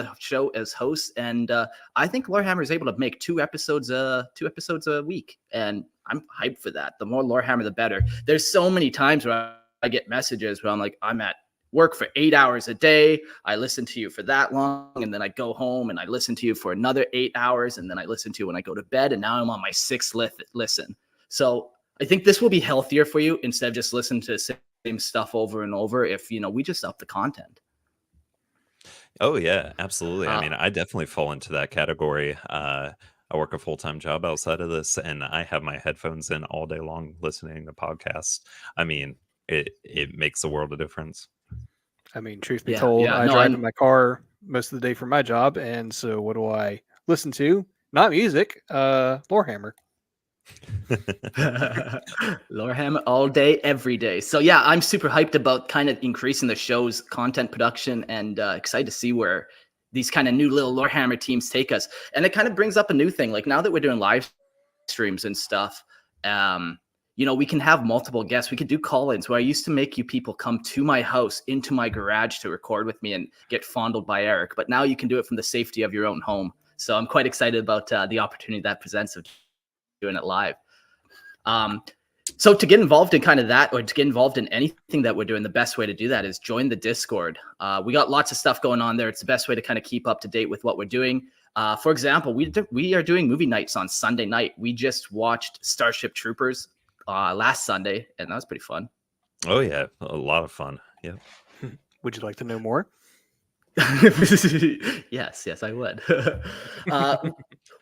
the show as hosts, and I think Lorehammer is able to make two episodes a week, and I'm hyped for that. The more Lorehammer, the better. There's so many times where I get messages where I'm like, I'm at work for 8 hours a day. I listen to you for that long, and then I go home and I listen to you for another 8 hours, and then I listen to you when I go to bed, and now I'm on my sixth listen. So I think this will be healthier for you instead of just listening to the same stuff over and over. If we just up the content. Oh yeah, absolutely. I mean, I definitely fall into that category. I work a full-time job outside of this, and I have my headphones in all day long listening to podcasts. I mean, it makes a world of difference. I mean, truth be told, I drive in my car most of the day for my job, and so what do I listen to? Not music, Lorehammer. Lorehammer all day, every day. So yeah, I'm super hyped about kind of increasing the show's content production, and excited to see where these kind of new little Lorehammer teams take us. And it kind of brings up a new thing. Like now that we're doing live streams and stuff, we can have multiple guests. We could do call-ins where I used to make you people come to my house, into my garage to record with me and get fondled by Eric. But now you can do it from the safety of your own home. So I'm quite excited about the opportunity that presents of doing it live. So to get involved in kind of that, or to get involved in anything that we're doing, the best way to do that is join the Discord. We got lots of stuff going on there. It's the best way to kind of keep up to date with what we're doing. For example, we are doing movie nights on Sunday night. We just watched Starship Troopers last Sunday, and that was pretty fun. Oh yeah, a lot of fun. Yeah. Would you like to know more? Yes, I would.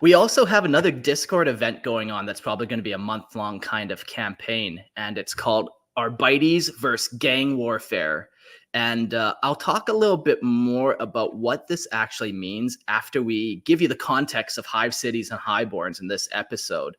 We also have another Discord event going on that's probably going to be a month-long kind of campaign, and it's called Arbites versus Gang Warfare. And I'll talk a little bit more about what this actually means after we give you the context of Hive cities and Highborns in this episode.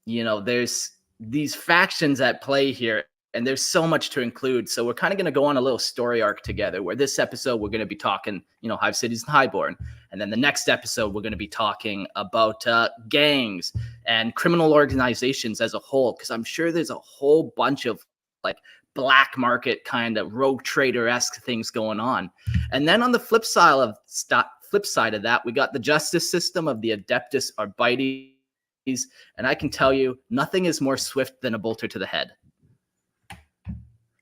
There's these factions at play here, and there's so much to include. So we're kind of going to go on a little story arc together, where this episode we're going to be talking, Hive cities and Highborn. And then the next episode, we're going to be talking about gangs and criminal organizations as a whole, because I'm sure there's a whole bunch of like black market kind of rogue trader-esque things going on. And then on the flip side of that, we got the justice system of the Adeptus Arbites. And I can tell you, nothing is more swift than a bolter to the head.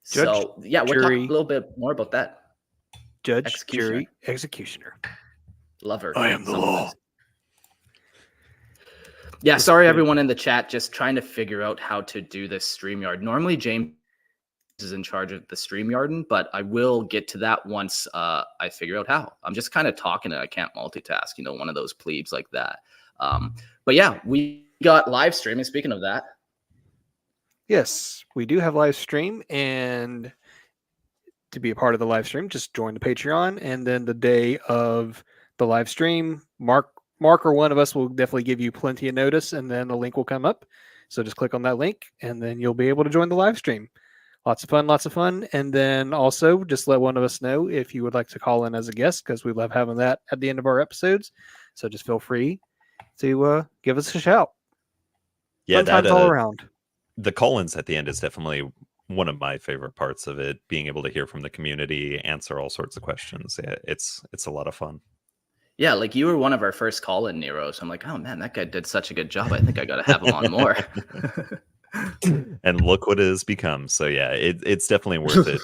Judge, we're talking a little bit more about that. Judge, jury, executioner. Lover. I am the law. Yeah, sorry everyone in the chat, just trying to figure out how to do this StreamYard. Normally James is in charge of the StreamYarding, but I will get to that once I figure out how. I'm just kind of talking and I can't multitask, one of those plebes like that. But yeah, we got live streaming. Speaking of that. Yes, we do have live stream, and to be a part of the live stream, just join the Patreon, and then the day of the live stream, Mark or one of us will definitely give you plenty of notice, and then the link will come up. So just click on that link, and then you'll be able to join the live stream. Lots of fun. And then also just let one of us know if you would like to call in as a guest, because we love having that at the end of our episodes. So just feel free to give us a shout. Yeah, fun times all around. The call-ins at the end is definitely one of my favorite parts of it, being able to hear from the community, answer all sorts of questions. Yeah, it's a lot of fun. Yeah, like you were one of our first call-in Neros. I'm like, oh man, that guy did such a good job. I think I got to have him on more. And look what it has become. So yeah, it's definitely worth it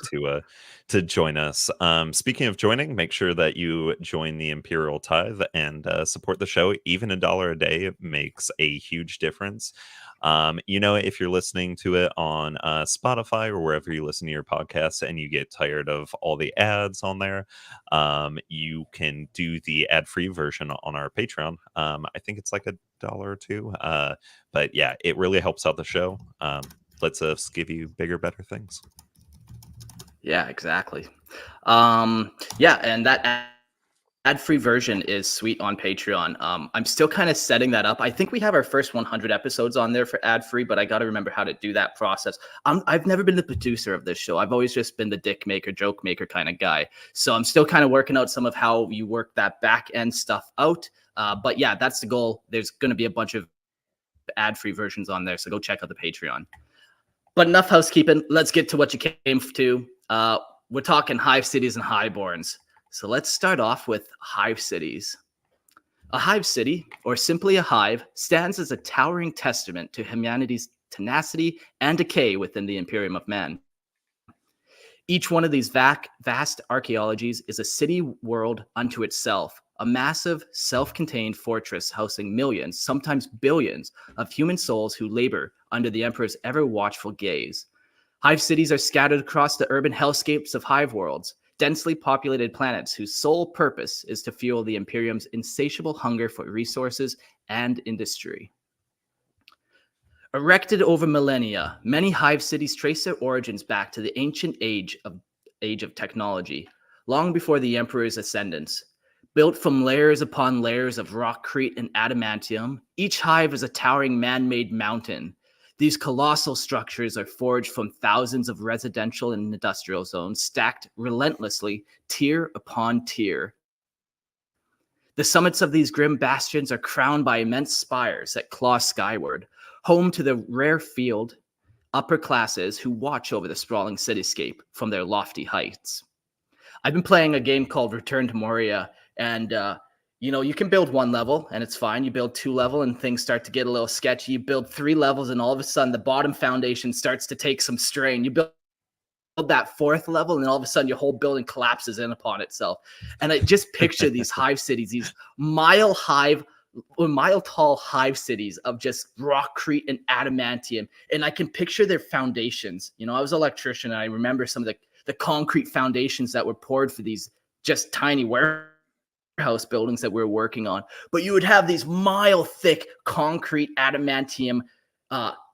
to join us. Speaking of joining, make sure that you join the Imperial Tithe and support the show. Even $1 a day makes a huge difference. If you're listening to it on Spotify or wherever you listen to your podcasts and you get tired of all the ads on there, you can do the ad-free version on our Patreon. I think it's like $1 or $2. But yeah, it really helps out the show. Lets us give you bigger, better things. Yeah, exactly. And that ad-free version is sweet on Patreon. I'm still kind of setting that up. I think we have our first 100 episodes on there for ad-free, but I got to remember how to do that process. I've never been the producer of this show. I've always just been the dick maker, joke maker kind of guy. So I'm still kind of working out some of how you work that back end stuff out. But yeah, that's the goal. There's going to be a bunch of ad-free versions on there, so go check out the Patreon. But enough housekeeping. Let's get to what you came to. We're talking Hive cities and Highborns. So let's start off with hive cities. A hive city, or simply a hive, stands as a towering testament to humanity's tenacity and decay within the Imperium of Man. Each one of these vast archaeologies is a city world unto itself, a massive, self-contained fortress housing millions, sometimes billions, of human souls who labor under the Emperor's ever-watchful gaze. Hive cities are scattered across the urban hellscapes of hive worlds, densely populated planets whose sole purpose is to fuel the Imperium's insatiable hunger for resources and industry. Erected over millennia, many hive cities trace their origins back to the ancient age of technology, long before the Emperor's ascendance. Built from layers upon layers of rockcrete and adamantium, each hive is a towering man-made mountain. These colossal structures are forged from thousands of residential and industrial zones, stacked relentlessly, tier upon tier. The summits of these grim bastions are crowned by immense spires that claw skyward, home to the rare field upper classes who watch over the sprawling cityscape from their lofty heights. I've been playing a game called Return to Moria, and you can build one level and it's fine. You build 2 level and things start to get a little sketchy. You build 3 levels and all of a sudden the bottom foundation starts to take some strain. You build that 4th level and then all of a sudden your whole building collapses in upon itself. And I just picture these hive cities, these mile tall hive cities of just rockcrete and adamantium. And I can picture their foundations. I was an electrician and I remember some of the concrete foundations that were poured for these just tiny warehouse buildings that we were working on. But you would have these mile thick concrete adamantium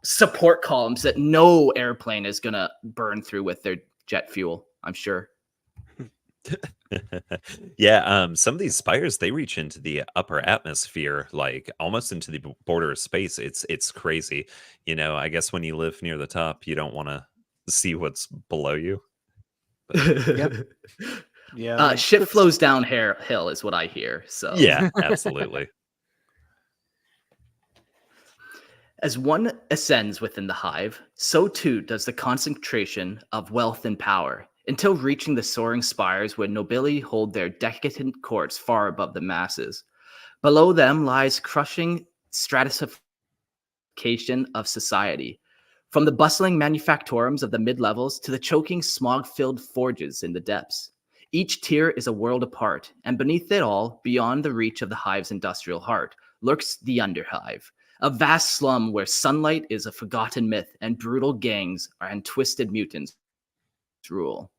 support columns that no airplane is going to burn through with their jet fuel, I'm sure. Yeah, some of these spires, they reach into the upper atmosphere, like almost into the border of space. It's crazy. I guess when you live near the top, you don't want to see what's below you. Yep. Yeah. Shit flows downhill is what I hear. So yeah, absolutely. As one ascends within the hive, so too does the concentration of wealth and power, until reaching the soaring spires where nobility hold their decadent courts far above the masses. Below them lies crushing stratification of society, from the bustling manufactorums of the mid-levels to the choking smog-filled forges in the depths. Each tier is a world apart, and beneath it all, beyond the reach of the hive's industrial heart, lurks the underhive, a vast slum where sunlight is a forgotten myth and brutal gangs and twisted mutants rule.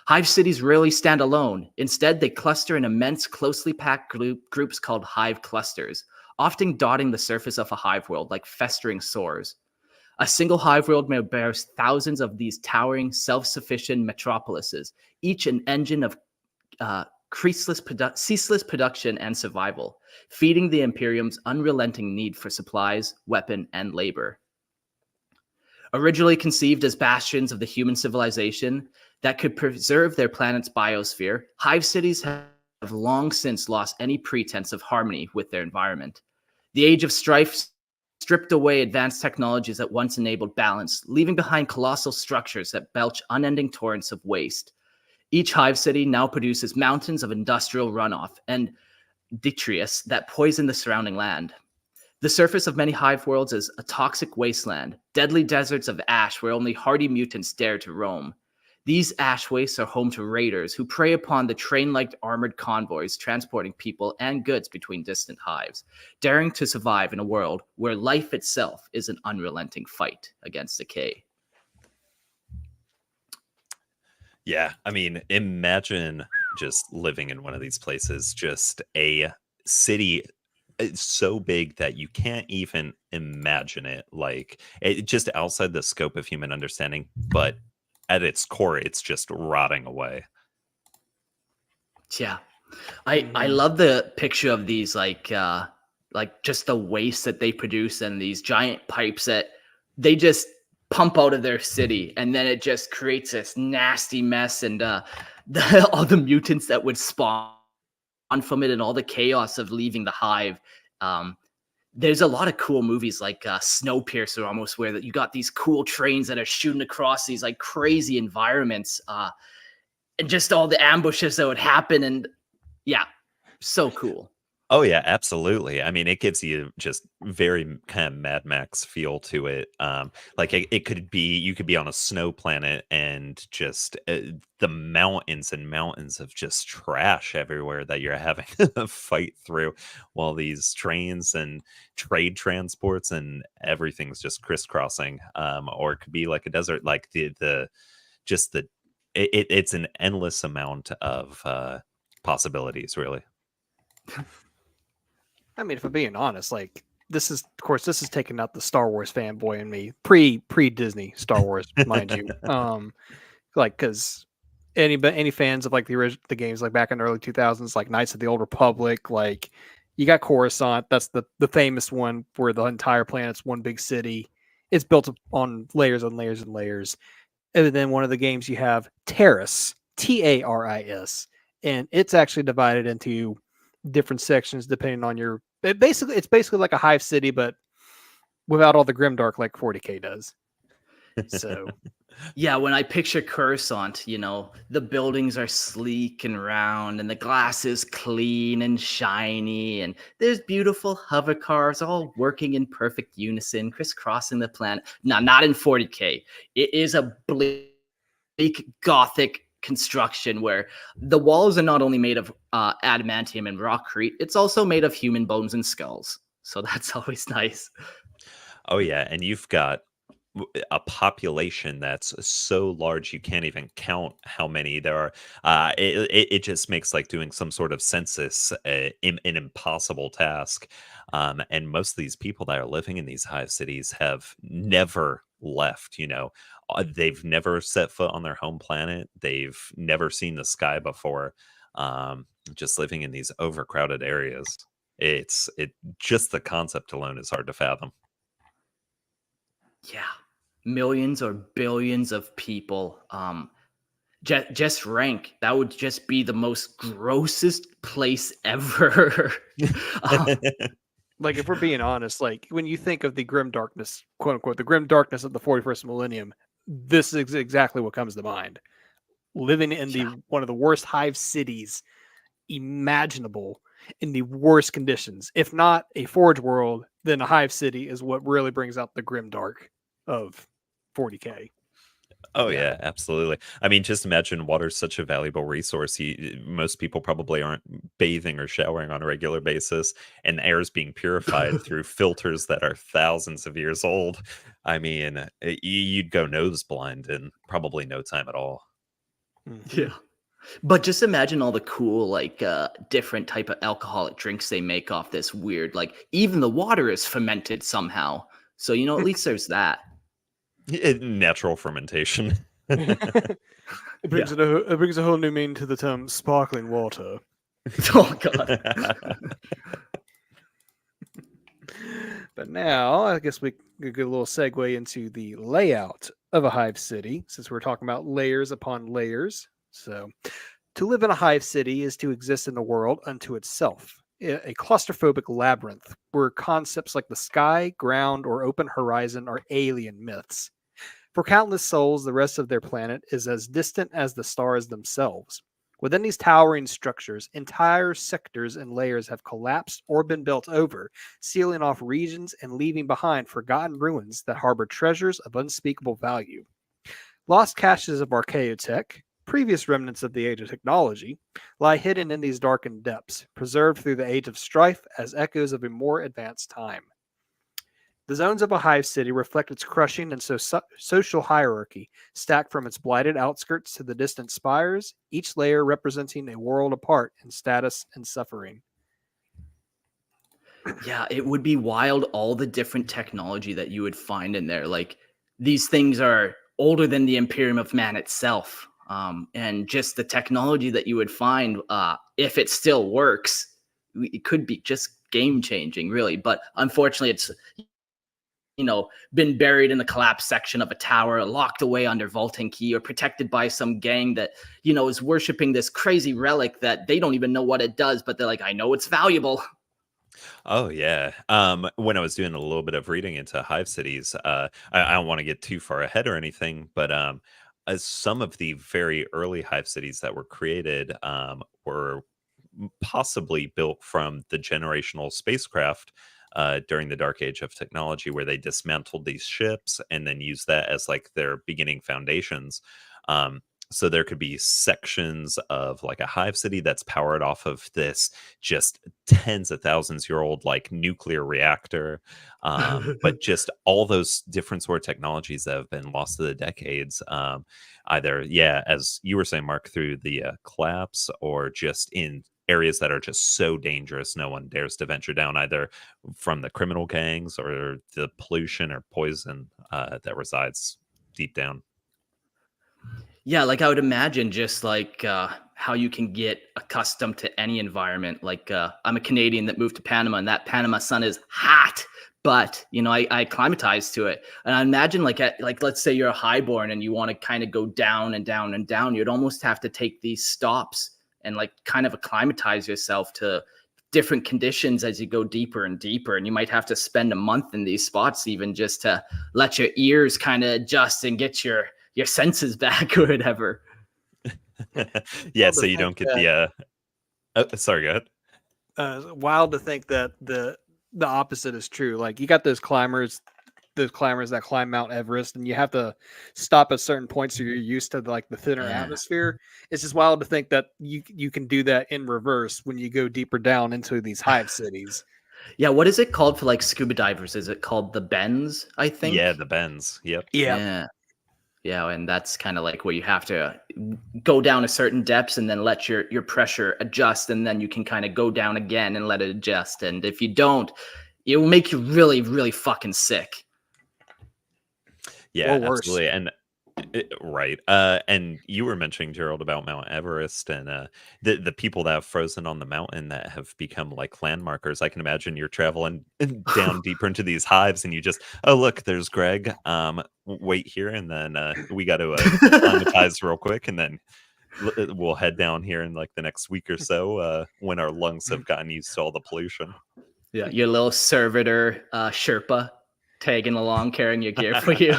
Hive cities rarely stand alone. Instead, they cluster in immense, closely packed groups called hive clusters, often dotting the surface of a hive world like festering sores. A single hive world may boast thousands of these towering, self-sufficient metropolises, each an engine of ceaseless production and survival, feeding the Imperium's unrelenting need for supplies, weapon, and labor. Originally conceived as bastions of the human civilization that could preserve their planet's biosphere, hive cities have long since lost any pretense of harmony with their environment. The age of strife stripped away advanced technologies that once enabled balance, leaving behind colossal structures that belch unending torrents of waste. Each hive city now produces mountains of industrial runoff and detritus that poison the surrounding land. The surface of many hive worlds is a toxic wasteland, deadly deserts of ash where only hardy mutants dare to roam. These ash wastes are home to raiders who prey upon the train-like armored convoys transporting people and goods between distant hives, daring to survive in a world where life itself is an unrelenting fight against decay. Yeah, I mean, imagine just living in one of these places, just a city so big that you can't even imagine it, like it just outside the scope of human understanding, but at its core, it's just rotting away. Yeah. I love the picture of these like just the waste that they produce and these giant pipes that they just pump out of their city, and then it just creates this nasty mess, and all the mutants that would spawn from it and all the chaos of leaving the hive. There's a lot of cool movies like Snowpiercer almost, where that you got these cool trains that are shooting across these like crazy environments. and just all the ambushes that would happen, and yeah, so cool. Oh yeah, absolutely. I mean, it gives you just very kind of Mad Max feel to it. Like it could be, you could be on a snow planet and just the mountains and mountains of just trash everywhere that you're having to fight through, while these trains and trade transports and everything's just crisscrossing. Or it could be like a desert, like the just the it's an endless amount of possibilities, really. I mean, if I'm being honest, like this is, of course, this is taking out the Star Wars fanboy in me, pre Disney Star Wars, mind you. Like because any fans of like the games like back in the early 2000s, like Knights of the Old Republic, like you got Coruscant, that's the famous one where the entire planet's one big city. It's built on layers and layers and layers. And then one of the games you have Terrace, Taris, and it's actually divided into different sections depending on your. It's basically like a hive city, but without all the grimdark like 40K does. So Yeah, when I picture Coruscant, the buildings are sleek and round, and the glass is clean and shiny, and there's beautiful hover cars all working in perfect unison, crisscrossing the planet. No, not in 40K. It is a bleak, gothic construction where the walls are not only made of adamantium and rockcrete, it's also made of human bones and skulls. So that's always nice. Oh yeah, and you've got a population that's so large you can't even count how many there are. It just makes like doing some sort of census an impossible task. And most of these people that are living in these hive cities have never left. They've never set foot on their home planet. They've never seen the sky before. Just living in these overcrowded areas. It just the concept alone is hard to fathom. Yeah, millions or billions of people. Just rank, that would just be the most grossest place ever. Um, like if we're being honest, like when you think of the grim darkness, quote unquote, the grim darkness of the 41st millennium, this is exactly what comes to mind. Living in the Yeah. one of the worst hive cities imaginable in the worst conditions. If not a forge world, then a hive city is what really brings out the grim dark of 40K. Oh Yeah. yeah, absolutely. I mean, just imagine water's such a valuable resource. Most people probably aren't bathing or showering on a regular basis, and air is being purified through filters that are thousands of years old. I mean, you'd go nose blind in probably no time at all. Yeah. But just imagine all the cool, like, different type of alcoholic drinks they make off this weird, like, even the water is fermented somehow. So, at least there's that. Natural fermentation. it brings Yeah. it brings a whole new meaning to the term sparkling water. Oh, God. But now, I guess we could get a little segue into the layout of a hive city, since we're talking about layers upon layers. So, to live in a hive city is to exist in the world unto itself, a claustrophobic labyrinth where concepts like the sky, ground, or open horizon are alien myths. For countless souls, the rest of their planet is as distant as the stars themselves. Within these towering structures, entire sectors and layers have collapsed or been built over, sealing off regions and leaving behind forgotten ruins that harbor treasures of unspeakable value. Lost caches of archaeotech, previous remnants of the age of technology, lie hidden in these darkened depths, preserved through the age of strife as echoes of a more advanced time. The zones of a hive city reflect its crushing and social hierarchy, stacked from its blighted outskirts to the distant spires, each layer representing a world apart in status and suffering. Yeah, it would be wild, all the different technology that you would find in there. Like, these things are older than the Imperium of Man itself. And just the technology that you would find, if it still works, it could be just game changing, really. But unfortunately, it's been buried in the collapsed section of a tower, locked away under vaulting key, or protected by some gang that, is worshiping this crazy relic that they don't even know what it does, but they're like, I know it's valuable. Oh yeah. When I was doing a little bit of reading into hive cities, I don't want to get too far ahead or anything, but some of the very early hive cities that were created were possibly built from the generational spacecraft during the dark age of technology, where they dismantled these ships and then used that as like their beginning foundations. um, so there could be sections of like a hive city that's powered off of this just tens of thousands year old like nuclear reactor, but just all those different sort of technologies that have been lost to the decades, either, yeah, as you were saying, Mark, through the collapse, or just in areas that are just so dangerous no one dares to venture down, either from the criminal gangs or the pollution or poison that resides deep down. Yeah, like I would imagine just like how you can get accustomed to any environment. Like I'm a Canadian that moved to Panama, and that Panama sun is hot, but you know I acclimatized to it. And I imagine like let's say you're a highborn and you want to kind of go down and down and down, you'd almost have to take these stops and like kind of acclimatize yourself to different conditions as you go deeper and deeper. And you might have to spend a month in these spots even just to let your ears kind of adjust and get your senses back or whatever. Yeah, Wild so to you don't think get the sorry, go ahead. wild to think that the opposite is true. Like you got those climbers that climb Mount Everest, and you have to stop at certain points so you're used to like the thinner Yeah. atmosphere. It's just wild to think that you can do that in reverse when you go deeper down into these hive cities. Yeah, what is it called for like scuba divers? Is it called the bends, I think? Yeah, the bends. Yep. Yeah. Yeah. Yeah, and that's kind of like where you have to go down a certain depths and then let your pressure adjust, and then you can kind of go down again and let it adjust. And if you don't, it will make you really, really fucking sick. Yeah, Or worse. absolutely. And right. And you were mentioning, Gerald, about Mount Everest and the people that have frozen on the mountain that have become like landmarkers. I can imagine you're traveling down deeper into these hives, and you just, oh look, there's Greg. Wait here, and then we got to acclimatize real quick, and then we'll head down here in like the next week or so when our lungs have gotten used to all the pollution. Yeah, your little servitor Sherpa tagging along, carrying your gear for you.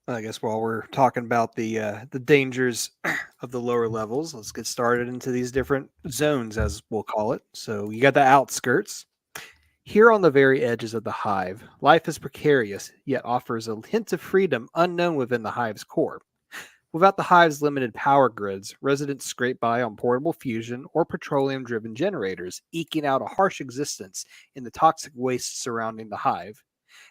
I guess while we're talking about the dangers of the lower levels, let's get started into these different zones, as we'll call it. So you got the outskirts. Here on the very edges of the hive, life is precarious, yet offers a hint of freedom unknown within the hive's core. Without the hive's limited power grids, residents scrape by on portable fusion or petroleum-driven generators, eking out a harsh existence in the toxic wastes surrounding the hive.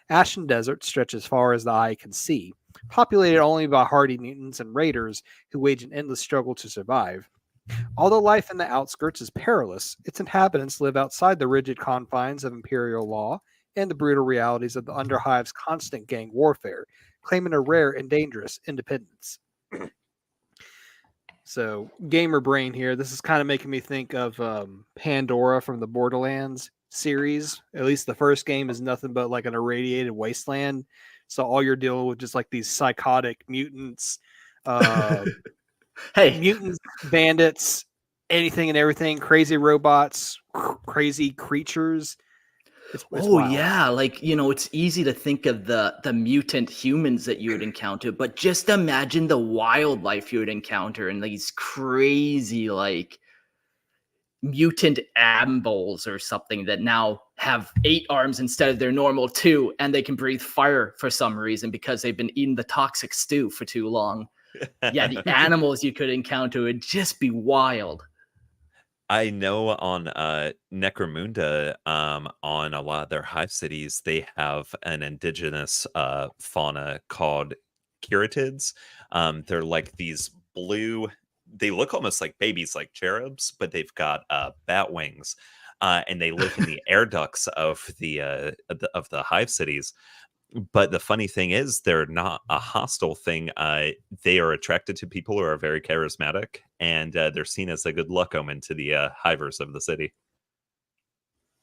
Ashen Desert stretch as far as the eye can see, populated only by hardy mutants and raiders who wage an endless struggle to survive. Although life in the outskirts is perilous, its inhabitants live outside the rigid confines of imperial law and the brutal realities of the underhive's constant gang warfare, claiming a rare and dangerous independence. So, gamer brain here. This is kind of making me think of Pandora from the Borderlands series. At least the first game is nothing but like an irradiated wasteland. So all you're dealing with just like these psychotic mutants, Hey, mutants, bandits, anything and everything, crazy robots, crazy creatures. It's wild. yeah, like it's easy to think of the mutant humans that you would encounter, but just imagine the wildlife you would encounter and these crazy like mutant ambles or something that now have 8 arms instead of their normal 2, and they can breathe fire for some reason because they've been eating the toxic stew for too long. Yeah, the animals you could encounter would just be wild. I know on Necromunda, on a lot of their hive cities, they have an indigenous fauna called Curatids. They're like these blue, they look almost like babies, like cherubs, but they've got bat wings. And they live in the air ducts of the hive cities. But the funny thing is, they're not a hostile thing. They are attracted to people who are very charismatic, and they're seen as a good luck omen to the hivers of the city.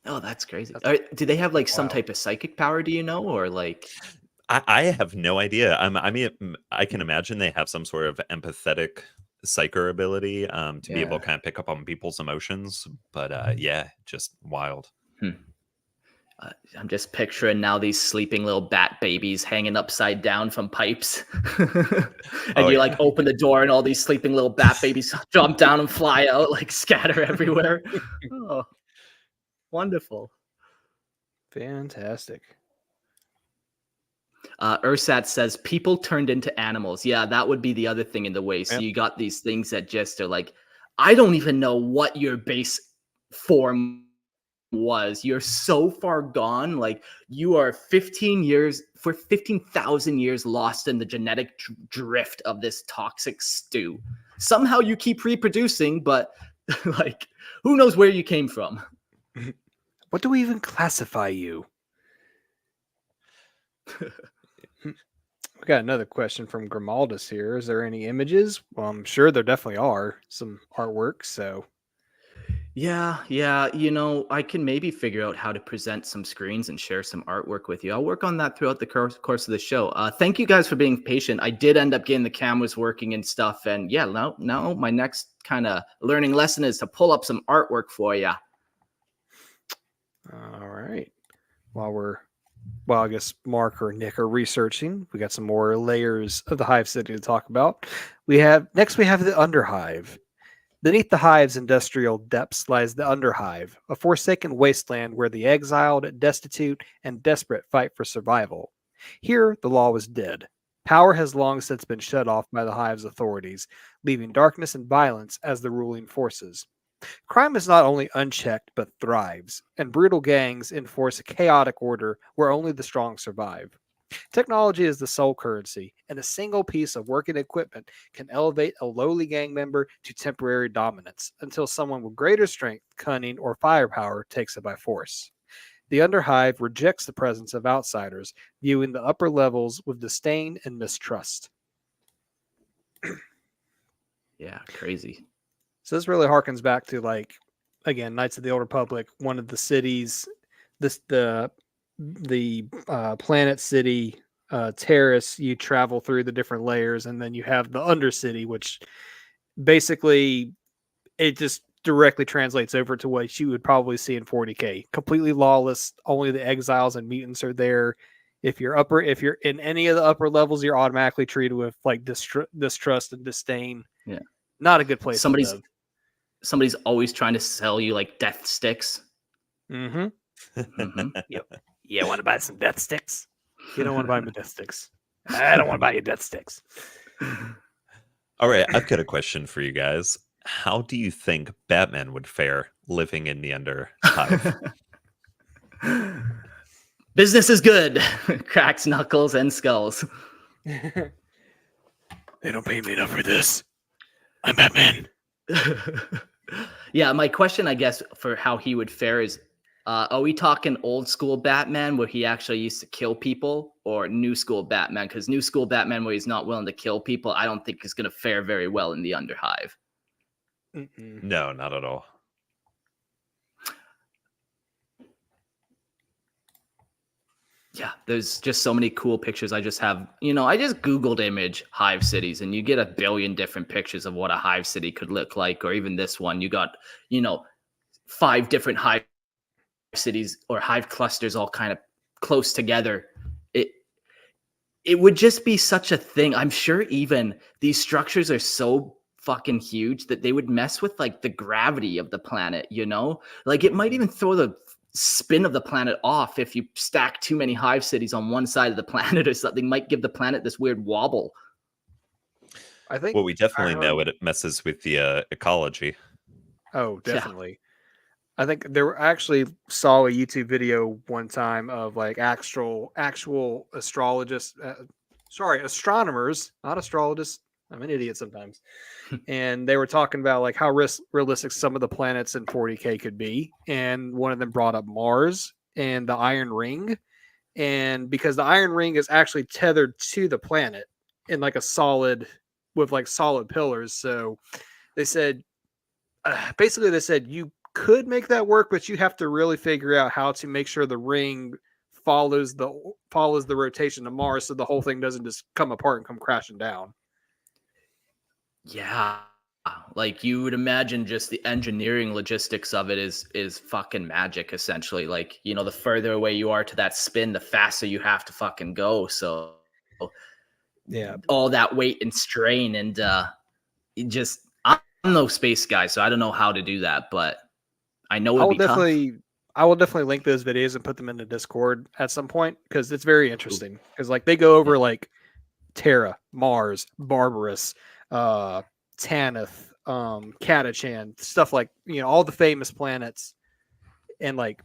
Oh, that's crazy. Do they have like some wild. type of psychic power? Do you know, or like? I have no idea. I mean, I can imagine they have some sort of empathetic psyker ability to be able Yeah. to kind of pick up on people's emotions. But yeah, just wild. I'm just picturing now these sleeping little bat babies hanging upside down from pipes. And you like open the door and all these sleeping little bat babies jump down and fly out, like scatter everywhere. Oh, wonderful. Fantastic. Ursat says people turned into animals. Yeah, that would be the other thing in the way. So you got these things that just are like, I don't even know what your base form was. You're so far gone. Like you are 15,000 years lost in the genetic drift of this toxic stew. Somehow you keep reproducing, but like, who knows where you came from? What do we even classify you? We got another question from Grimaldus here. Is there any images? Well, I'm sure there definitely are some artwork. So Yeah. I can maybe figure out how to present some screens and share some artwork with you. I'll work on that throughout the course of the show. Thank you guys for being patient. I did end up getting the cameras working and stuff. And yeah, now my next kind of learning lesson is to pull up some artwork for you. all right. Well, I guess Mark or Nick are researching. We got some more layers of the Hive City to talk about. Next we have the underhive. Beneath the hive's industrial depths lies the underhive, a forsaken wasteland where the exiled, destitute, and desperate fight for survival. Here, the law was dead. Power has long since been shut off by the hive's authorities, leaving darkness and violence as the ruling forces. Crime is not only unchecked, but thrives, and brutal gangs enforce a chaotic order where only the strong survive. Technology is the sole currency, and a single piece of working equipment can elevate a lowly gang member to temporary dominance until someone with greater strength, cunning, or firepower takes it by force. The underhive rejects the presence of outsiders, viewing the upper levels with disdain and mistrust. Yeah, crazy. So this really harkens back to, like, again, Knights of the Old Republic, one of the cities, the planet city, terrace. You travel through the different layers, and then you have the Undercity, which basically it just directly translates over to what you would probably see in 40K. Completely lawless. Only the exiles and mutants are there. If you're in any of the upper levels, you're automatically treated with like distrust and disdain. Yeah, not a good place to live. Somebody's always trying to sell you like death sticks. Mm-hmm. Yep. You want to buy some death sticks? You don't want to buy my death sticks. I don't want to buy your death sticks. All right, I've got a question for you guys. How do you think Batman would fare living in the underhive? Business is good. Cracks knuckles and skulls. They don't pay me enough for this. I'm Batman. Yeah, my question, I guess, for how he would fare is, are we talking old school Batman where he actually used to kill people, or new school Batman? Because new school Batman where he's not willing to kill people, I don't think is going to fare very well in the underhive. No, not at all. Yeah, there's just so many cool pictures. I just Googled image hive cities, and you get a billion different pictures of what a hive city could look like. Or even this one, you got, 5 different hive cities or hive clusters all kind of close together. It would just be such a thing. I'm sure even these structures are so fucking huge that they would mess with like the gravity of the planet, like it might even throw the spin of the planet off if you stack too many hive cities on one side of the planet or something. Might give the planet this weird wobble. I think we definitely know it messes with the ecology. Oh, definitely. Yeah. I think I actually saw a YouTube video one time of like actual astronomers, not astrologists. I'm an idiot sometimes. And they were talking about like how realistic some of the planets in 40K could be. And one of them brought up Mars and the Iron Ring. And because the Iron Ring is actually tethered to the planet in like solid pillars. So they said, they said you could make that work, but you have to really figure out how to make sure the ring follows the rotation of Mars, so the whole thing doesn't just come apart and come crashing down. Yeah. like you would imagine just the engineering logistics of it is fucking magic essentially. Like, you know, the further away you are to that spin, the faster you have to fucking go. So Yeah. all that weight and strain and it just I'm no space guy, so I don't know how to do that, but I know I it'd will be tough. definitely link those videos and put them in the Discord at some point because it's very interesting. Because like they go over like Terra, Mars, Barbarous, Tanith, Catachan, stuff like, you know, all the famous planets, and like,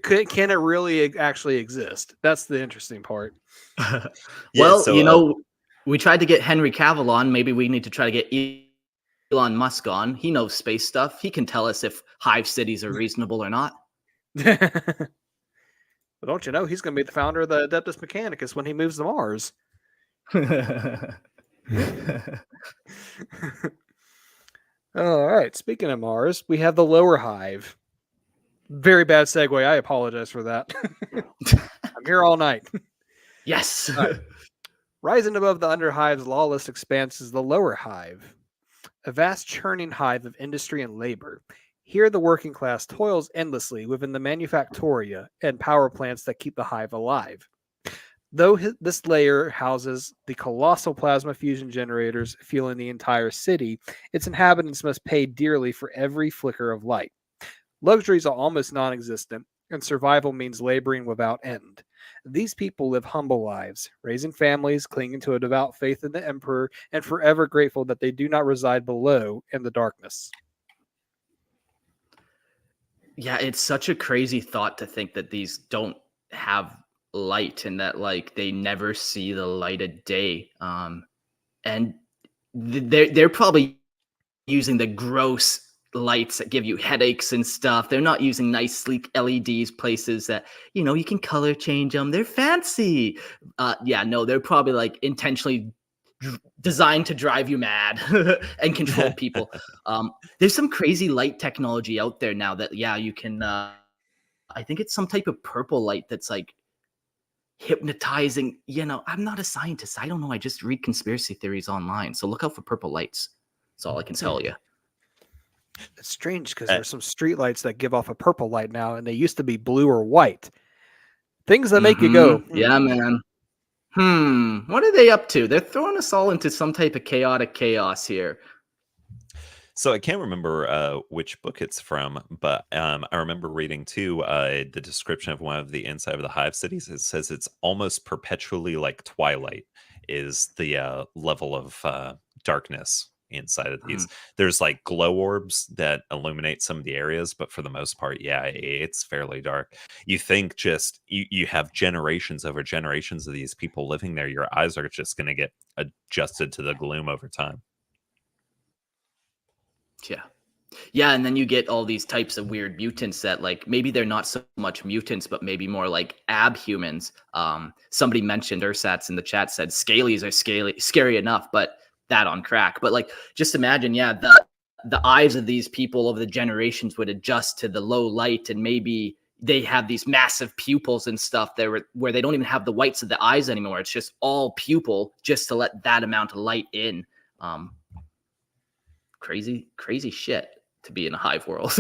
can it really actually exist? That's the interesting part. Yeah, Well, so you know, we tried to get Henry Cavill on. Maybe we need to try to get Elon Musk on. He knows space stuff. He can tell us if hive cities are reasonable or not. But don't you know he's going to be the founder of the Adeptus Mechanicus when he moves to Mars? All right. Speaking of Mars, we have the lower hive. Very bad segue. I apologize for that. I'm here all night. Yes. Right. Rising above the underhive's lawless expanse is the lower hive, a vast churning hive of industry and labor. Here, the working class toils endlessly within the manufactoria and power plants that keep the hive alive. Though this layer houses the colossal plasma fusion generators fueling the entire city, its inhabitants must pay dearly for every flicker of light. Luxuries are almost non existent, and survival means laboring without end. These people live humble lives, raising families, clinging to a devout faith in the Emperor, and forever grateful that they do not reside below in the darkness. Yeah, it's such a crazy thought to think that these don't have light and that like they never see the light of day. And they're probably using the gross lights that give you headaches and stuff. They're not using nice sleek LEDs places that, you know, you can color change them. They're fancy. Yeah, no, they're probably like intentionally designed to drive you mad and control people. There's some crazy light technology out there now that, yeah, you can, I think it's some type of purple light that's like hypnotizing. You know, I'm not a scientist. I don't know. I just read conspiracy theories online. So look out for purple lights. That's all I can tell you. It's strange because there's some street lights that give off a purple light now, and they used to be blue or white. Things that make you go, yeah, man. What are they up to? They're throwing us all into some type of chaotic chaos here. So I can't remember which book it's from, but I remember reading too the description of one of the inside of the hive cities. It says it's almost perpetually like twilight is the level of darkness inside of these. There's like glow orbs that illuminate some of the areas, but for the most part, yeah, it's fairly dark. You think just you have generations over generations of these people living there. Your eyes are just going to get adjusted to the gloom over time. Yeah. Yeah, and then you get all these types of weird mutants that like maybe they're not so much mutants, but maybe more like abhumans. Somebody mentioned Ursats in the chat said scalies are scary enough, but that on crack. But like just imagine, yeah, the eyes of these people over the generations would adjust to the low light, and maybe they have these massive pupils and stuff there where they don't even have the whites of the eyes anymore. It's just all pupil just to let that amount of light in. Crazy shit to be in a hive world.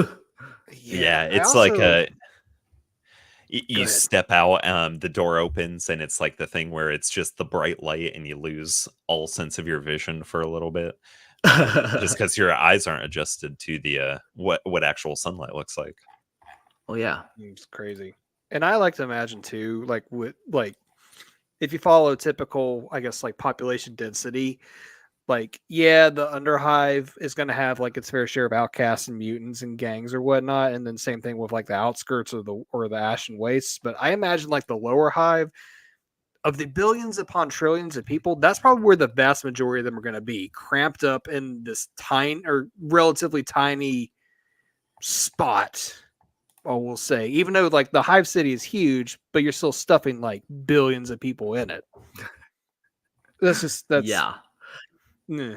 Yeah, it's also, like you step out, the door opens, and it's like the thing where it's just the bright light, and you lose all sense of your vision for a little bit, just because your eyes aren't adjusted to the what actual sunlight looks like. Oh yeah, it's crazy. And I like to imagine too, like if you follow typical, I guess, like population density. Like, yeah, the underhive is going to have like its fair share of outcasts and mutants and gangs or whatnot, and then same thing with like the outskirts or the ashen wastes. But I imagine like the lower hive, of the billions upon trillions of people, that's probably where the vast majority of them are going to be, cramped up in this tiny or relatively tiny spot. Oh, we'll say, even though like the hive city is huge, but you're still stuffing like billions of people in it. That's yeah. Eh.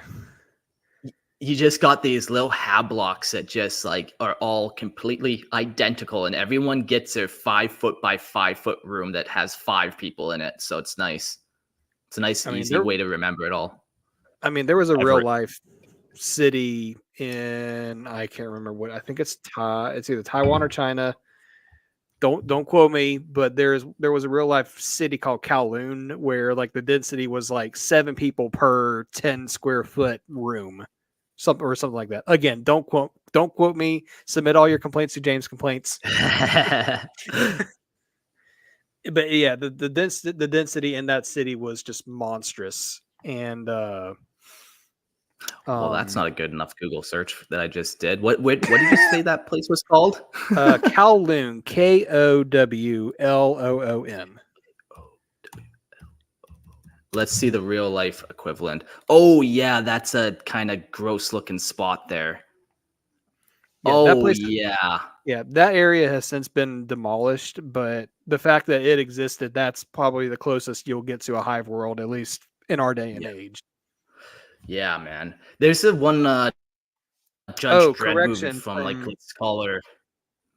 You just got these little hablocks that just like are all completely identical, and everyone gets their 5 foot by 5 foot room that has 5 people in it. So it's nice. It's a nice, easy way to remember it all. I mean, there was a real life city in, I can't remember what, I think it's either Taiwan or China. Don't quote me, but there was a real life city called Kowloon where like the density was like 7 people per 10 square foot room, something like that. Again, don't quote me. Submit all your complaints to James Complaints. But yeah, the density in that city was just monstrous, and well, that's not a good enough Google search that I just did. What did you say that place was called? Kowloon, Kowloon. Let's see the real life equivalent. Oh yeah, that's a kind of gross looking spot there. Yeah, that Oh place yeah. Yeah, that area has since been demolished, but the fact that it existed, that's probably the closest you'll get to a hive world, at least in our day and age. Yeah, man. There's a one Judge Dredd movie Correction from like from Scholar.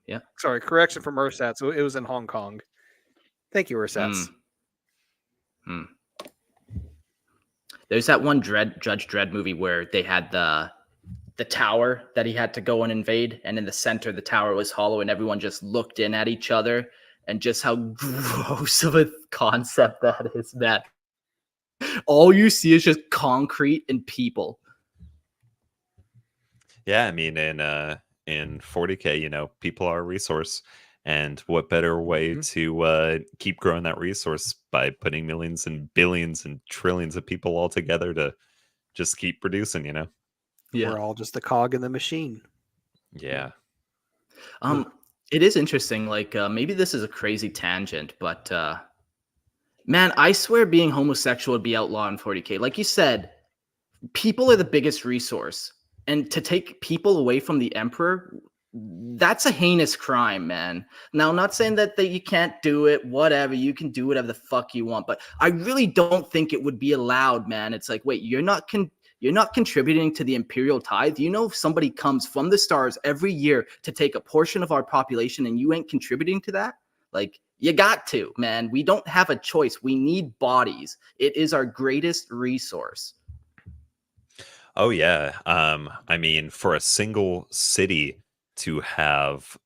Yeah. correction from Ursat. So it was in Hong Kong. Thank you, Ursats. There's that one Judge Dredd movie where they had the tower that he had to go and invade, and in the center the tower was hollow, and everyone just looked in at each other, and just how gross of a concept that is, man. All you see is just concrete and people. Yeah, I mean, in 40K, you know, people are a resource, and what better way to keep growing that resource by putting millions and billions and trillions of people all together to just keep producing, you know? We're all just a cog in the machine. Yeah. It is interesting. Like maybe this is a crazy tangent, but man, I swear being homosexual would be outlawed in 40K. Like you said, people are the biggest resource, and to take people away from the emperor, that's a heinous crime, man. Now, I'm not saying that you can't do it, whatever. You can do whatever the fuck you want, but I really don't think it would be allowed, man. It's like, wait, you're not contributing to the imperial tithe. You know, if somebody comes from the stars every year to take a portion of our population and you ain't contributing to that, like, you got to, man. We don't have a choice. We need bodies. It is our greatest resource. Oh yeah. I mean, for a single city to have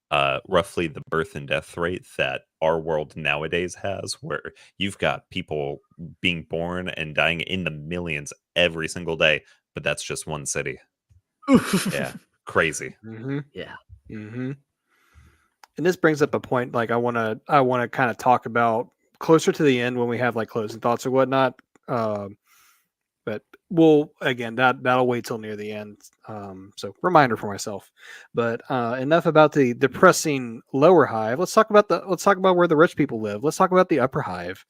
roughly the birth and death rate that our world nowadays has, where you've got people being born and dying in the millions every single day, but that's just one city. Yeah, crazy. Yeah. And this brings up a point like I want to kind of talk about closer to the end when we have like closing thoughts or whatnot. But we'll again that'll wait till near the end. So reminder for myself. But enough about the depressing lower hive. Let's talk about where the rich people live. Let's talk about the upper hive.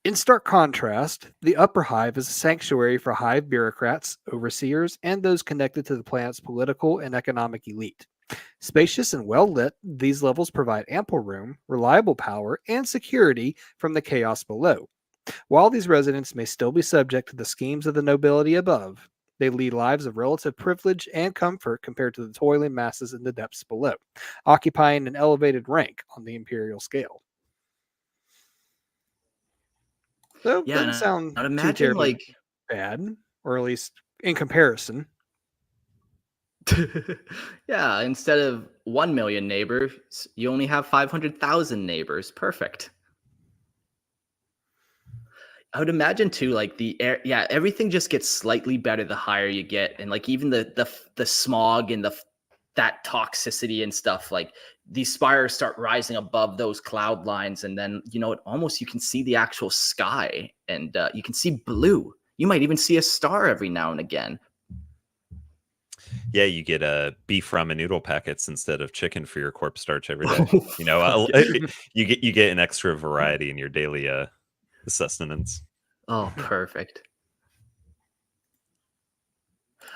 In stark contrast, the upper hive is a sanctuary for hive bureaucrats, overseers, and those connected to the planet's political and economic elite. Spacious and well lit, these levels provide ample room, reliable power, and security from the chaos below. While these residents may still be subject to the schemes of the nobility above, they lead lives of relative privilege and comfort compared to the toiling masses in the depths below, occupying an elevated rank on the imperial scale. So Yeah, doesn't sound I'd too imagine terribly like bad, or at least in comparison. yeah, instead of 1 million neighbors, you only have 500,000 neighbors. Perfect. I would imagine too, like the air, yeah, everything just gets slightly better the higher you get, and like even the smog and that toxicity and stuff, like these spires start rising above those cloud lines, and then it almost you can see the actual sky, and you can see blue. You might even see a star every now and again. Yeah, you get beef ramen noodle packets instead of chicken for your corpse starch every day. You get an extra variety in your daily sustenance. Oh, perfect.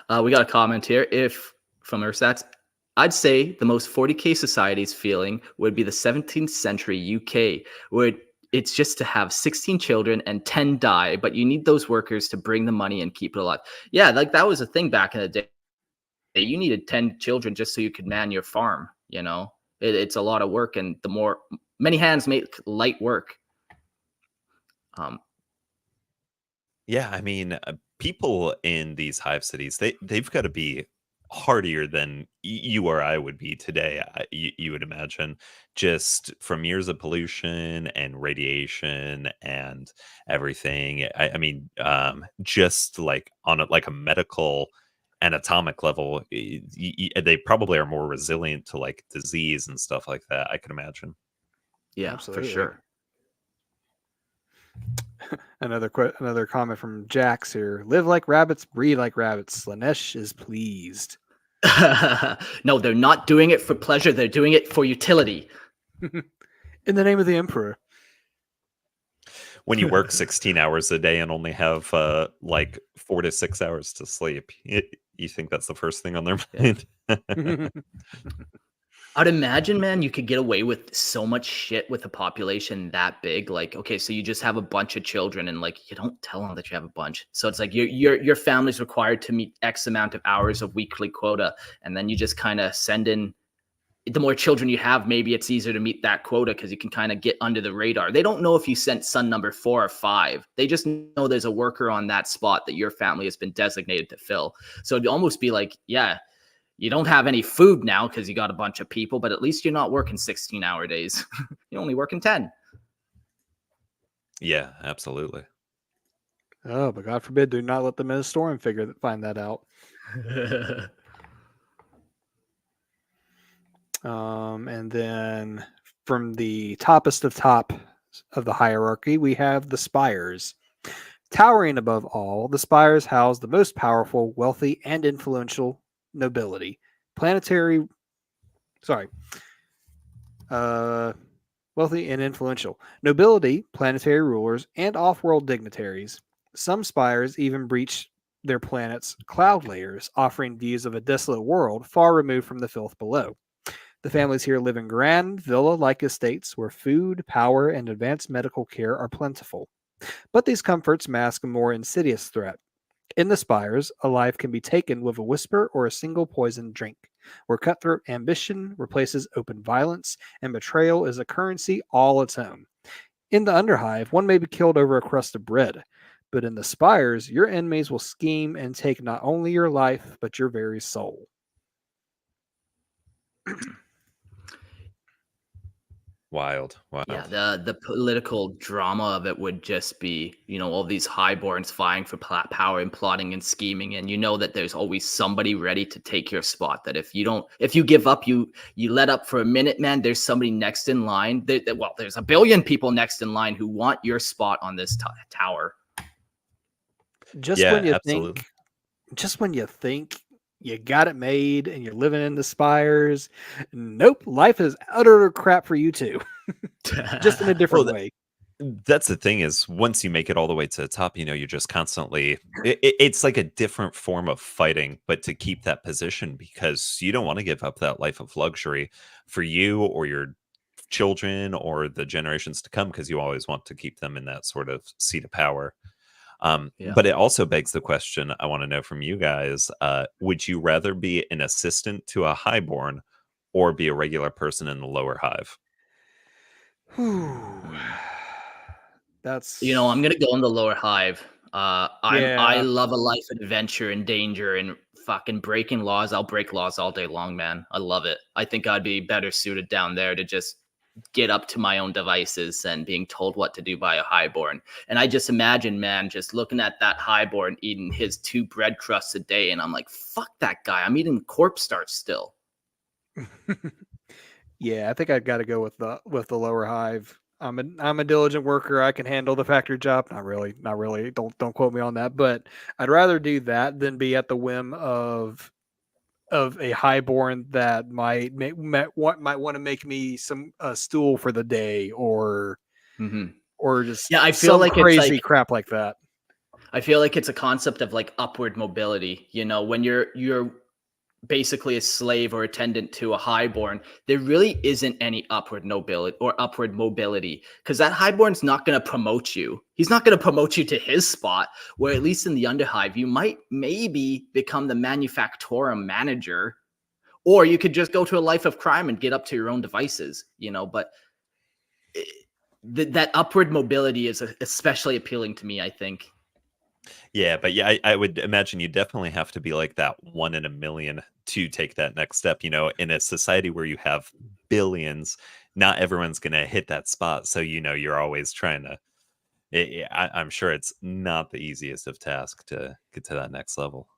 We got a comment here. If from Ursats, I'd say the most 40K society's feeling would be the 17th century UK, where it's just to have 16 children and 10 die, but you need those workers to bring the money and keep it alive. Yeah, like that was a thing back in the day. You needed 10 children just so you could man your farm. It's a lot of work, and many hands make light work. Yeah, I mean, people in these hive cities, they've got to be hardier than you or I would be today. You would imagine, just from years of pollution and radiation and everything. I mean, just like on like a medical and atomic level, they probably are more resilient to like disease and stuff like that. I can imagine. Yeah, Absolutely. for sure. Another comment from Jax here. Live like rabbits, breed like rabbits. Slanesh is pleased. No, they're not doing it for pleasure. They're doing it for utility. In the name of the Emperor. When you work 16 hours a day and only have like 4 to 6 hours to sleep, you think that's the first thing on their mind? I'd imagine, man, you could get away with so much shit with a population that big. Like, okay, so you just have a bunch of children, and like you don't tell them that you have a bunch. So it's like your family's required to meet X amount of hours of weekly quota, and then you just kind of send in. The more children you have, maybe it's easier to meet that quota because you can kind of get under the radar. They don't know if you sent son number 4 or 5. They just know there's a worker on that spot that your family has been designated to fill. So it'd almost be like, yeah, you don't have any food now because you got a bunch of people, but at least you're not working 16-hour days. You're only working 10. Yeah, absolutely. Oh, but God forbid, do not let the Ministorian figure find that out. And then from the toppest of top of the hierarchy, we have the spires. Towering above all, the spires house the most powerful, wealthy, and influential nobility. Wealthy and influential. Nobility, planetary rulers, and off-world dignitaries. Some spires even breach their planet's cloud layers, offering views of a desolate world far removed from the filth below. The families here live in grand, villa-like estates where food, power, and advanced medical care are plentiful. But these comforts mask a more insidious threat. In the spires, a life can be taken with a whisper or a single poisoned drink, where cutthroat ambition replaces open violence, and betrayal is a currency all its own. In the underhive, one may be killed over a crust of bread, but in the spires, your enemies will scheme and take not only your life, but your very soul. Wild. Yeah, the political drama of it would just be, all these highborns vying for power and plotting and scheming, and you know that there's always somebody ready to take your spot. That if you give up, you let up for a minute, man. There's somebody next in line. There's a billion people next in line who want your spot on this tower. Just when you think you got it made and you're living in the spires, nope, life is utter crap for you too. Just in a different way. That's the thing, is once you make it all the way to the top, you're just constantly, it's like a different form of fighting, but to keep that position, because you don't want to give up that life of luxury for you or your children or the generations to come, because you always want to keep them in that sort of seat of power. But it also begs the question I want to know from you guys, would you rather be an assistant to a highborn or be a regular person in the lower hive? That's I'm gonna go in the lower hive. I love a life of adventure and danger and fucking breaking laws. I'll break laws all day long, man. I love it. I think I'd be better suited down there to just get up to my own devices and being told what to do by a highborn. And I just imagine, man, just looking at that highborn eating his 2 bread crusts a day, and I'm like, fuck that guy. I'm eating corpse starch still. Yeah, I think I've got to go with the lower hive. I'm a diligent worker. I can handle the factory job. Not really. Don't quote me on that. But I'd rather do that than be at the whim of a highborn that might want to make me some stool for the day or just I feel some like crazy it's crap like that. I feel like it's a concept of like upward mobility. When you're basically a slave or attendant to a highborn, there really isn't any upward nobility or upward mobility, because that highborn's not going to promote you. He's not going to promote you to his spot, where at least in the underhive, you might maybe become the manufactorum manager, or you could just go to a life of crime and get up to your own devices, but that upward mobility is especially appealing to me, I think. Yeah, but yeah, I would imagine you definitely have to be like that 1 in a million to take that next step. In a society where you have billions, not everyone's going to hit that spot. So you're always trying to. I'm sure it's not the easiest of tasks to get to that next level.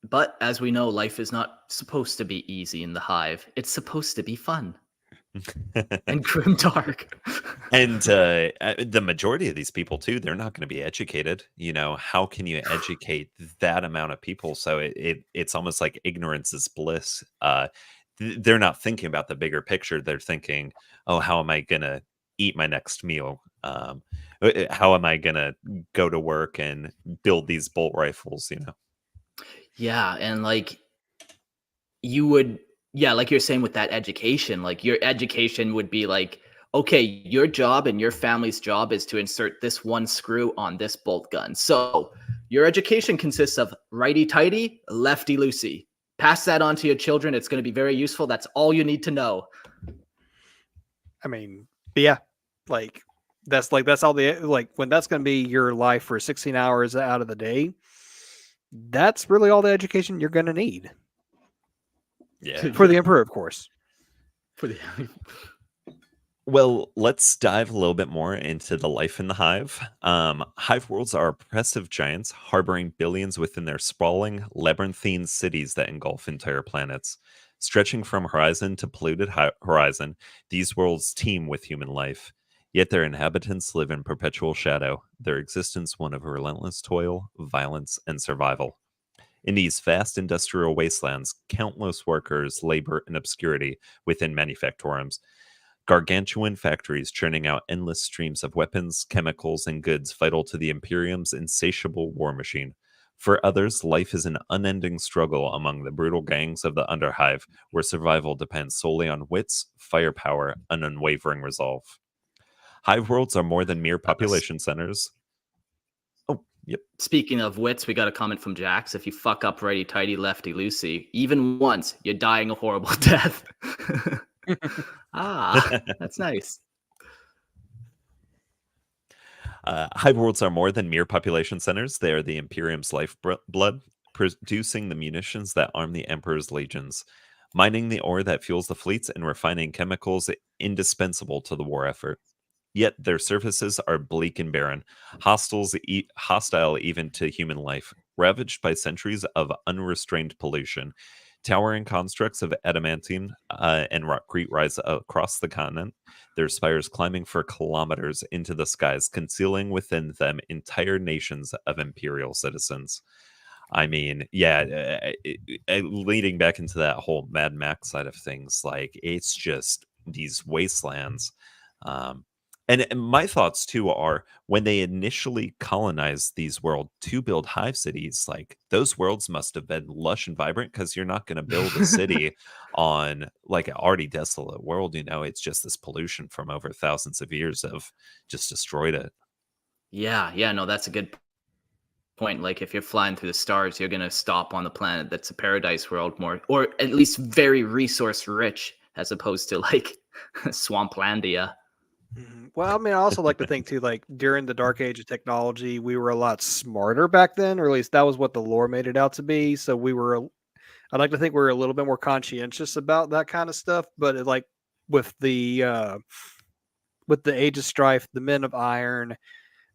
But as we know, life is not supposed to be easy in the hive. It's supposed to be fun and grim dark. And the majority of these people too, they're not going to be educated. How can you educate that amount of people? So it's almost like ignorance is bliss. They're not thinking about the bigger picture. They're thinking, oh, how am I going to eat my next meal? How am I going to go to work and build these bolt rifles? Yeah, and like you would, yeah, like you're saying with that education, like your education would be like, okay, your job and your family's job is to insert this one screw on this bolt gun. So your education consists of righty tighty, lefty loosey. Pass that on to your children. It's going to be very useful. That's all you need to know. I mean, yeah, that's all when that's going to be your life for 16 hours out of the day. That's really all the education you're going to need. Yeah. For the Emperor, of course. For the Well, let's dive a little bit more into the life in the hive. Hive worlds are oppressive giants harboring billions within their sprawling, labyrinthine cities that engulf entire planets. Stretching from horizon to polluted horizon, these worlds teem with human life. Yet their inhabitants live in perpetual shadow, their existence one of relentless toil, violence, and survival. In these vast industrial wastelands, countless workers labor in obscurity within manufactorums, gargantuan factories churning out endless streams of weapons, chemicals, and goods vital to the Imperium's insatiable war machine. For others, life is an unending struggle among the brutal gangs of the underhive, where survival depends solely on wits, firepower, and unwavering resolve. Hive worlds are more than mere population centers. Oh, yep. Speaking of wits, we got a comment from Jax. If you fuck up righty tighty, lefty loosey, even once, you're dying a horrible death. That's nice. Hive worlds are more than mere population centers. They are the Imperium's lifeblood, producing the munitions that arm the Emperor's legions, mining the ore that fuels the fleets, and refining chemicals indispensable to the war effort. Yet their surfaces are bleak and barren, hostile even to human life, ravaged by centuries of unrestrained pollution. Towering constructs of adamantine and rockcrete rise across the continent, their spires climbing for kilometers into the skies, concealing within them entire nations of imperial citizens. I mean, yeah, leading back into that whole Mad Max side of things, like it's just these wastelands. And my thoughts too are when they initially colonized these worlds to build hive cities, like those worlds must have been lush and vibrant because you're not going to build a city on like an already desolate world. It's just this pollution from over thousands of years of just destroyed it. Yeah, no, that's a good point. Like if you're flying through the stars, you're gonna stop on the planet that's a paradise world more, or at least very resource rich, as opposed to like Swamplandia. Well, I mean, I also like to think too, like during the dark age of technology, we were a lot smarter back then, or at least that was what the lore made it out to be. So I'd like to think we were a little bit more conscientious about that kind of stuff. But like with the Age of Strife, the Men of Iron,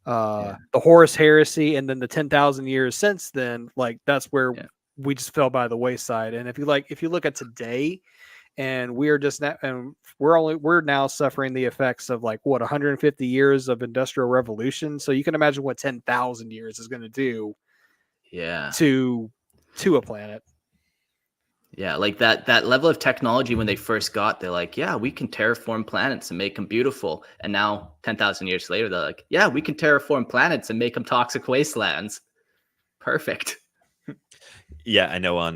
the Horus Heresy, and then the 10,000 years since then, like that's where we just fell by the wayside. And if you look at today, and we're now suffering the effects of 150 years of industrial revolution. So you can imagine what 10,000 years is going to do to a planet. Yeah, like that level of technology when they first got, they're like, yeah, we can terraform planets and make them beautiful. And now 10,000 years later, they're like, yeah, we can terraform planets and make them toxic wastelands. Perfect. Yeah, I know on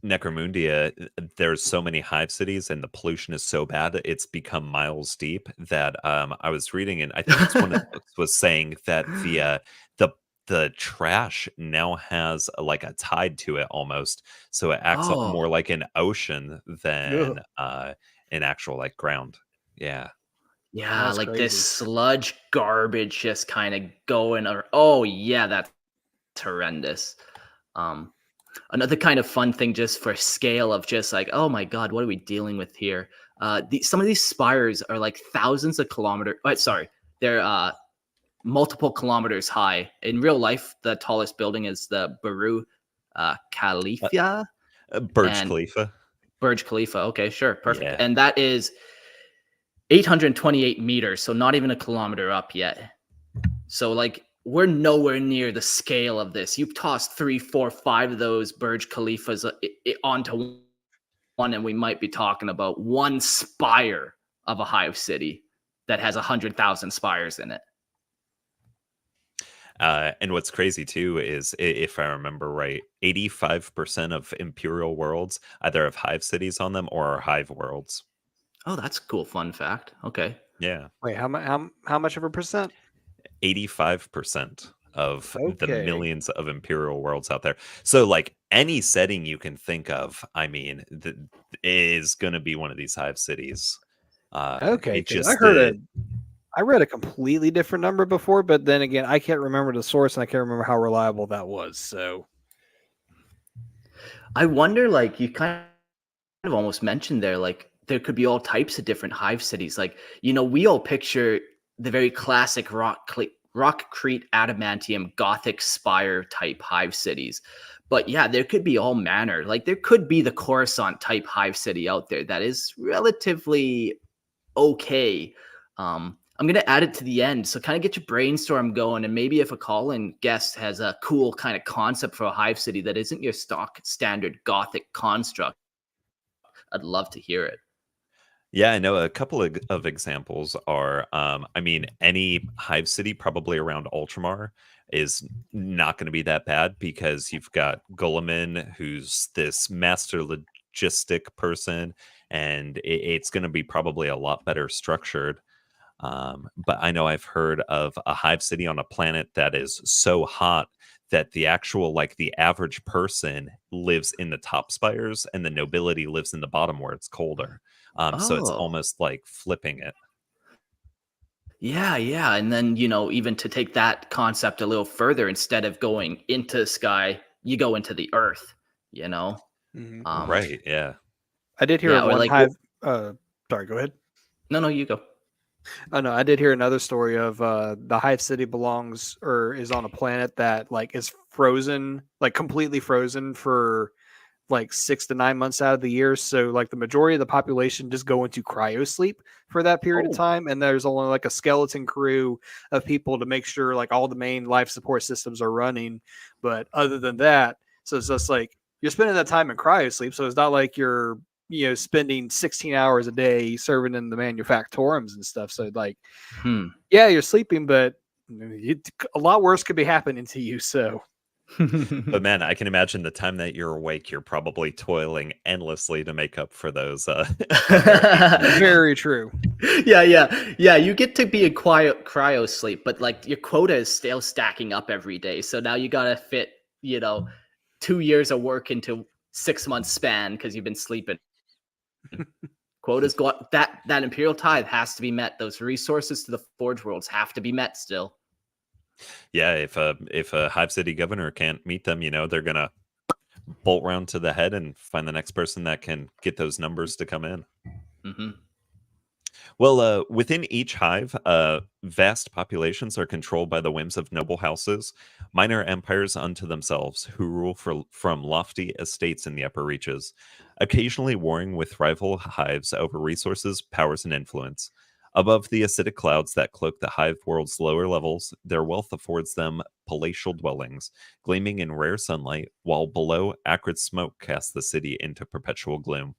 Necromundia, there's so many hive cities and the pollution is so bad, it's become miles deep that I was reading, and I think it's one of the books was saying that the trash now has like a tide to it almost. So it acts more like an ocean than an actual like ground. Yeah. Yeah, that's like crazy. This sludge garbage just kind of going. Yeah, that's horrendous. Another kind of fun thing, just for scale of just like, oh my god, what are we dealing with here? Some of these spires are like thousands of kilometers. Sorry, they're multiple kilometers high. In real life, the tallest building is the Burj Khalifa. Burj and Khalifa. Burj Khalifa. Okay, sure, perfect. Yeah. And that is 828 meters, so not even a kilometer up yet. So like we're nowhere near the scale of this. You've tossed 3, 4, 5 of those Burj Khalifas onto one, and we might be talking about one spire of a hive city that has 100,000 spires in it. And what's crazy too is, if I remember right, 85% of Imperial worlds either have hive cities on them or are hive worlds. Oh, that's a cool fun fact. Okay. Yeah. Wait, how much of a percent? 85% of the Okay. millions of Imperial worlds out there. So, like, any setting you can think of, I mean, is going to be one of these hive cities. Okay, It 'cause just I read a completely different number before, but then again, I can't remember the source and I can't remember how reliable that was. So I wonder, like, you kind of almost mentioned there, like, there could be all types of different hive cities. Like, we all picture the very classic rockcrete adamantium gothic spire type hive cities. But yeah, there could be all manner. Like, there could be the Coruscant type hive city out there that is relatively okay. I'm gonna add it to the end, so kind of get your brainstorm going, and maybe if a call-in guest has a cool kind of concept for a hive city that isn't your stock standard gothic construct, I'd love to hear it. Yeah, I know a couple of examples are, I mean, any hive city probably around Ultramar is not going to be that bad, because you've got Gulliman, who's this master logistic person, and it's going to be probably a lot better structured. But I know I've heard of a hive city on a planet that is so hot that the actual, like, the average person lives in the top spires and the nobility lives in the bottom where it's colder. So it's Oh, almost like flipping it. yeah, yeah. And then, even to take that concept a little further, instead of going into the sky, you go into the earth, you know? Mhm. Right. Yeah. I did hear Yeah, of or one like, hive. Sorry, go ahead. no, you go. Oh no, I did hear another story of the hive city belongs or is on a planet that like is frozen, like completely frozen for like 6 to 9 months out of the year. So like the majority of the population just go into cryo sleep for that period of Oh, time, and there's only like a skeleton crew of people to make sure like all the main life support systems are running. But other than that, so it's just like you're spending that time in cryo sleep. So it's not like you're spending 16 hours a day serving in the manufactorums and stuff. So like, hmm. yeah, you're sleeping, but a lot worse could be happening to you. So But man, I can imagine the time that you're awake, you're probably toiling endlessly to make up for those other 18 months. very true. Yeah. You get to be in quiet cryo sleep, but like your quota is still stacking up every day. So now you gotta fit, 2 years of work into 6 months span because you've been sleeping. Quotas go up. That imperial tithe has to be met. Those resources to the forge worlds have to be met still. Yeah, if a hive city governor can't meet them, they're gonna bolt round to the head and find the next person that can get those numbers to come in. Hmm. Well, within each hive, vast populations are controlled by the whims of noble houses, minor empires unto themselves, who rule from lofty estates in the upper reaches, occasionally warring with rival hives over resources, powers, and influence. Above the acidic clouds that cloak the hive world's lower levels, their wealth affords them palatial dwellings, gleaming in rare sunlight, while below, acrid smoke casts the city into perpetual gloom.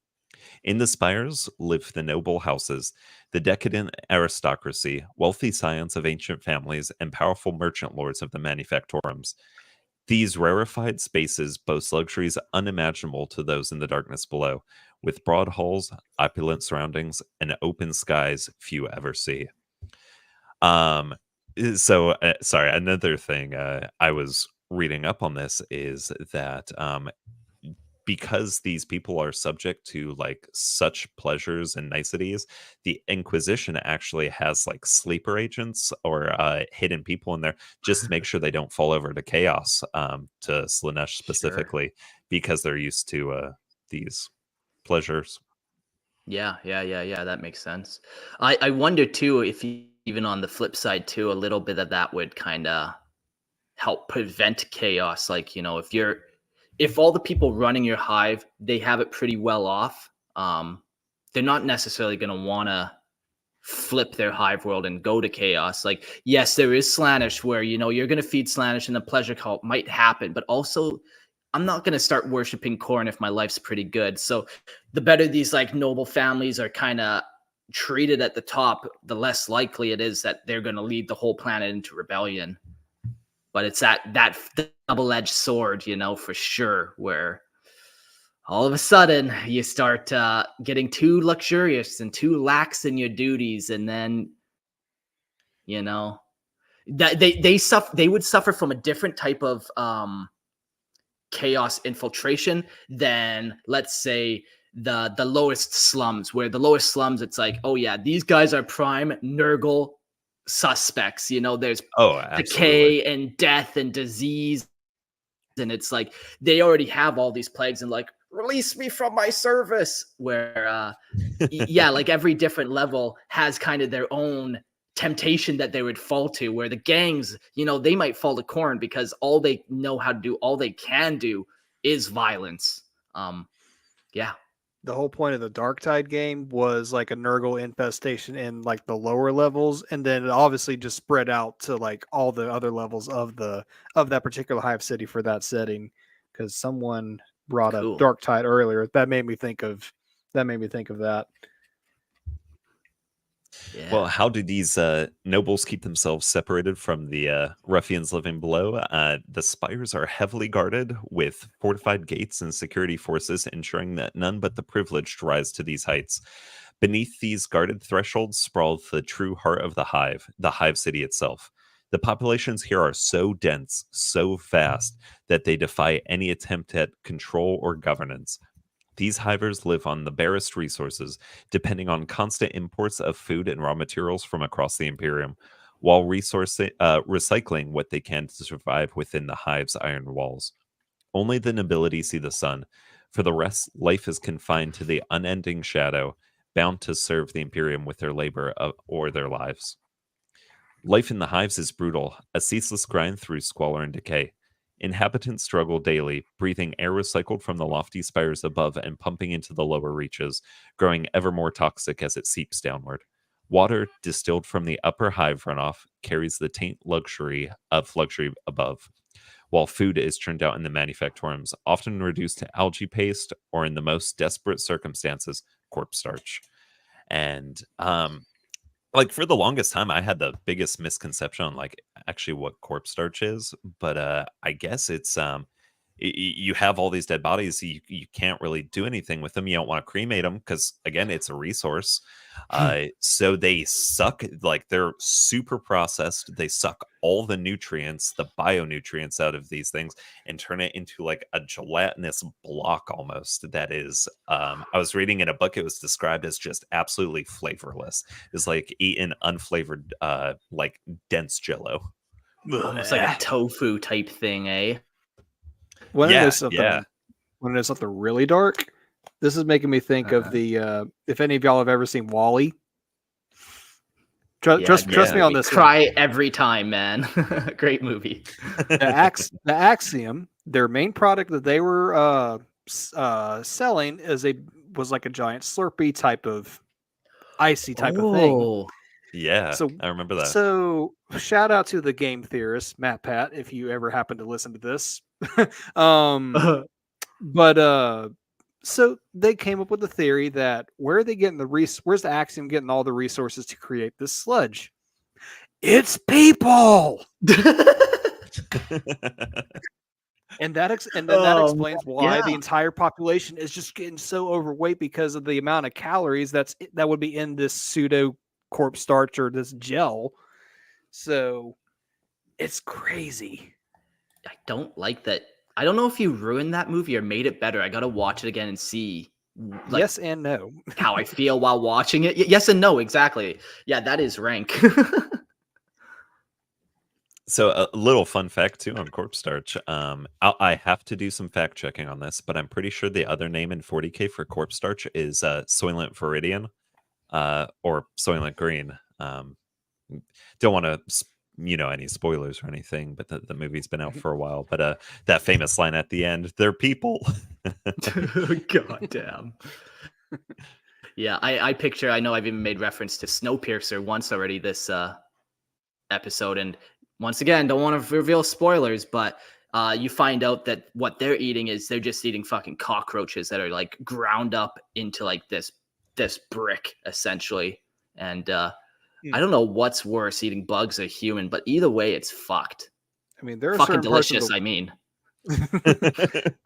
In the spires live the noble houses, the decadent aristocracy, wealthy scions of ancient families, and powerful merchant lords of the manufactorums. These rarefied spaces boast luxuries unimaginable to those in the darkness below, with broad halls, opulent surroundings, and open skies few ever see. Um, sorry, another thing I was reading up on this is that because these people are subject to like such pleasures and niceties, the Inquisition actually has like sleeper agents or hidden people in there just to make sure they don't fall over to chaos, to Slanesh Sure. specifically, because they're used to these pleasures. Yeah. That makes sense. I wonder too if even on the flip side too, a little bit of that would kind of help prevent chaos. Like, if all the people running your hive, they have it pretty well off, they're not necessarily going to want to flip their hive world and go to chaos. Like, yes, there is Slanish where, you're going to feed Slanish and the pleasure cult might happen, but also I'm not going to start worshiping corn if my life's pretty good. So the better these like noble families are kind of treated at the top, the less likely it is that they're going to lead the whole planet into rebellion. But it's that double-edged sword, for sure, where all of a sudden you start getting too luxurious and too lax in your duties, and then that they would suffer from a different type of chaos infiltration than, let's say, the lowest slums, where the lowest slums, it's like, oh yeah, these guys are prime Nurgle suspects. There's Oh, absolutely. decay and death and disease, and it's like they already have all these plagues, and like, release me from my service. Where yeah, like every different level has kind of their own temptation that they would fall to, where the gangs, they might fall to corn because all they know how to do, all they can do is violence. Yeah. The whole point of the Dark Tide game was like a Nurgle infestation in like the lower levels, and then it obviously just spread out to like all the other levels of that particular hive city for that setting. Because someone brought up Cool. Dark Tide earlier, that made me think of that. Yeah. Well, how do these nobles keep themselves separated from the ruffians living below? The spires are heavily guarded with fortified gates and security forces, ensuring that none but the privileged rise to these heights. Beneath these guarded thresholds sprawls the true heart of the hive city itself. The populations here are so dense, so vast, that they defy any attempt at control or governance. These hivers live on the barest resources, depending on constant imports of food and raw materials from across the Imperium, while recycling what they can to survive within the hive's iron walls. Only the nobility see the sun. For the rest, life is confined to the unending shadow, bound to serve the Imperium with their labor or their lives. Life in the hives is brutal, a ceaseless grind through squalor and decay. Inhabitants struggle daily, breathing air recycled from the lofty spires above and pumping into the lower reaches, growing ever more toxic as it seeps downward. Water, distilled from the upper hive runoff, carries the taint of luxury above, while food is churned out in the manufactoriums, often reduced to algae paste or, in the most desperate circumstances, corpse starch. And like for the longest time, I had the biggest misconception on like actually what corpse starch is, but I guess it's you have all these dead bodies, you can't really do anything with them. You don't want to cremate them because again, it's a resource. So they suck, like they're super processed. They suck all the nutrients, the bionutrients out of these things and turn it into like a gelatinous block almost. That is, I was reading in a book, it was described as just absolutely flavorless. It's like eating unflavored, like dense jello. Almost like a tofu type thing, eh? When Yeah, it is something, when it is something really dark, this is making me think of the if any of y'all have ever seen Wall-E. Trust me on this. Cry every time, man. Great movie. The Axiom, their main product that they were selling was like a giant Slurpee type of icy type of thing. Yeah, So I remember that. So shout out to the game theorist Matt Pat if you ever happen to listen to this. But so they came up with the theory that where are they getting where's the Axiom getting all the resources to create this sludge? It's people. And that explains why the entire population is just getting so overweight because of the amount of calories that would be in this pseudo corpse starch or this gel. So it's crazy. I don't like that I don't know if you ruined that movie or made it better. I gotta watch it again and see like Yes and no. how I feel while watching it. Yes and no, exactly. Yeah, that is rank. So a little fun fact too on corpse starch. I have to do some fact checking on this, but I'm pretty sure the other name in 40k for corpse starch is Soylent Viridian, or Soylent Green. Don't want to, any spoilers or anything, but the movie's been out for a while. But that famous line at the end, "They're people." God damn. Yeah, I picture. I know I've even made reference to Snowpiercer once already this episode, and once again, don't want to reveal spoilers, but you find out that what they're eating is they're just eating fucking cockroaches that are like ground up into like this brick essentially, and I don't know what's worse, eating bugs or human, but either way, it's fucked. I mean, there are Fucking certain parts delicious. of the, I mean,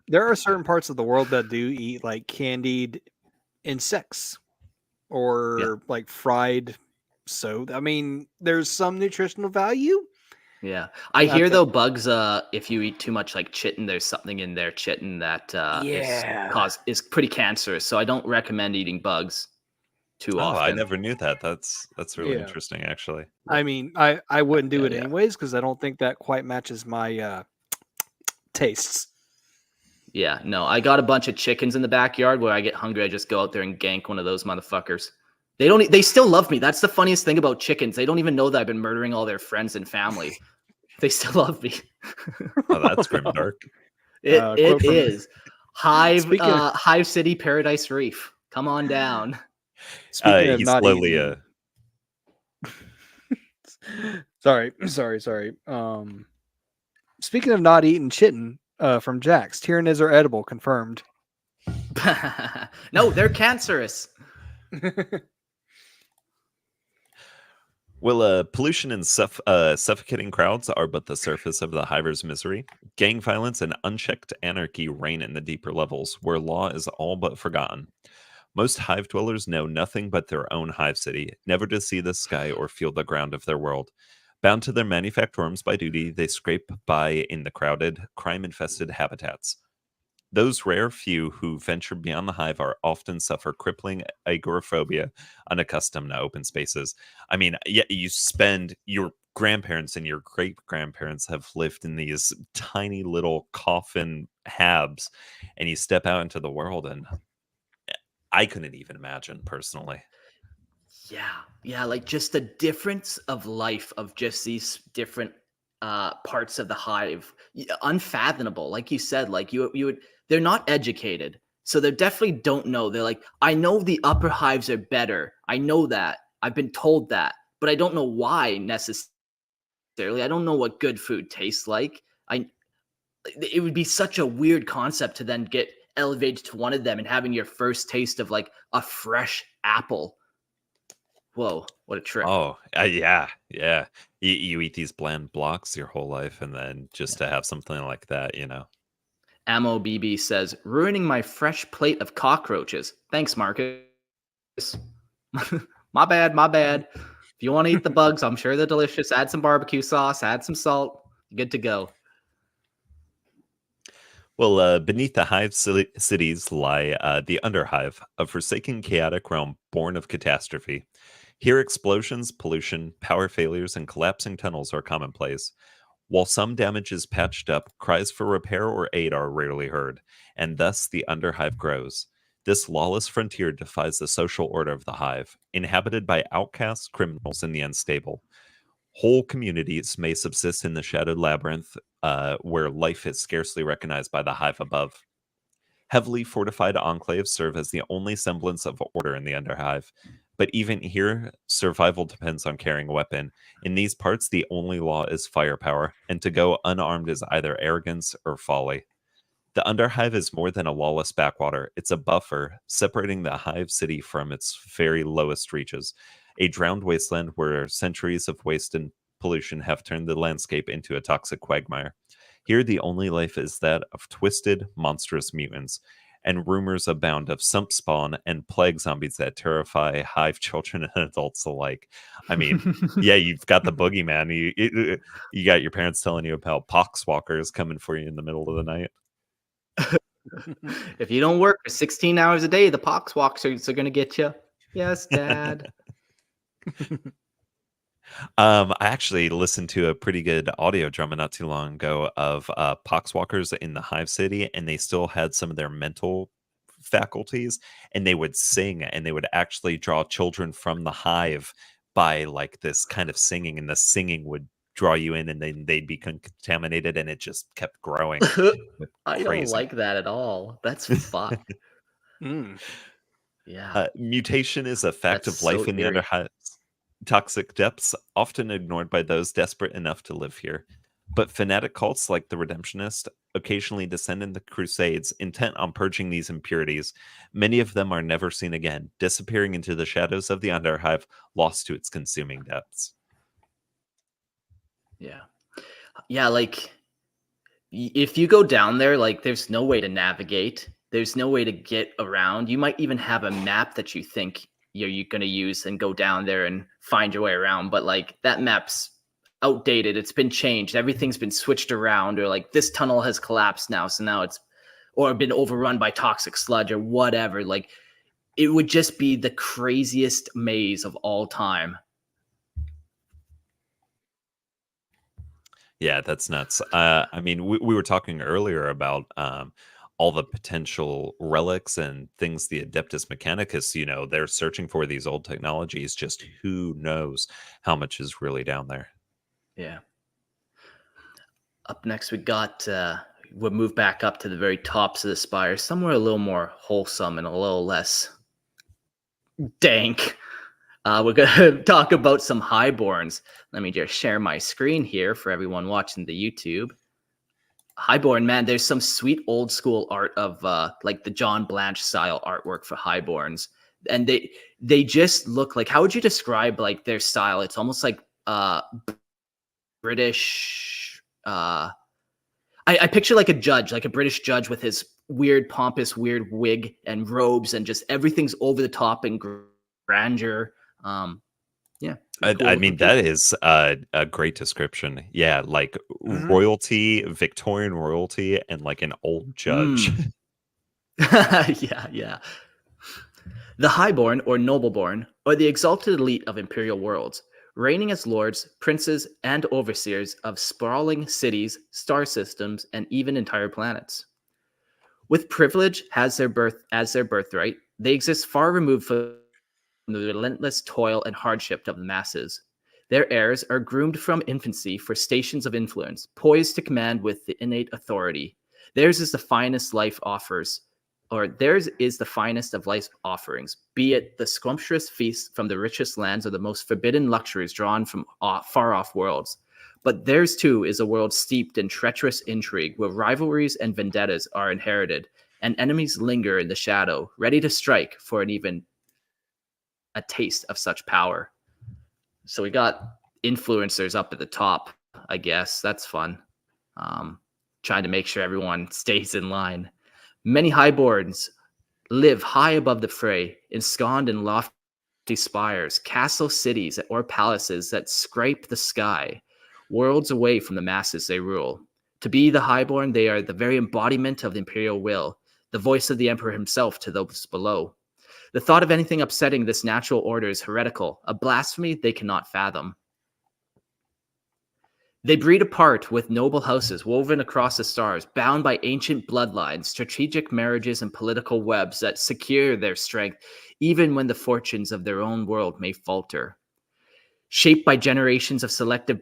there are certain parts of the world that do eat like candied insects or like fried. So, I mean, there's some nutritional value. yeah. I hear though bugs. If you eat too much like chitin, there's something in their chitin that is pretty cancerous. So I don't recommend eating bugs too often. I never knew that. That's really interesting, actually. I mean, I wouldn't do it anyways because I don't think that quite matches my tastes. Yeah, no, I got a bunch of chickens in the backyard. Where I get hungry, I just go out there and gank one of those motherfuckers. They still love me. That's the funniest thing about chickens. They don't even know that I've been murdering all their friends and family. They still love me. Oh, that's grim dark. It is. Hive, Hive City, Paradise Reef. Come on down. Speaking of he's not slowly eating... Sorry. Speaking of not eating chitin, from Jax, Tyranids are edible, confirmed. No, they're cancerous. Well, pollution and suffocating crowds are but the surface of the Hiver's misery. Gang violence and unchecked anarchy reign in the deeper levels, where law is all but forgotten. Most Hive dwellers know nothing but their own Hive city, never to see the sky or feel the ground of their world. Bound to their manufactorums by duty, they scrape by in the crowded, crime-infested habitats. Those rare few who venture beyond the Hive are often suffer crippling agoraphobia, unaccustomed to open spaces. I mean, you spend your grandparents and your great-grandparents have lived in these tiny little coffin habs, and you step out into the world, and I couldn't even imagine personally. Yeah, like just the difference of life of just these different parts of the Hive, unfathomable. Like you said, like you would, they're not educated, so they definitely don't know. They're like, I know the upper hives are better. I know that. I've been told that, but I don't know why necessarily. I don't know what good food tastes like. It would be such a weird concept to then get elevated to one of them and having your first taste of like a fresh apple. Whoa, what a trip. Oh, yeah. You eat these bland blocks your whole life, and then just to have something like that, Ammo BB says, ruining my fresh plate of cockroaches. Thanks, Marcus. My bad. If you want to eat the bugs, I'm sure they're delicious. Add some barbecue sauce, add some salt. Good to go. Well, beneath the Hive cities lie the underhive, a forsaken chaotic realm born of catastrophe. Here, explosions, pollution, power failures, and collapsing tunnels are commonplace. While some damage is patched up, cries for repair or aid are rarely heard, and thus the underhive grows. This lawless frontier defies the social order of the Hive, inhabited by outcasts, criminals, and the unstable. Whole communities may subsist in the shadowed labyrinth, where life is scarcely recognized by the Hive above. Heavily fortified enclaves serve as the only semblance of order in the underhive. But even here, survival depends on carrying a weapon. In these parts, the only law is firepower, and to go unarmed is either arrogance or folly. The underhive is more than a lawless backwater. It's a buffer, separating the Hive city from its very lowest reaches. A drowned wasteland where centuries of waste and pollution have turned the landscape into a toxic quagmire. Here, the only life is that of twisted, monstrous mutants, and rumors abound of sump spawn and plague zombies that terrify hive children and adults alike. I mean, yeah, you've got the boogeyman. You got your parents telling you about poxwalkers coming for you in the middle of the night. If you don't work for 16 hours a day, the poxwalkers are going to get you. Yes, Dad. I actually listened to a pretty good audio drama not too long ago of poxwalkers in the Hive City, and they still had some of their mental faculties, and they would sing, and they would actually draw children from the hive by like this kind of singing, and the singing would draw you in, and then they'd be contaminated, and it just kept growing. I don't Crazy. like that at all. That's fuck. Mm. Yeah. Mutation is a fact That's of life so in the eerie. underhive's toxic depths, often ignored by those desperate enough to live here. But fanatic cults like the Redemptionist occasionally descend into crusades, intent on purging these impurities. Many of them are never seen again, disappearing into the shadows of the underhive, lost to its consuming depths. Yeah. Yeah, like if you go down there, like there's no way to navigate. There's no way to get around. You might even have a map that you think you're going to use and go down there and find your way around. But like that map's outdated. It's been changed. Everything's been switched around, or like this tunnel has collapsed now. So now it's, or been overrun by toxic sludge or whatever. Like it would just be the craziest maze of all time. Yeah, that's nuts. I mean, we were talking earlier about all the potential relics and things the Adeptus Mechanicus, they're searching for these old technologies. Just who knows how much is really down there. Yeah. Up next, we got, we'll move back up to the very tops of the spires, somewhere a little more wholesome and a little less dank. We're going to talk about some Highborns. Let me just share my screen here for everyone watching the YouTube. Highborn, man, there's some sweet old school art of like the John Blanche style artwork for Highborns. And they just look like, how would you describe like their style? It's almost like British. I picture like a British judge with his weird, pompous, weird wig and robes, and just everything's over the top and grandeur. Yeah. I mean, that is a great description. Yeah, like royalty, Victorian royalty, and like an old judge. Yeah. The Highborn, or Nobleborn, are the exalted elite of imperial worlds, reigning as lords, princes, and overseers of sprawling cities, star systems, and even entire planets. With privilege as their birthright, they exist far removed from the relentless toil and hardship of the masses. Their heirs are groomed from infancy for stations of influence, poised to command with the innate authority. Theirs is the finest life offers, or theirs is the finest of life's offerings, be it the scrumptious feasts from the richest lands or the most forbidden luxuries drawn from far-off worlds. But theirs too is a world steeped in treacherous intrigue, where rivalries and vendettas are inherited, and enemies linger in the shadow, ready to strike for a taste of such power. So we got influencers up at the top, I guess. That's fun. Trying to make sure everyone stays in line. Many highborns live high above the fray, ensconced in lofty spires, castle cities, or palaces that scrape the sky, worlds away from the masses they rule. To be the highborn, they are the very embodiment of the imperial will, the voice of the emperor himself to those below. The thought of anything upsetting this natural order is heretical, a blasphemy they cannot fathom. They breed apart with noble houses woven across the stars, bound by ancient bloodlines, strategic marriages, and political webs that secure their strength, even when the fortunes of their own world may falter. Shaped by generations of selective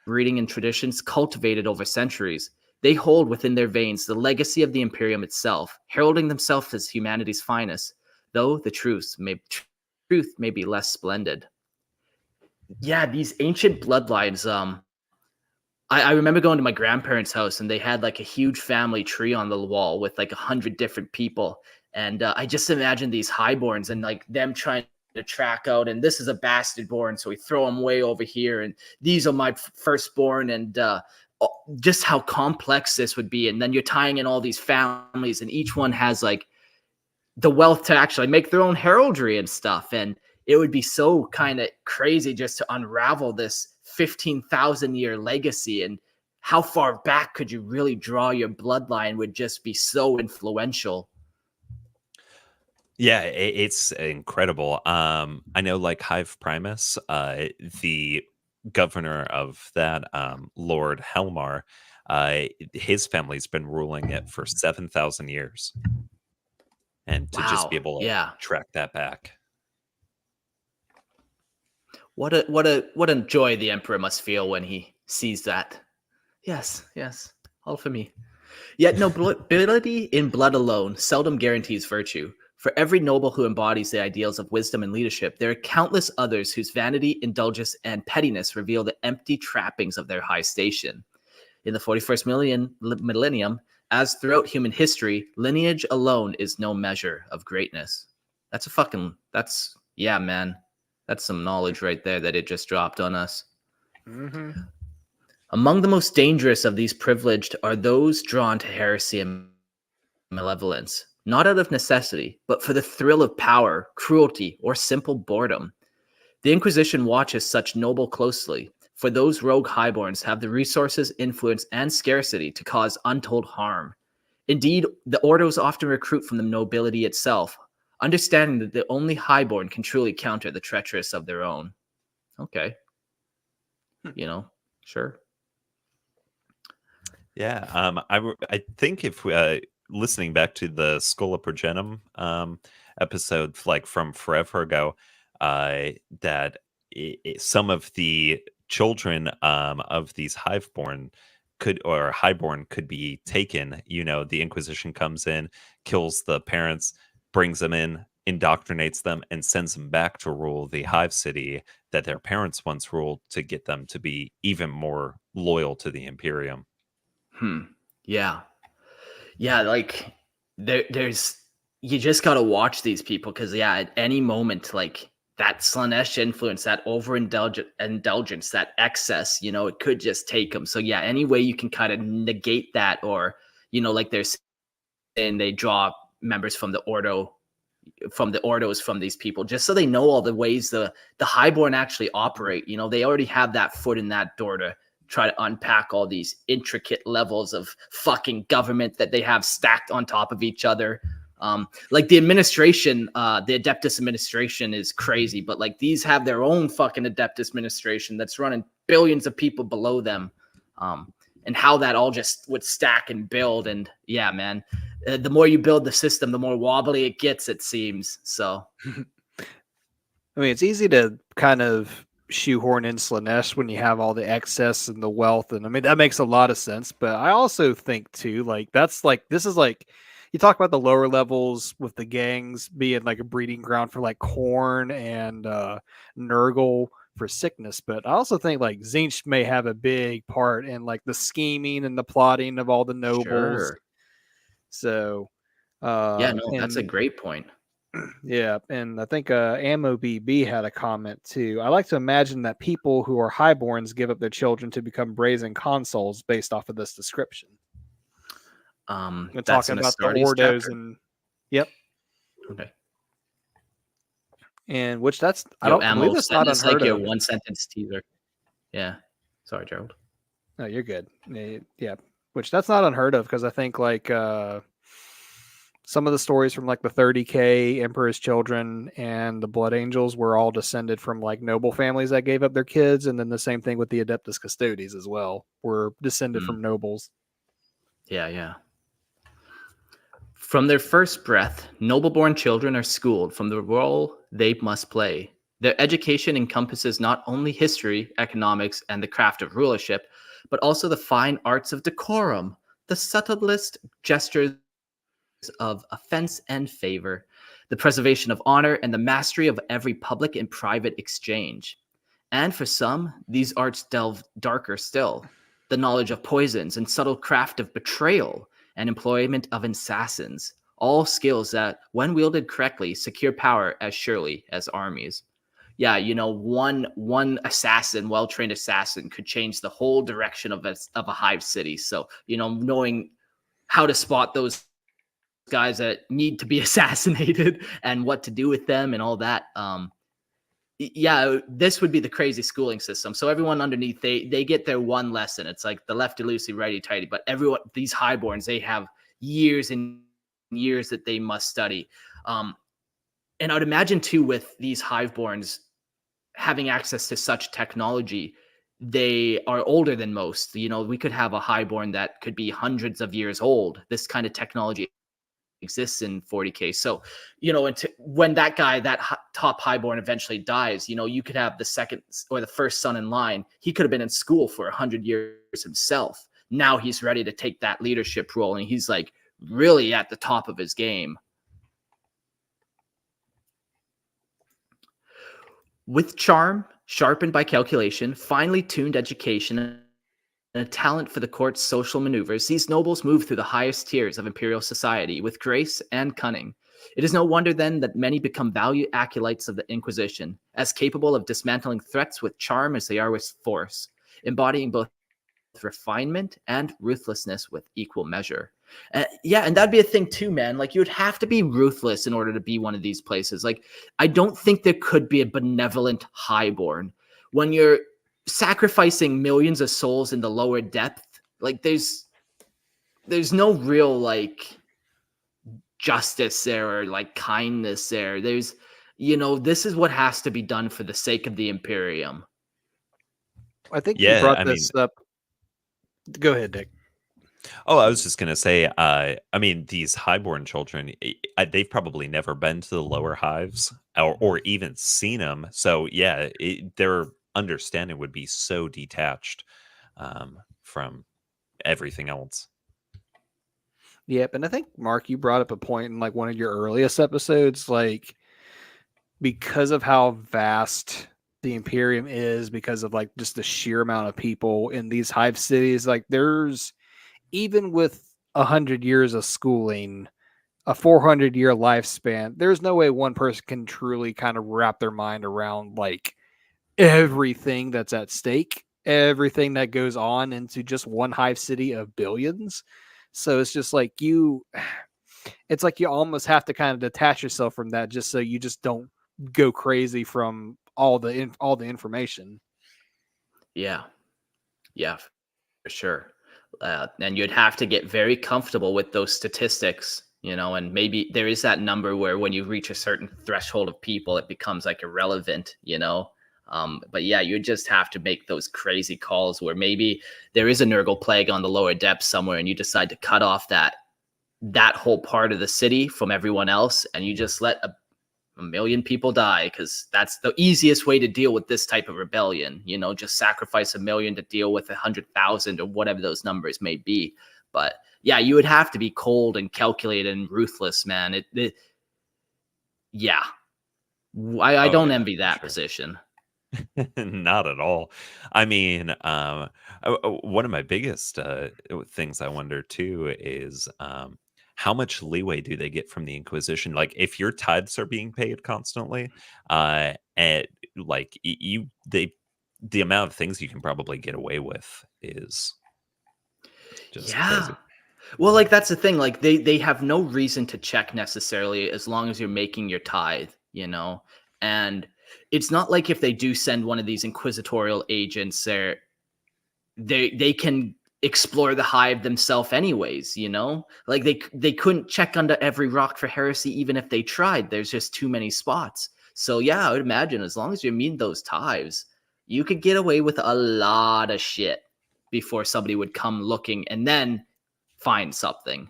breeding and traditions cultivated over centuries, they hold within their veins the legacy of the Imperium itself, heralding themselves as humanity's finest, though the truth may be less splendid. Yeah, these ancient bloodlines, I remember going to my grandparents' house, and they had like a huge family tree on the wall with like 100 different people. And I just imagine these highborns and like them trying to track out, and this is a bastard born, so we throw him way over here, and these are my firstborn, and just how complex this would be. And then you're tying in all these families, and each one has like the wealth to actually make their own heraldry and stuff. And it would be so kind of crazy just to unravel this 15,000 year legacy, and how far back could you really draw your bloodline would just be so influential. Yeah, it's incredible. I know, like Hive Primus, the governor of that, Lord Helmar, his family's been ruling it for 7,000 years, and to just be Wow. able to Yeah. track that back. What a joy the emperor must feel when he sees that. Yes, yes, all for me. Yet nobility in blood alone seldom guarantees virtue. For every noble who embodies the ideals of wisdom and leadership, there are countless others whose vanity, indulgence, and pettiness reveal the empty trappings of their high station. In the 41st millennium, as throughout human history, lineage alone is no measure of greatness. Yeah, man. That's some knowledge right there that it just dropped on us. Mm-hmm. Among the most dangerous of these privileged are those drawn to heresy and malevolence, not out of necessity, but for the thrill of power, cruelty, or simple boredom. The Inquisition watches such noble closely, for those rogue highborns have the resources, influence, and scarcity to cause untold harm. Indeed, the Ordos often recruit from the nobility itself, understanding that the only highborn can truly counter the treacherous of their own. Okay. Sure. Yeah, I think if listening back to the Schola Progenum episode, like from forever ago, that some of the children of these hiveborn highborn could be taken. The Inquisition comes in, kills the parents, brings them in, indoctrinates them, and sends them back to rule the hive city that their parents once ruled, to get them to be even more loyal to the Imperium. Yeah. Yeah, like there's you just gotta watch these people, because at any moment, like that Slanesh influence, that indulgence, that excess, it could just take them. So any way you can kind of negate that, or like they're saying, they draw members from the Ordos from these people, just so they know all the ways the highborn actually operate. They already have that foot in that door to try to unpack all these intricate levels of fucking government that they have stacked on top of each other. Like the administration, the Adeptus administration is crazy, but like these have their own fucking Adeptus administration that's running billions of people below them. And how that all just would stack and build. And yeah, man, the more you build the system, the more wobbly it gets, it seems. So, I mean, it's easy to kind of shoehorn in Slanesh when you have all the excess and the wealth. And I mean, that makes a lot of sense. But I also think too, like, this is like, you talk about the lower levels with the gangs being like a breeding ground for like corn and Nurgle for sickness. But I also think like Zinch may have a big part in like the scheming and the plotting of all the nobles. sure. So, that's a great point. Yeah, and I think Ammo BB had a comment too. I like to imagine that people who are highborns give up their children to become brazen consuls based off of this description. We're That's talking in about the Astartes Ordos chapter. and yep, Okay. and which that's I Yo, don't Ammo, believe that's not send us like unheard your of. one sentence teaser. Yeah. Sorry, Gerald. No, you're good. Yeah, which that's not unheard of, because I think like some of the stories from like the 30K Emperor's Children and the Blood Angels were all descended from like noble families that gave up their kids, and then the same thing with the Adeptus Custodes as well, were descended from nobles. Yeah. From their first breath, noble-born children are schooled from the role they must play. Their education encompasses not only history, economics, and the craft of rulership, but also the fine arts of decorum, the subtlest gestures of offense and favor, the preservation of honor, and the mastery of every public and private exchange. And for some, these arts delve darker still, the knowledge of poisons and subtle craft of betrayal and employment of assassins, all skills that, when wielded correctly, secure power as surely as armies. yeah, one assassin, well-trained assassin, could change the whole direction of a hive city. So, knowing how to spot those guys that need to be assassinated and what to do with them and all that. Yeah, this would be the crazy schooling system. So everyone underneath, they get their one lesson. It's like the lefty loosey, righty tighty. But everyone, these highborns, they have years and years that they must study. And I would imagine too, with these hiveborns having access to such technology, they are older than most. We could have a highborn that could be hundreds of years old. This kind of technology exists in 40K. So, when that guy, that top highborn eventually dies, you could have the second or the first son in line. He could have been in school for 100 years himself. Now he's ready to take that leadership role, and he's like really at the top of his game. With charm, sharpened by calculation, finely tuned education, and a talent for the court's social maneuvers, these nobles move through the highest tiers of imperial society with grace and cunning. It is no wonder then that many become valued acolytes of the Inquisition, as capable of dismantling threats with charm as they are with force, embodying both refinement and ruthlessness with equal measure. Yeah, and that'd be a thing too, man. Like, you would have to be ruthless in order to be one of these places. Like, I don't think there could be a benevolent highborn when you're sacrificing millions of souls in the lower depth. Like, there's no real like justice there or like kindness there. There's this is what has to be done for the sake of the Imperium. I think you brought this up. Go ahead, Dick. Oh, I was just going to say, these highborn children, they've probably never been to the lower hives or even seen them. So, yeah, their understanding would be so detached from everything else. Yep. And I think, Mark, you brought up a point in like one of your earliest episodes, like because of how vast the Imperium is, because of like just the sheer amount of people in these hive cities, like there's, even with 100 years of schooling, a 400-year lifespan, there's no way one person can truly kind of wrap their mind around like everything that's at stake, everything that goes on into just one hive city of billions. So it's just like it's like you almost have to kind of detach yourself from that, just so you just don't go crazy from all the information. Yeah, for sure. And you'd have to get very comfortable with those statistics, and maybe there is that number where when you reach a certain threshold of people, it becomes like irrelevant, but yeah, you just have to make those crazy calls where maybe there is a Nurgle plague on the lower depths somewhere, and you decide to cut off that whole part of the city from everyone else, and you just let a million people die, because that's the easiest way to deal with this type of rebellion. Just sacrifice 1 million to deal with 100,000 or whatever those numbers may be. But yeah, you would have to be cold and calculated and ruthless, man. Yeah, I don't envy that position. Not at all. I mean, one of my biggest things I wonder too is how much leeway do they get from the Inquisition? Like, if your tithes are being paid constantly, and like the amount of things you can probably get away with is just crazy. Well, like, that's the thing. Like, they have no reason to check necessarily, as long as you're making your tithe, and it's not like if they do send one of these inquisitorial agents there, they can explore the hive themselves anyways, like they couldn't check under every rock for heresy even if they tried. There's just too many spots. So yeah, I would imagine as long as you meet those tithes, you could get away with a lot of shit before somebody would come looking and then find something.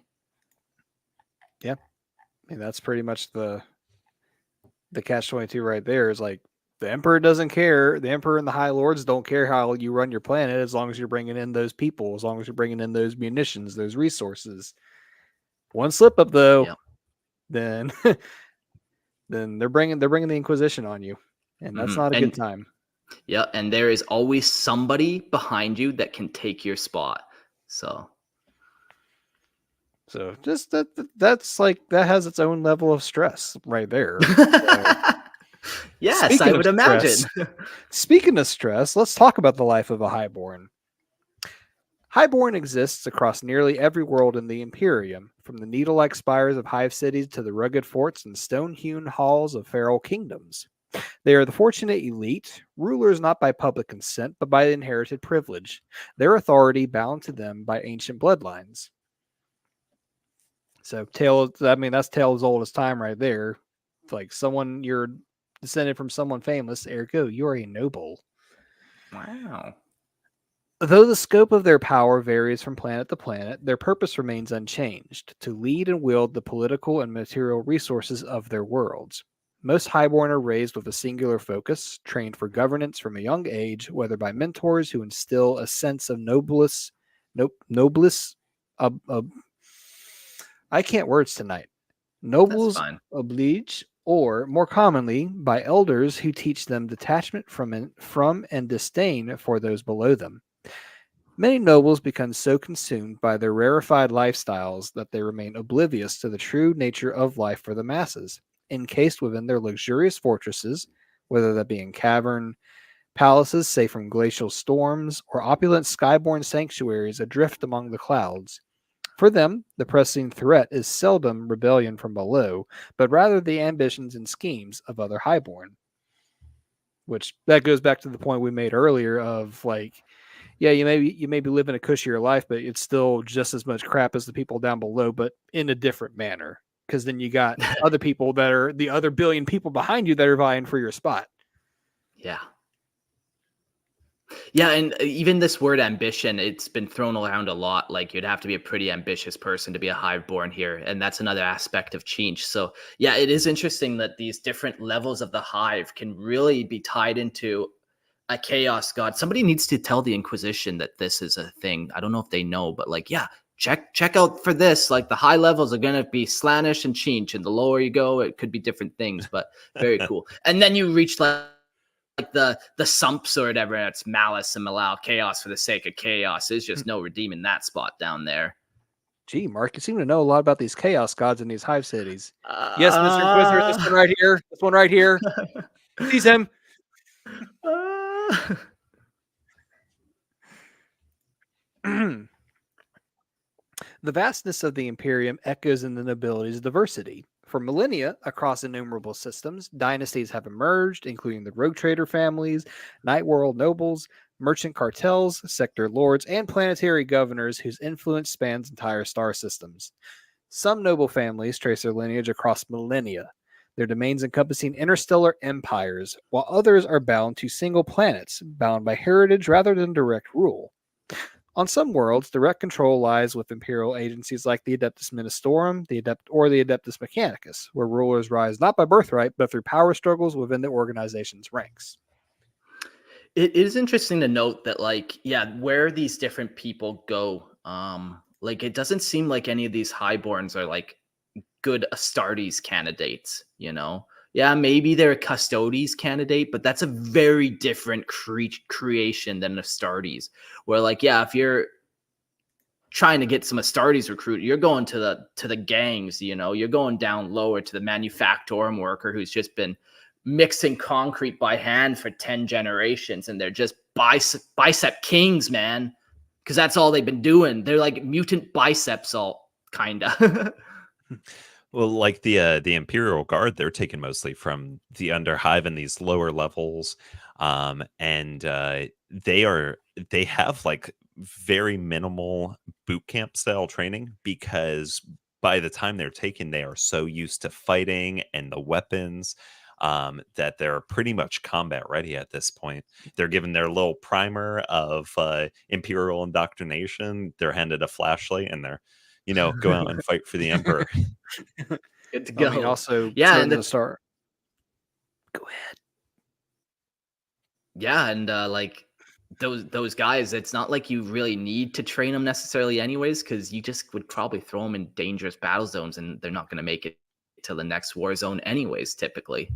Yeah, I mean, that's pretty much the catch-22 right there. Is like, the Emperor doesn't care. The Emperor and the High Lords don't care how you run your planet, as long as you're bringing in those people, as long as you're bringing in those munitions, those resources. One slip up, though, then they're bringing the Inquisition on you, and that's not a good time. Yeah, and there is always somebody behind you that can take your spot. So just that's like, that has its own level of stress right there. So. Yes, I would imagine. Speaking of stress, let's talk about the life of a Highborn. Highborn exists across nearly every world in the Imperium, from the needle-like spires of hive cities to the rugged forts and stone-hewn halls of feral kingdoms. They are the fortunate elite, rulers not by public consent, but by inherited privilege, their authority bound to them by ancient bloodlines. So, that's tale as old as time right there. It's like you're descended from someone famous, ergo, you are a noble. Wow. Though the scope of their power varies from planet to planet, their purpose remains unchanged, to lead and wield the political and material resources of their worlds. Most Highborn are raised with a singular focus, trained for governance from a young age, whether by mentors who instill a sense of noblesse, I can't words tonight. Nobles oblige, or more commonly, by elders who teach them detachment from and disdain for those below them. Many nobles become so consumed by their rarefied lifestyles that they remain oblivious to the true nature of life for the masses, encased within their luxurious fortresses, whether that be in cavern palaces safe from glacial storms, or opulent skyborne sanctuaries adrift among the clouds. For them, the pressing threat is seldom rebellion from below, but rather the ambitions and schemes of other highborn. Which that goes back to the point we made earlier of like, yeah, you may be living a cushier life, but it's still just as much crap as the people down below, but in a different manner. Because then you got other people that are the other billion people behind you that are vying for your spot. Yeah. Yeah, and even this word ambition, it's been thrown around a lot. Like you'd have to be a pretty ambitious person to be a hiveborn here, and that's another aspect of change. So yeah, it is interesting that these different levels of the hive can really be tied into a chaos god. Somebody needs to tell the Inquisition that this is a thing. I don't know if they know, but like, yeah, check out for this. Like the high levels are gonna be Slaanesh and Chinch, and the lower you go, it could be different things, but very cool. And then you reach like the sumps or whatever, and it's malice and malal, chaos for the sake of chaos. There's just no redeeming that spot down there. Gee, Mark, you seem to know a lot about these chaos gods in these hive cities. Yes, Mr. Inquisitor, this one right here. This one right here. Seize him. The vastness of the Imperium echoes in the nobility's diversity. For millennia, across innumerable systems, dynasties have emerged, including the rogue trader families, night world nobles, merchant cartels, sector lords, and planetary governors whose influence spans entire star systems. Some noble families trace their lineage across millennia, their domains encompassing interstellar empires, while others are bound to single planets, bound by heritage rather than direct rule. On some worlds, direct control lies with imperial agencies like the Adeptus Ministorum, the Adeptus Mechanicus, where rulers rise not by birthright, but through power struggles within the organization's ranks. It is interesting to note that, like, yeah, where these different people go, like, it doesn't seem like any of these highborns are like good Astartes candidates, you know? Yeah, maybe they're a Custodes candidate, but that's a very different creation than Astartes. Where, like, yeah, if you're trying to get some Astartes recruit, you're going to the gangs, you know, you're going down lower to the manufactorum worker who's just been mixing concrete by hand for 10 generations, and they're just bicep kings, man, because that's all they've been doing. They're like mutant biceps, all kinda. Well, like the Imperial Guard, they're taken mostly from the underhive and these lower levels, and they have like very minimal boot camp style training because by the time they're taken, they are so used to fighting and the weapons that they're pretty much combat ready at this point. They're given their little primer of Imperial indoctrination. They're handed a flashlight and they're go out and fight for the Emperor. Good to go. I mean, also, yeah, and the start. Go ahead. Yeah, and like those guys, it's not like you really need to train them necessarily, anyways, because you just would probably throw them in dangerous battle zones, and they're not going to make it to the next war zone, anyways. Typically.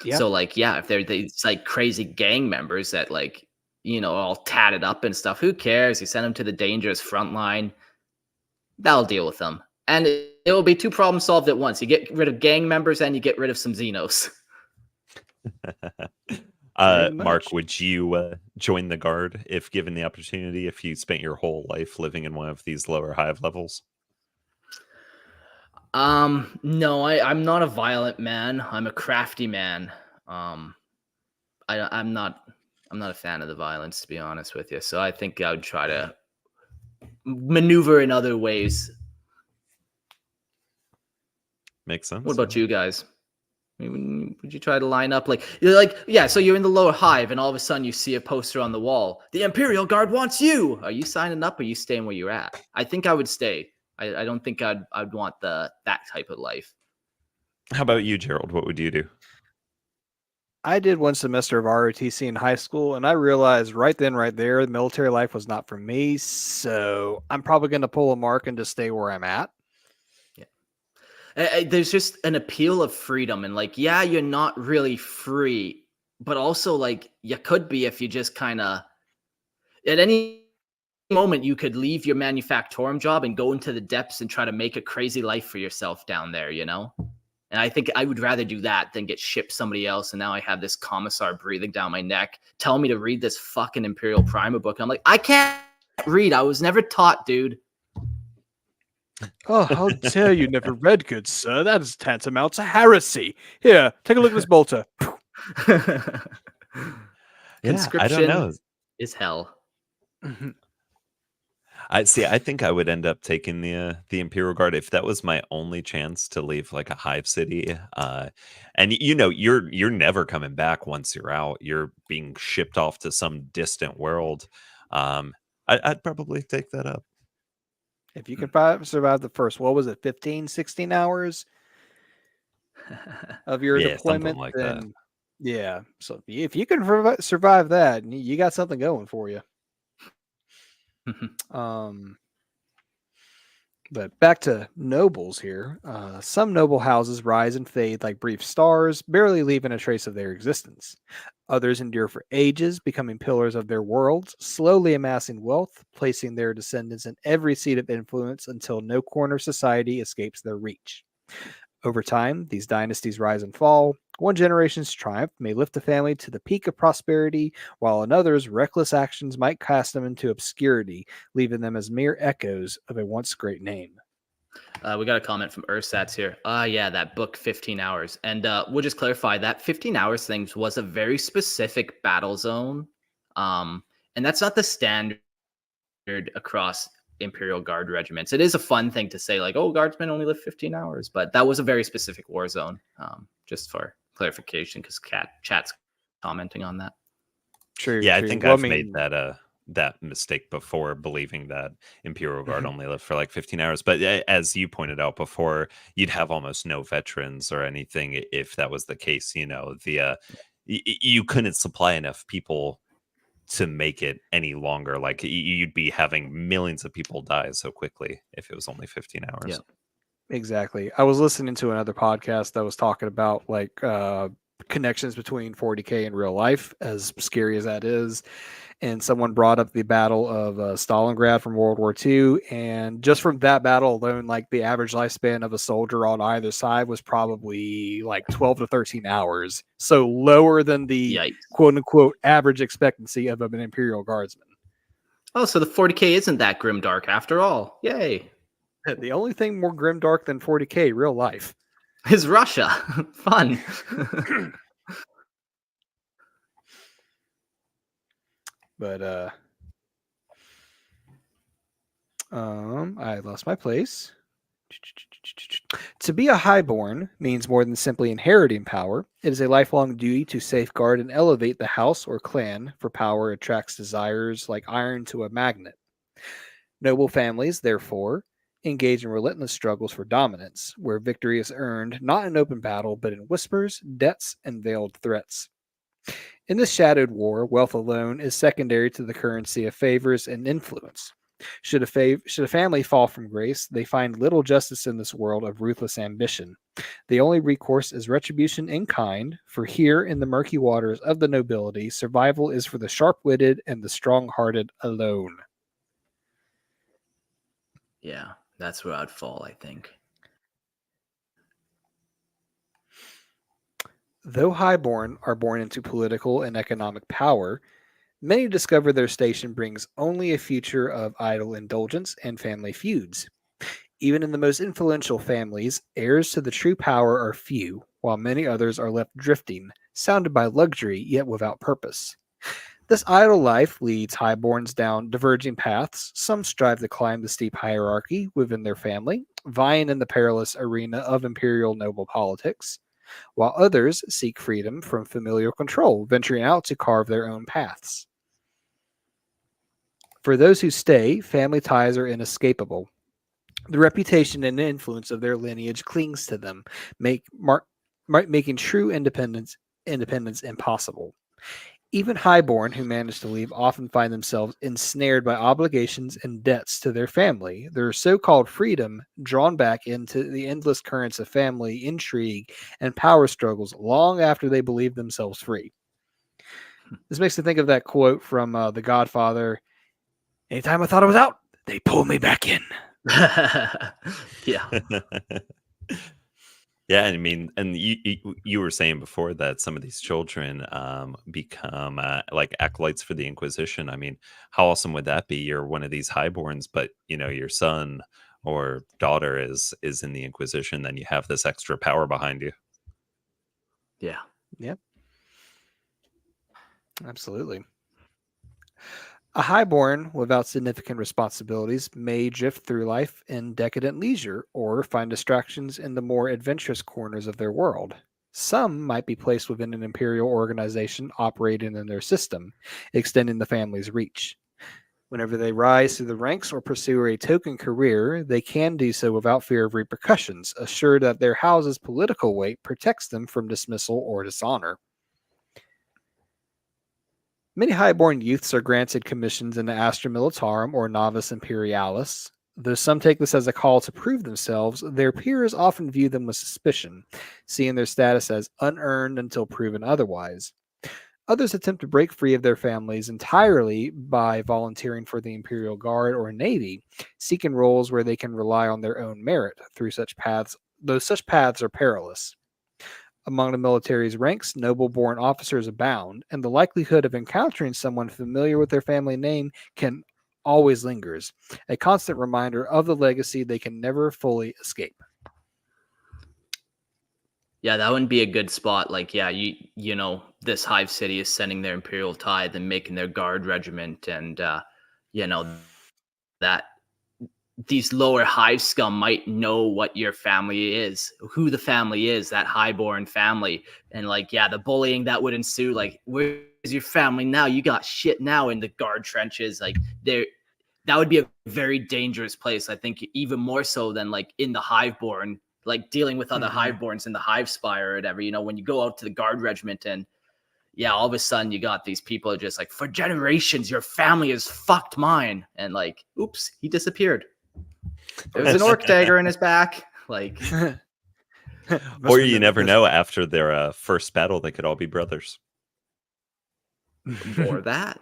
Yeah. So, like, yeah, if they're these like crazy gang members that like all tatted up and stuff, who cares? You send them to the dangerous front line. That'll deal with them. And it will be 2 problems solved at once. You get rid of gang members and you get rid of some Xenos. Pretty Mark, much. would you join the guard if given the opportunity, if you spent your whole life living in one of these lower hive levels? No, I'm not a violent man. I'm a crafty man. I'm not a fan of the violence, to be honest with you. So I think I would try to maneuver in other ways. Makes sense. What about you guys? I mean, would you try to line up yeah, so you're in the lower hive and all of a sudden you see a poster on the wall. The Imperial Guard wants you. Are you signing up or are you staying where you're at? I think I would stay. I don't think I'd want that type of life. How about you, Gerald? What would you do? I did 1 semester of ROTC in high school, and I realized right then, right there, the military life was not for me. So I'm probably going to pull a Mark and just stay where I'm at. There's just an appeal of freedom, and like, yeah, you're not really free, but also like you could be if you just kind of at any moment you could leave your manufactorum job and go into the depths and try to make a crazy life for yourself down there, you know? And I think I would rather do that than get shipped somebody else. And now I have this commissar breathing down my neck, telling me to read this fucking Imperial Primer book. And I'm like, I can't read. I was never taught, dude. Oh, how dare you never read, good sir? That is tantamount to heresy. Here, take a look at this bolter. I don't know. Is hell. I think I would end up taking the Imperial Guard if that was my only chance to leave like a hive city. And you know, you're never coming back once you're out. You're being shipped off to some distant world. I'd probably take that up. If you can survive the first, what was it, 15, 16 hours of your deployment, like then that. Yeah. So if you can survive that, you got something going for you. But back to nobles here. Some noble houses rise and fade like brief stars, barely leaving a trace of their existence. Others endure for ages, becoming pillars of their worlds, slowly amassing wealth, placing their descendants in every seat of influence until no corner of society escapes their reach. Over time, these dynasties rise and fall. One generation's triumph may lift a family to the peak of prosperity, while another's reckless actions might cast them into obscurity, leaving them as mere echoes of a once great name. We got a comment from Ursats here. Yeah, that book 15 hours. And we'll just clarify that 15 hours thing was a very specific battle zone. And that's not the standard across Imperial Guard regiments. It is a fun thing to say, like, oh, guardsmen only live 15 hours, but that was a very specific war zone, just for clarification, because chat's commenting on that. True. Yeah, true. I think I've made that mistake before, believing that Imperial Guard only lived for like 15 hours. But as you pointed out before, you'd have almost no veterans or anything if that was the case. You know, you couldn't supply enough people to make it any longer. Like you'd be having millions of people die so quickly if it was only 15 hours. Yeah, exactly. I was listening to another podcast that was talking about like connections between 40K and real life, as scary as that is. And someone brought up the Battle of Stalingrad from World War II. And just from that battle alone, like the average lifespan of a soldier on either side was probably like 12 to 13 hours. So lower than the quote unquote average expectancy of an Imperial Guardsman. Oh, so the 40K isn't that grimdark after all. Yay. The only thing more grimdark than 40K real life is Russia. Fun. But I lost my place. To be a highborn means more than simply inheriting power. It is a lifelong duty to safeguard and elevate the house or clan, for power attracts desires like iron to a magnet. Noble families, therefore, engage in relentless struggles for dominance, where victory is earned not in open battle, but in whispers, debts, and veiled threats. In this shadowed war, wealth alone is secondary to the currency of favors and influence. Should a family fall from grace, they find little justice in this world of ruthless ambition. The only recourse is retribution in kind, for here in the murky waters of the nobility, survival is for the sharp-witted and the strong-hearted alone. Yeah, That's where I'd fall, I think. Though highborn are born into political and economic power, many discover their station brings only a future of idle indulgence and family feuds. Even in the most influential families, heirs to the true power are few, while many others are left drifting, surrounded by luxury yet without purpose. This idle life leads highborns down diverging paths. Some strive to climb the steep hierarchy within their family, vying in the perilous arena of imperial noble politics, while others seek freedom from familial control, venturing out to carve their own paths. For those who stay, family ties are inescapable. The reputation and influence of their lineage clings to them, making true independence impossible. Even highborn who manage to leave often find themselves ensnared by obligations and debts to their family, their so called freedom drawn back into the endless currents of family intrigue and power struggles long after they believe themselves free. This makes me think of that quote from The Godfather. Anytime I thought I was out, they pulled me back in. Yeah. Yeah, I mean, and you were saying before that some of these children become like acolytes for the Inquisition. I mean, how awesome would that be? You're one of these highborns, but your son or daughter is in the Inquisition. Then you have this extra power behind you. Yeah. Yep. Absolutely. A highborn without significant responsibilities may drift through life in decadent leisure or find distractions in the more adventurous corners of their world. Some might be placed within an imperial organization operating in their system, extending the family's reach. Whenever they rise through the ranks or pursue a token career, they can do so without fear of repercussions, assured that their house's political weight protects them from dismissal or dishonor. Many highborn youths are granted commissions in the Astra Militarum or Novus Imperialis. Though some take this as a call to prove themselves, their peers often view them with suspicion, seeing their status as unearned until proven otherwise. Others attempt to break free of their families entirely by volunteering for the Imperial Guard or Navy, seeking roles where they can rely on their own merit through such paths, though such paths are perilous. Among the military's ranks, noble-born officers abound, and the likelihood of encountering someone familiar with their family name can always lingers, a constant reminder of the legacy they can never fully escape. Yeah, that wouldn't be a good spot. Like, yeah, you know, this Hive City is sending their Imperial tithe and making their guard regiment, and you know, that these lower Hive scum might know what your family is, who the family is, that highborn family, and like, yeah, the bullying that would ensue. Like, where's your family now? You got shit now in the guard trenches. Like, that would be a very dangerous place. I think even more so than like in the Hiveborn, like dealing with other Hiveborns in the Hive Spire or whatever. You know, when you go out to the guard regiment and yeah, all of a sudden you got these people just like, for generations, your family has fucked mine. And like, oops, he disappeared. There was an orc dagger in his back. Like, or you never know, after their first battle, they could all be brothers. or that.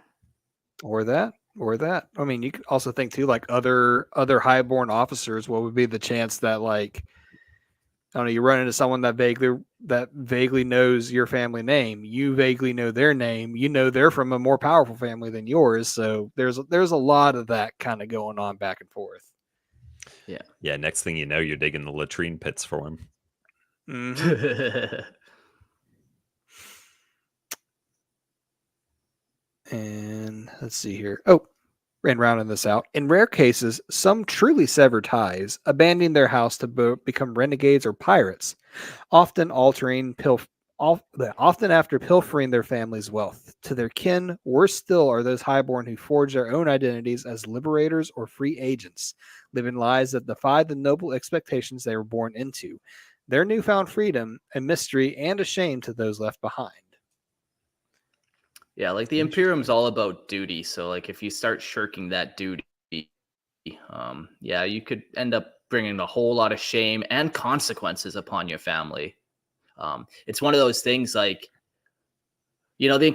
Or that. Or that. I mean, you could also think too, like other highborn officers, what would be the chance that, like, I don't know, you run into someone that vaguely knows your family name, you vaguely know their name, you know they're from a more powerful family than yours, so there's a lot of that kind of going on back and forth. Yeah, next thing you know, you're digging the latrine pits for him. And let's see here. Oh, and rounding this out. In rare cases, some truly sever ties, abandoning their house to become renegades or pirates, often often after pilfering their family's wealth. To their kin, worse still are those highborn who forge their own identities as liberators or free agents, living lives that defy the noble expectations they were born into. Their newfound freedom, a mystery and a shame to those left behind. Yeah, like the Imperium's all about duty. So like if you start shirking that duty, yeah, you could end up bringing a whole lot of shame and consequences upon your family. It's one of those things like, you know, the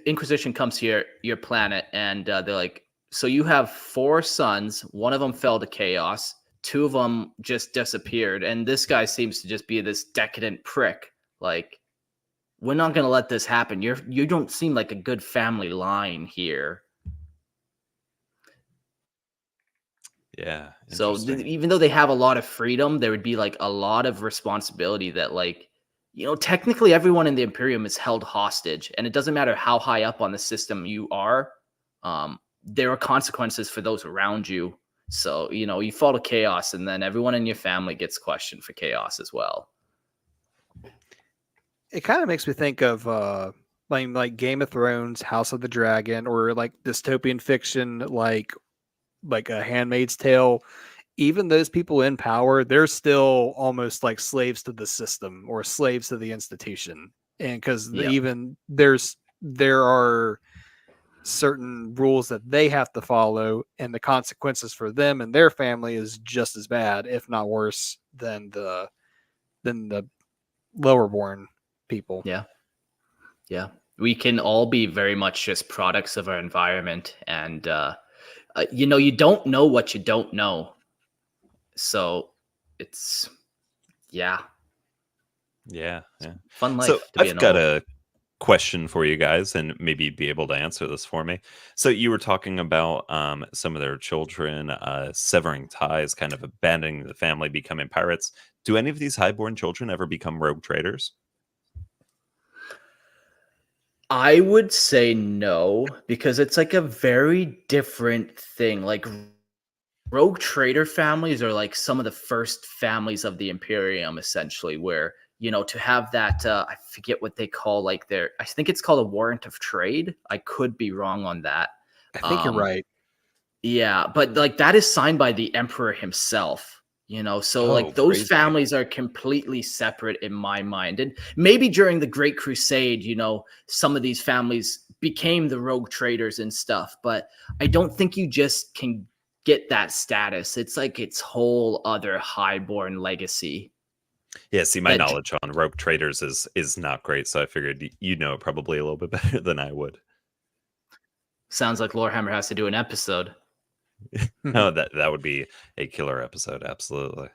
Inquisition comes to your planet and they're like, so you have 4 sons, one of them fell to chaos, 2 of them just disappeared, and this guy seems to just be this decadent prick. Like, we're not gonna let this happen. You don't seem like a good family line here. Yeah. So Interesting. even though they have a lot of freedom, there would be like a lot of responsibility that, like, technically everyone in the Imperium is held hostage, and it doesn't matter how high up on the system you are. There are consequences for those around you. So, you fall to chaos, and then everyone in your family gets questioned for chaos as well. It kind of makes me think of like Game of Thrones, House of the Dragon, or like dystopian fiction like a Handmaid's Tale. Even those people in power, they're still almost like slaves to the system or slaves to the institution. And because Yeah. even there are certain rules that they have to follow, and the consequences for them and their family is just as bad, if not worse, than the lower born people. Yeah. Yeah. We can all be very much just products of our environment. And, you don't know what you don't know. So it's, yeah, Yeah. fun So life to be a I've got noble. a question for you guys, and maybe be able to answer this for me. So you were talking about some of their children severing ties, kind of abandoning the family, becoming pirates. Do any of these highborn children ever become rogue traders? I would say no, because it's like a very different thing. Like, rogue trader families are like some of the first families of the Imperium, essentially, where, to have that, I forget what they call, like, I think it's called a warrant of trade. I could be wrong on that. I think you're right. Yeah, but like that is signed by the emperor himself, so Oh, like those crazy. families are completely separate in my mind. And maybe during the Great Crusade, some of these families became the rogue traders and stuff, but I don't think you just can get that status. It's like its whole other highborn legacy. Yeah, see, my That knowledge on rogue traders is not great, so I figured you know it probably a little bit better than I would. sounds like Lorehammer has to do an episode. Oh, that would be a killer episode, absolutely.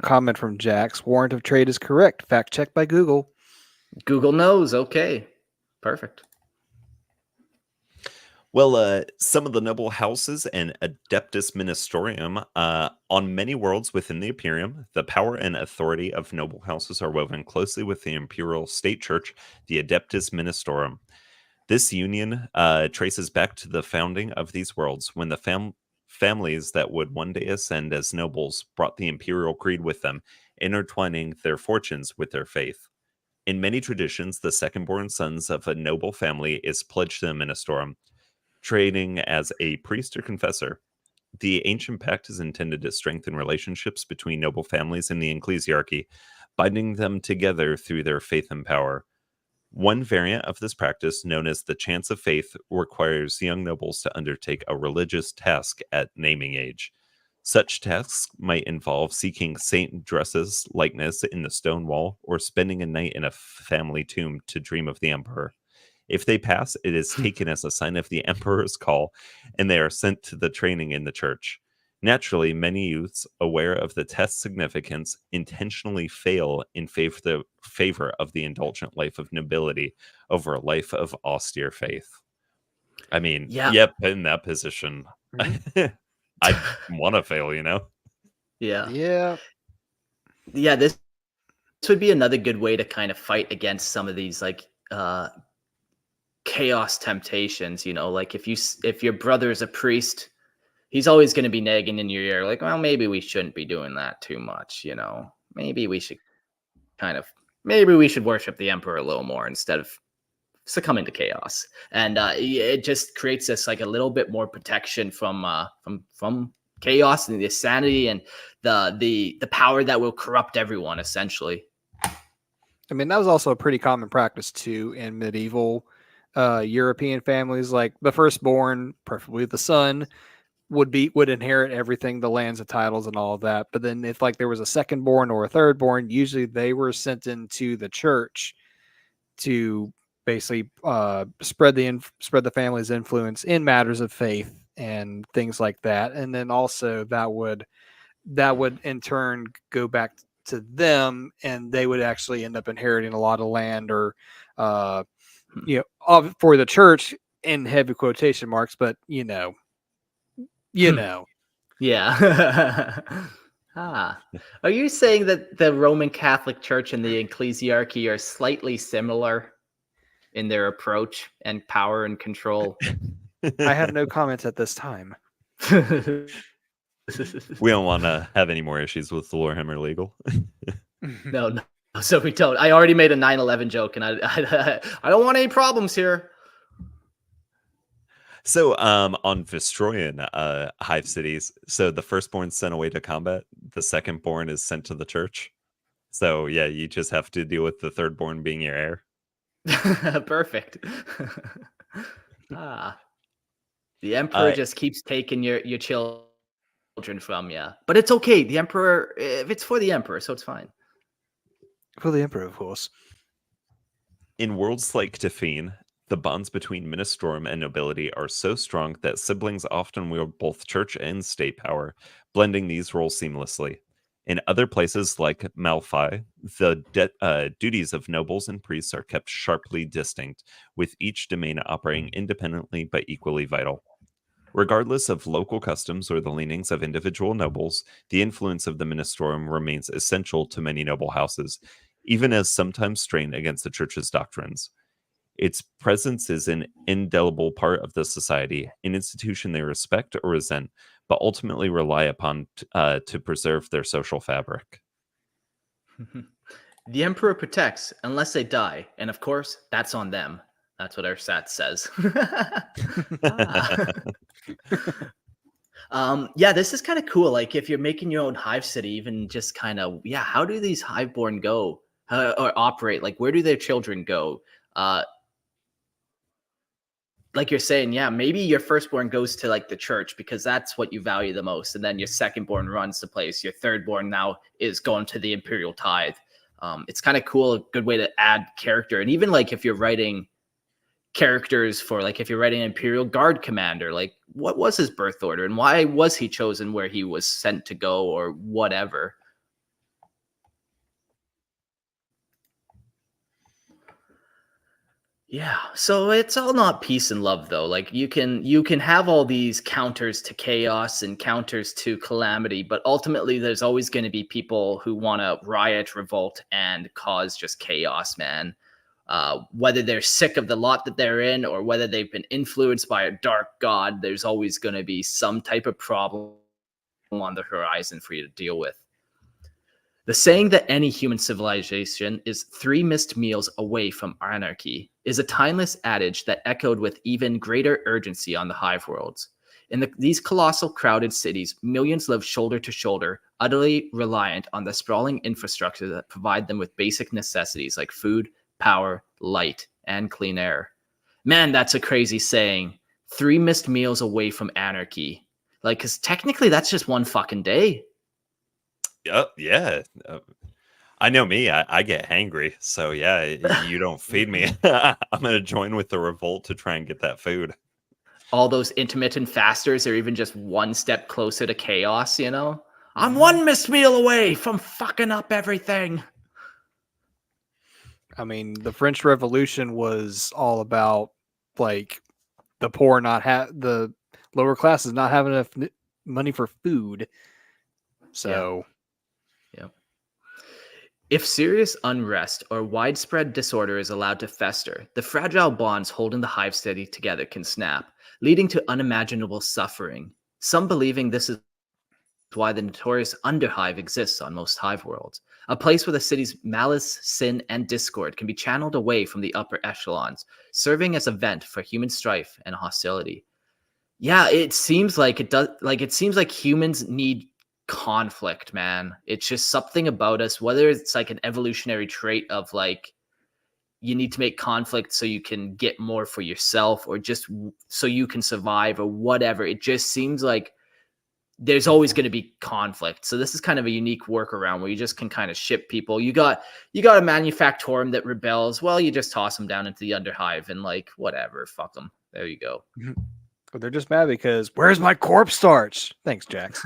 Comment from Jax: warrant of trade is correct. Fact checked by Google. Google knows. Okay, perfect. Well, some of the noble houses and Adeptus Ministerium, on many worlds within the Imperium, the power and authority of noble houses are woven closely with the imperial state church, the Adeptus Ministerium. This union traces back to the founding of these worlds, when the families that would one day ascend as nobles brought the imperial creed with them, intertwining their fortunes with their faith. In many traditions, the second-born sons of a noble family is pledged to the Ministorum, training as a priest or confessor. The ancient pact is intended to strengthen relationships between noble families and the ecclesiarchy, binding them together through their faith and power. One variant of this practice, known as the Chance of Faith, requires young nobles to undertake a religious task at naming age. Such tasks might involve seeking saint dresses likeness in the stone wall, or spending a night in a family tomb to dream of the emperor. If they pass, it is taken as a sign of the emperor's call, and they are sent to the training in the church. Naturally, many youths, aware of the test's significance, intentionally fail in favor of the indulgent life of nobility over a life of austere faith. I mean, Yeah. yep, in that position, I'd want to fail, Yeah. Yeah. This would be another good way to kind of fight against some of these like chaos temptations. Like if your brother is a priest, he's always going to be nagging in your ear, like, well, maybe we shouldn't be doing that too much. Maybe we should maybe we should worship the emperor a little more instead of succumbing to chaos. And it just creates this like a little bit more protection from chaos and the sanity and the power that will corrupt everyone, essentially. I mean, that was also a pretty common practice too in medieval European families. Like the firstborn, preferably the son, would inherit everything, the lands, the titles, and all of that. But then if like there was a secondborn or a thirdborn, usually they were sent into the church to basically spread the family's influence in matters of faith and things like that. And then also that would that would in turn go back to them, and they would actually end up inheriting a lot of land, or for the church in heavy quotation marks, but you know. Yeah. Are you saying that the Roman Catholic Church and the ecclesiarchy are slightly similar in their approach and power and control? I have no comments at this time. We don't want to have any more issues with the Lorehammer legal. No, so we don't. I already made a 9/11 joke, and I don't want any problems here. So, on Vestroyan hive cities, so the firstborn sent away to combat, the secondborn is sent to the church. So, yeah, you just have to deal with the thirdborn being your heir. Perfect. The emperor just keeps taking your children from you, but it's okay. The emperor, if it's for the emperor, so it's fine. For the emperor, of course. In worlds like Tefine, the bonds between Ministorum and nobility are so strong that siblings often wield both church and state power, blending these roles seamlessly. In other places like Malfi, the duties of nobles and priests are kept sharply distinct, with each domain operating independently but equally vital. Regardless of local customs or the leanings of individual nobles, the influence of the Ministorum remains essential to many noble houses, even as sometimes strained against the church's doctrines. Its presence is an indelible part of the society, an institution they respect or resent, but ultimately rely upon to preserve their social fabric. The emperor protects unless they die, and of course, that's on them. That's what our stat says. Yeah, this is kind of cool. Like if you're making your own hive city, even just kind of, how do these hiveborn go or operate? Like where do their children go? Like you're saying, maybe your firstborn goes to like the church because that's what you value the most. And then your secondborn runs the place. Your thirdborn now is going to the imperial tithe. It's kind of cool. A good way to add character. And even like if you're writing characters for like if you're writing an Imperial Guard commander, like what was his birth order and why was he chosen where he was sent to go or whatever. Yeah, so it's all not peace and love though. Like you can have all these counters to chaos and counters to calamity, but ultimately there's always going to be people who want to riot, revolt, and cause just chaos, man. Whether they're sick of the lot that they're in or whether they've been influenced by a dark god, there's always going to be some type of problem on the horizon for you to deal with. The saying that any human civilization is 3 missed meals away from anarchy is a timeless adage that echoed with even greater urgency on the hive worlds. In these colossal crowded cities, millions live shoulder to shoulder, utterly reliant on the sprawling infrastructure that provide them with basic necessities like food, power, light, and clean air. Man, that's a crazy saying. 3 missed meals away from anarchy. Like, because technically that's just one fucking day. Yeah. I know me. I get hangry. So, yeah, you don't feed me. I'm going to join with the revolt to try and get that food. All those intermittent fasters are even just one step closer to chaos, you know? I'm 1 missed meal away from fucking up everything. I mean, the French Revolution was all about like the poor the lower classes not having enough money for food. So, yeah. If serious unrest or widespread disorder is allowed to fester, the fragile bonds holding the hive city together can snap, leading to unimaginable suffering. Some believing this is why the notorious underhive exists on most hive worlds, a place where the city's malice, sin, and discord can be channeled away from the upper echelons, serving as a vent for human strife and hostility. Yeah, it seems like it does. Like it seems like humans need conflict, man. It's just something about us, whether it's like an evolutionary trait of like you need to make conflict so you can get more for yourself or just so you can survive or whatever. It just seems like there's always going to be conflict. So this is kind of a unique workaround where you just can kind of ship people. You got a manufactorum that rebels. Well, you just toss them down into the underhive and like, whatever, fuck them. There you go. But they're just mad because where's my corpse starch? Thanks, Jax.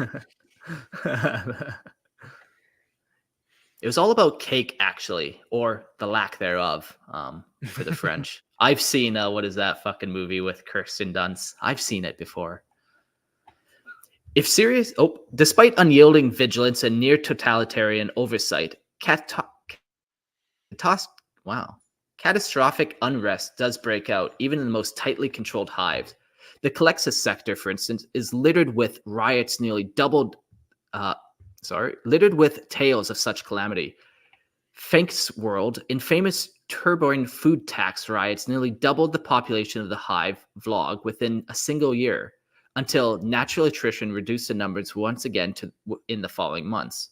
It was all about cake, actually, or the lack thereof, for the French. I've seen what is that fucking movie with Kirsten Dunst? I've seen it before. Despite unyielding vigilance and near totalitarian oversight, catastrophic unrest does break out, even in the most tightly controlled hives. The Calexis sector, for instance, is littered with riots littered with tales of such calamity. Fink's World, infamous turbulent food tax riots nearly doubled the population of the Hive vlog within a single year, until natural attrition reduced the numbers once again in the following months.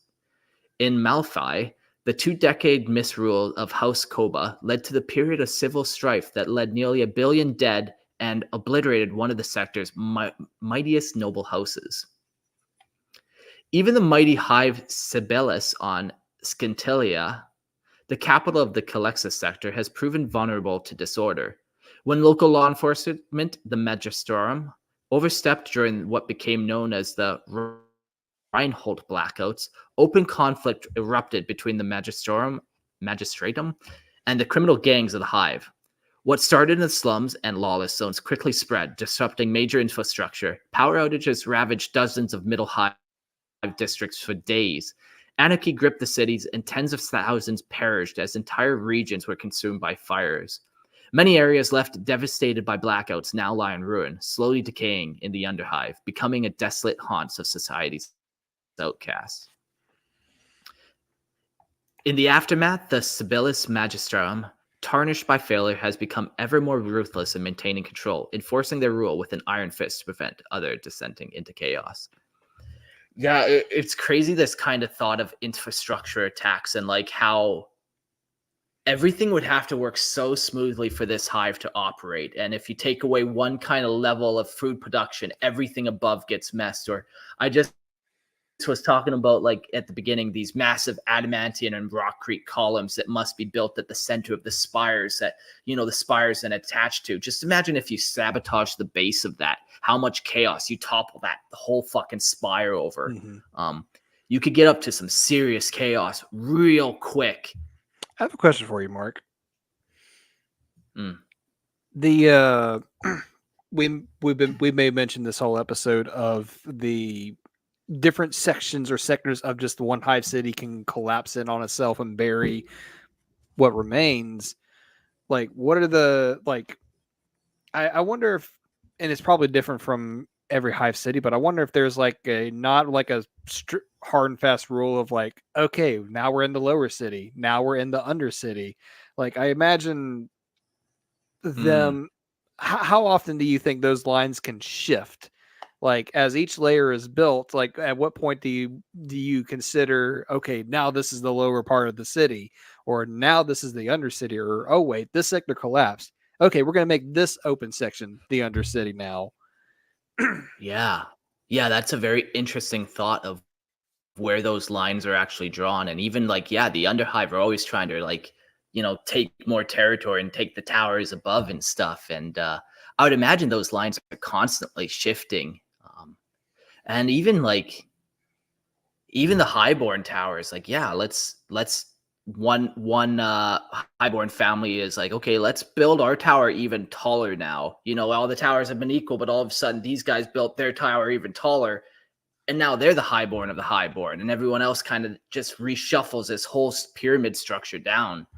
In Malfi, the 2-decade misrule of House Koba led to the period of civil strife that led nearly 1 billion dead and obliterated one of the sector's mightiest noble houses. Even the mighty hive Sibelius on Scintilia, the capital of the Calexis sector, has proven vulnerable to disorder. When local law enforcement, the Magistrorum, overstepped during what became known as the Reinhold blackouts, open conflict erupted between the Magistratum and the criminal gangs of the Hive. What started in the slums and lawless zones quickly spread, disrupting major infrastructure. Power outages ravaged dozens of middle Hive districts for days. Anarchy gripped the cities, and tens of thousands perished as entire regions were consumed by fires. Many areas left devastated by blackouts now lie in ruin, slowly decaying in the underhive, becoming a desolate haunt of society's outcasts. In the aftermath, the Sibelius Magistrum, tarnished by failure, has become ever more ruthless in maintaining control, enforcing their rule with an iron fist to prevent other descending into chaos. Yeah, it's crazy, this kind of thought of infrastructure attacks and like how everything would have to work so smoothly for this hive to operate. And if you take away one kind of level of food production, everything above gets messed. Or I just was talking about, like at the beginning, these massive adamantium and rockcrete columns that must be built at the center of the spires that, the spires then attached to. Just imagine if you sabotage the base of that, how much chaos, you topple the whole fucking spire over. Mm-hmm. You could get up to some serious chaos real quick. I have a question for you, Mark. Mm. The we may have mentioned this whole episode of the different sections or sectors of just the one hive city can collapse in on itself and bury what remains. Like, what are the, like, I wonder if, and it's probably different from every hive city, but I wonder if there's like not like a hard and fast rule of like, okay, now we're in the lower city, now we're in the under city. Like, I imagine them, how often do you think those lines can shift? Like, as each layer is built, like at what point do you consider, okay, now this is the lower part of the city, or now this is the undercity, or oh wait, this sector collapsed. Okay, we're gonna make this open section the undercity now. Yeah, that's a very interesting thought of where those lines are actually drawn. And even like, the underhive are always trying to like, take more territory and take the towers above and stuff. And I would imagine those lines are constantly shifting. And even the Highborn towers, like, let's one Highborn family is like, okay, let's build our tower even taller now. All the towers have been equal, but all of a sudden these guys built their tower even taller. And now they're the Highborn of the Highborn, and everyone else kind of just reshuffles this whole pyramid structure down.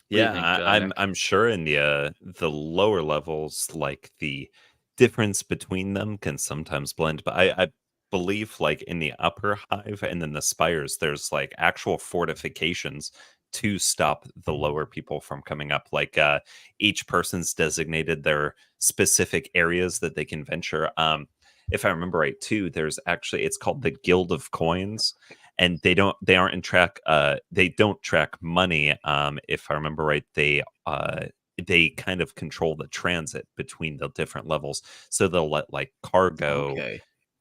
Yeah, I'm sure in the lower levels, like the difference between them can sometimes blend, but I believe like in the upper hive and then the spires, there's like actual fortifications to stop the lower people from coming up. Like each person's designated their specific areas that they can venture. If I remember right too, there's actually, it's called the Guild of Coins, and they don't track money. If I remember right, they kind of control the transit between the different levels, so they'll let like cargo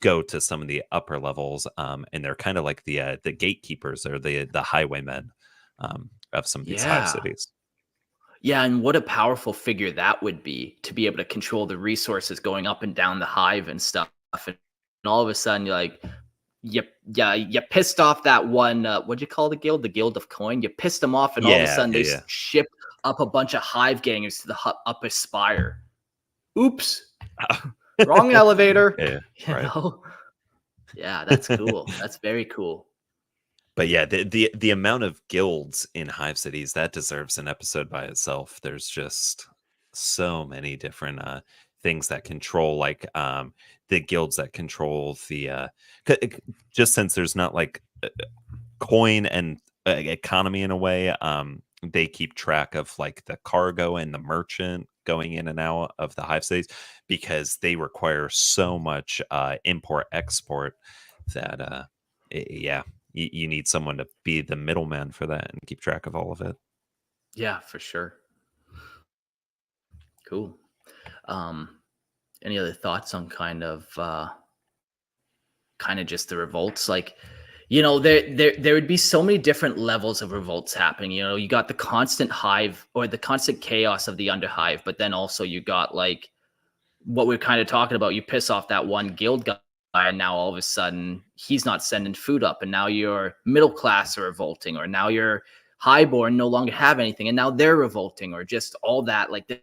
go to some of the upper levels, and they're kind of like the gatekeepers or the highwaymen of some of these hive cities. Yeah, and what a powerful figure that would be, to be able to control the resources going up and down the hive and stuff. and all of a sudden you're like, you pissed off that one. What'd you call the guild? The Guild of Coin. You pissed them off, and all of a sudden they ship up a bunch of hive gangers to the upper spire. Oops, wrong elevator. You know? Yeah, that's cool. That's very cool. But yeah, the amount of guilds in Hive cities, that deserves an episode by itself. There's just so many different things that control, like the guilds that control the just since there's not like coin and economy in a way, they keep track of like the cargo and the merchant going in and out of the Hive cities, because they require so much import export that you need someone to be the middleman for that and keep track of all of it. Yeah, for sure. Cool. Any other thoughts on kind of just the revolts? Like, you know, there would be so many different levels of revolts happening. You know, you got the constant hive or the constant chaos of the underhive, but then also you got like what we're kind of talking about. You piss off that one guild guy, and now all of a sudden he's not sending food up, and now your middle class are revolting, or now your highborn no longer have anything, and now they're revolting, or just all that. Like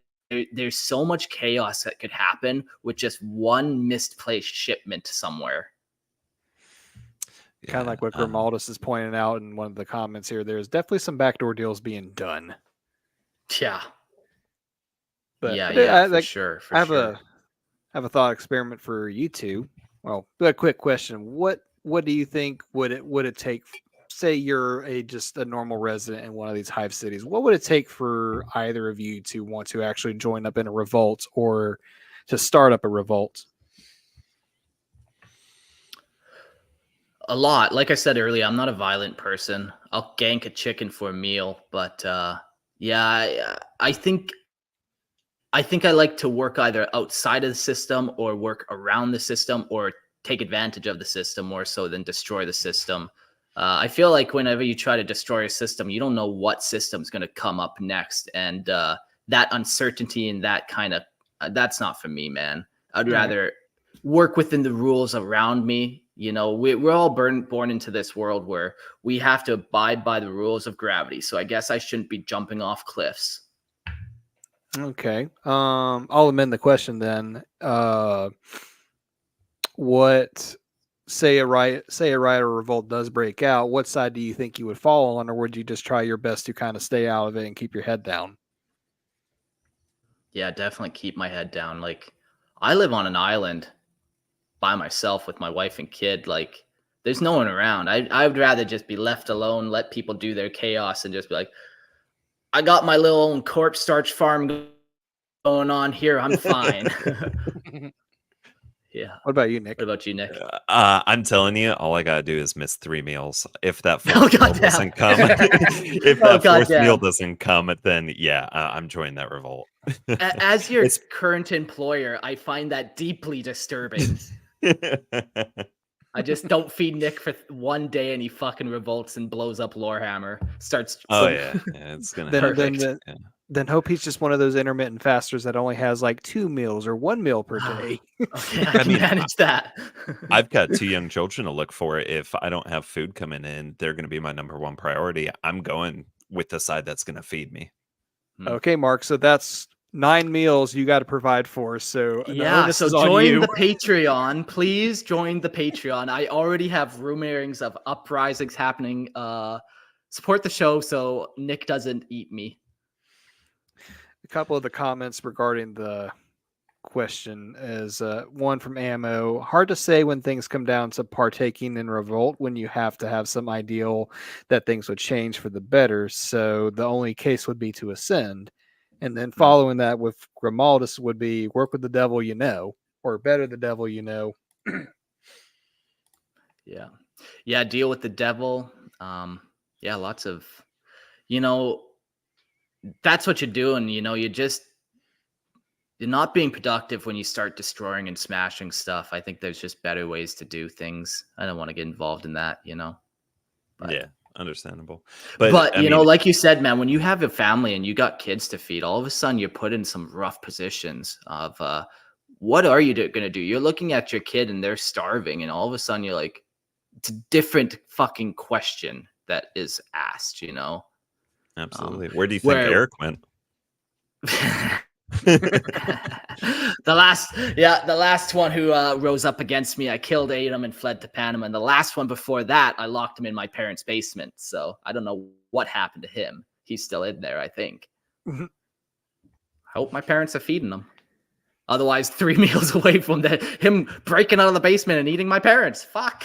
there's so much chaos that could happen with just one misplaced shipment somewhere. Kind of like what Grimaldus is pointing out in one of the comments here. There's definitely some backdoor deals being done. Yeah. But for sure. I have a thought experiment for you two. Well, a quick question. What do you think would it take? Say you're just a normal resident in one of these hive cities. What would it take for either of you to want to actually join up in a revolt or to start up a revolt? A lot. Like I said earlier, I'm not a violent person. I'll gank a chicken for a meal, but I think I like to work either outside of the system or work around the system or take advantage of the system more so than destroy the system. I feel like whenever you try to destroy a system, you don't know what system's going to come up next. And that uncertainty and that kind of, that's not for me, man. I'd rather work within the rules around me. You know, we're all born into this world where we have to abide by the rules of gravity. So I guess I shouldn't be jumping off cliffs. Okay. I'll amend the question then. Say a riot or revolt does break out, what side do you think you would fall on, or would you just try your best to kind of stay out of it and keep your head down? Yeah, definitely keep my head down. Like, I live on an island by myself with my wife and kid. Like, there's no one around. I would rather just be left alone, let people do their chaos, and just be like, I got my little own corpse starch farm going on here. I'm fine. Yeah. What about you, Nick? What about you, Nick? I'm telling you, all I gotta do is miss 3 meals. If that fourth meal doesn't come, meal doesn't come, then I'm joining that revolt. As your current employer, I find that deeply disturbing. I just don't feed Nick for one day and he fucking revolts and blows up Lorehammer. It's gonna then hope he's just one of those intermittent fasters that only has like 2 meals or 1 meal per day. Okay, I can manage that. I've got 2 young children to look for. If I don't have food coming in, they're going to be my number 1 priority. I'm going with the side that's going to feed me. Okay, Mark. So that's 9 meals you got to provide for. So so join the Patreon. Please join the Patreon. I already have rumorings of uprisings happening. Support the show so Nick doesn't eat me. A couple of the comments regarding the question is one from Ammo. Hard to say when things come down to partaking in revolt when you have to have some ideal that things would change for the better. So the only case would be to ascend. And then following that with Grimaldus would be work with the devil you know, or better the devil you know. Yeah, deal with the devil. Lots of, that's what you're doing. You're not being productive when you start destroying and smashing stuff. I think there's just better ways to do things. I don't want to get involved in that, But, yeah, understandable. But like you said, man, when you have a family and you got kids to feed, all of a sudden you're put in some rough positions of what are you going to do? You're looking at your kid and they're starving, and all of a sudden you're like, it's a different fucking question that is asked, you know? Absolutely. Where do you think Where Eric went? the last one who rose up against me, I killed, ate him, and fled to Panama. And the last one before that, I locked him in my parents' basement. So I don't know what happened to him. He's still in there, I think. I hope my parents are feeding him. Otherwise, 3 meals away from him breaking out of the basement and eating my parents. Fuck.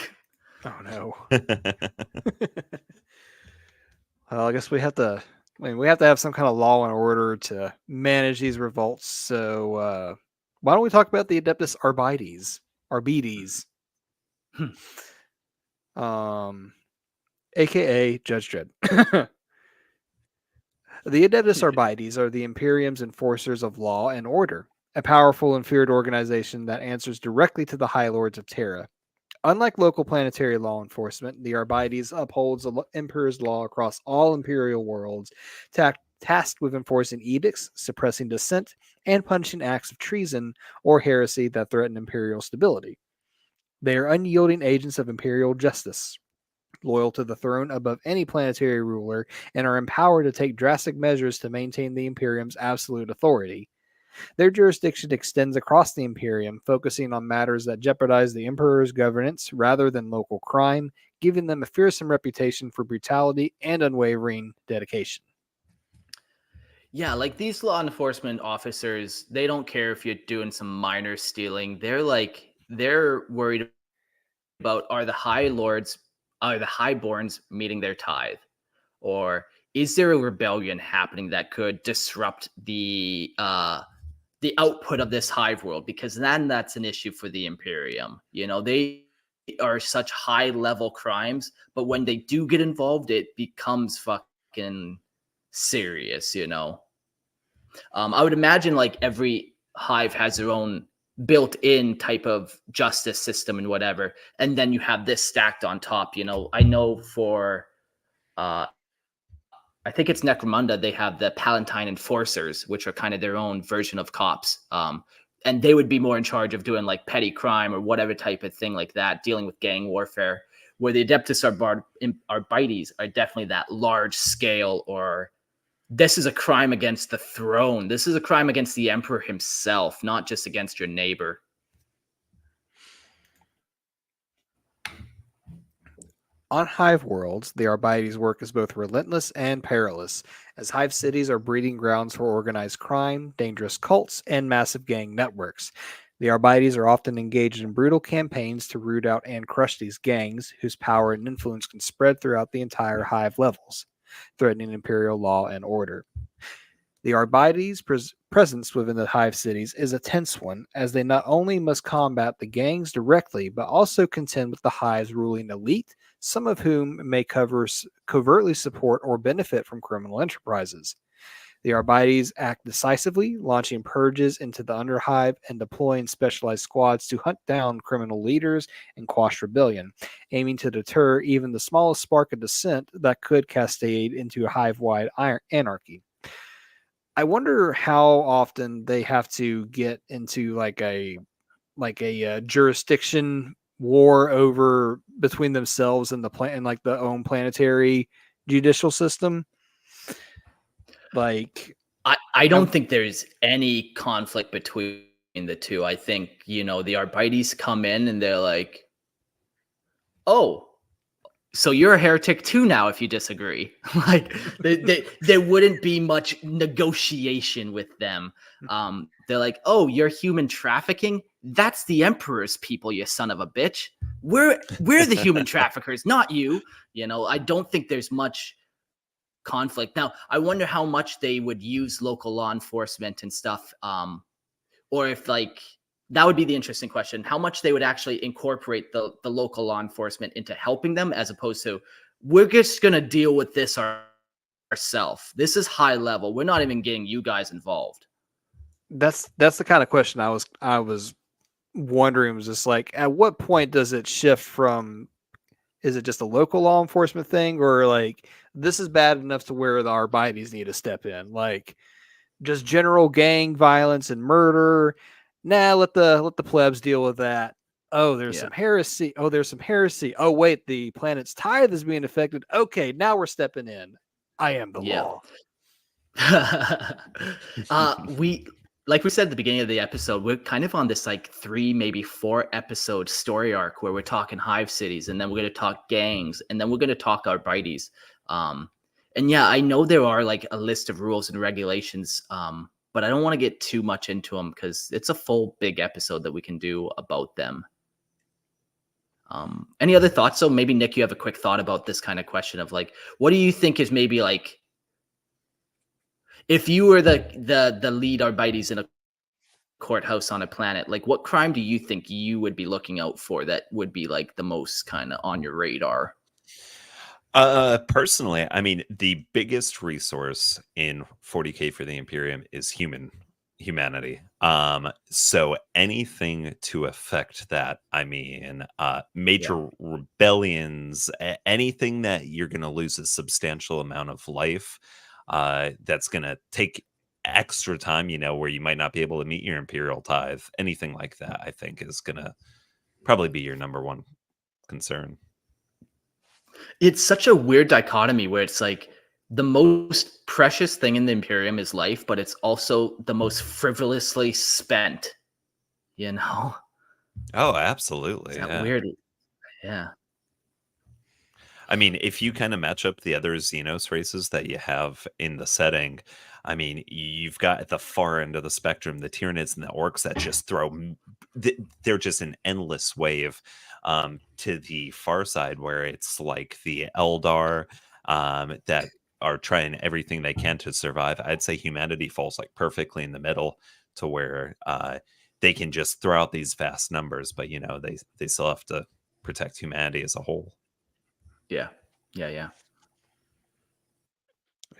Oh no. Well, I guess we have to have some kind of law and order to manage these revolts. So why don't we talk about the Adeptus Arbites? AKA Judge Dredd. The Adeptus Arbites are the Imperium's enforcers of law and order, a powerful and feared organization that answers directly to the High Lords of Terra. Unlike local planetary law enforcement, the Arbites upholds the Emperor's law across all Imperial worlds, tasked with enforcing edicts, suppressing dissent, and punishing acts of treason or heresy that threaten Imperial stability. They are unyielding agents of Imperial justice, loyal to the throne above any planetary ruler, and are empowered to take drastic measures to maintain the Imperium's absolute authority. Their jurisdiction extends across the Imperium, focusing on matters that jeopardize the Emperor's governance rather than local crime, giving them a fearsome reputation for brutality and unwavering dedication. Yeah, like these law enforcement officers, they don't care if you're doing some minor stealing. They're worried about, are the Highborns meeting their tithe? Or is there a rebellion happening that could disrupt the output of this hive world? Because then that's an issue for the Imperium. You know, they are such high level crimes, but when they do get involved, it becomes fucking serious, you know. I would imagine like every hive has their own built-in type of justice system and whatever, and then you have this stacked on top. You know, I know for I think it's Necromunda, they have the Palatine Enforcers, which are kind of their own version of cops. And they would be more in charge of doing like petty crime or whatever type of thing like that, dealing with gang warfare, where the Adeptus Arbites are definitely that large scale, or this is a crime against the throne. This is a crime against the Emperor himself, not just against your neighbor. On Hive worlds, the Arbites' work is both relentless and perilous, as Hive cities are breeding grounds for organized crime, dangerous cults, and massive gang networks. The Arbites are often engaged in brutal campaigns to root out and crush these gangs, whose power and influence can spread throughout the entire Hive levels, threatening Imperial law and order. The Arbites' presence within the Hive cities is a tense one, as they not only must combat the gangs directly, but also contend with the Hive's ruling elite, some of whom may covertly support or benefit from criminal enterprises. The Arbites act decisively, launching purges into the underhive and deploying specialized squads to hunt down criminal leaders and quash rebellion, aiming to deter even the smallest spark of dissent that could cascade into a hive-wide anarchy. I wonder how often they have to get into like a jurisdiction war over between themselves and like the own planetary judicial system. Like, I don't think there's any conflict between the two. I think, you know, the Arbites come in and they're like, oh, so you're a heretic too now if you disagree. Like there wouldn't be much negotiation with them. They're like, oh, you're human trafficking? That's the Emperor's people, you son of a bitch. We're the human traffickers, not you. You know, I don't think there's much conflict. Now, I wonder how much they would use local law enforcement and stuff. Or if like, that would be the interesting question, how much they would actually incorporate the local law enforcement into helping them, as opposed to, we're just going to deal with this ourselves. This is high level. We're not even getting you guys involved. That's the kind of question I was wondering, was just like, at what point does it shift from, is it just a local law enforcement thing, or like this is bad enough to where the Arbites need to step in, like just general gang violence and murder? Nah, let the plebs deal with that. Oh, there's Yeah. some heresy. Oh, there's some heresy. Oh, wait, the planet's tithe is being affected. Okay, now we're stepping in. I am the Yeah. law. We like we said at the beginning of the episode, we're kind of on this like 3, maybe 4 episode story arc where we're talking hive cities, and then we're going to talk gangs, and then we're going to talk arbites. And yeah, I know there are like a list of rules and regulations, but I don't want to get too much into them because it's a full big episode that we can do about them. Any other thoughts? So maybe Nick, you have a quick thought about this kind of question of like, what do you think is maybe like, if you were the lead arbites in a courthouse on a planet, like what crime do you think you would be looking out for that would be like the most kind of on your radar? Personally, I mean, the biggest resource in 40K for the Imperium is humanity. So anything to affect that, I mean, major rebellions, anything that you're going to lose a substantial amount of life, that's going to take extra time, where you might not be able to meet your Imperial tithe, anything like that, I think is going to probably be your number one concern. It's such a weird dichotomy where it's like the most precious thing in the Imperium is life, but it's also the most frivolously spent, you know? Oh, absolutely. It's that Yeah. weird. Yeah. I mean, if you kind of match up the other Xenos races that you have in the setting, I mean, you've got at the far end of the spectrum the Tyranids and the Orcs that just they're just an endless wave, to the far side where it's like the Eldar, that are trying everything they can to survive. I'd say humanity falls like perfectly in the middle to where they can just throw out these vast numbers, but they still have to protect humanity as a whole. Yeah. Yeah.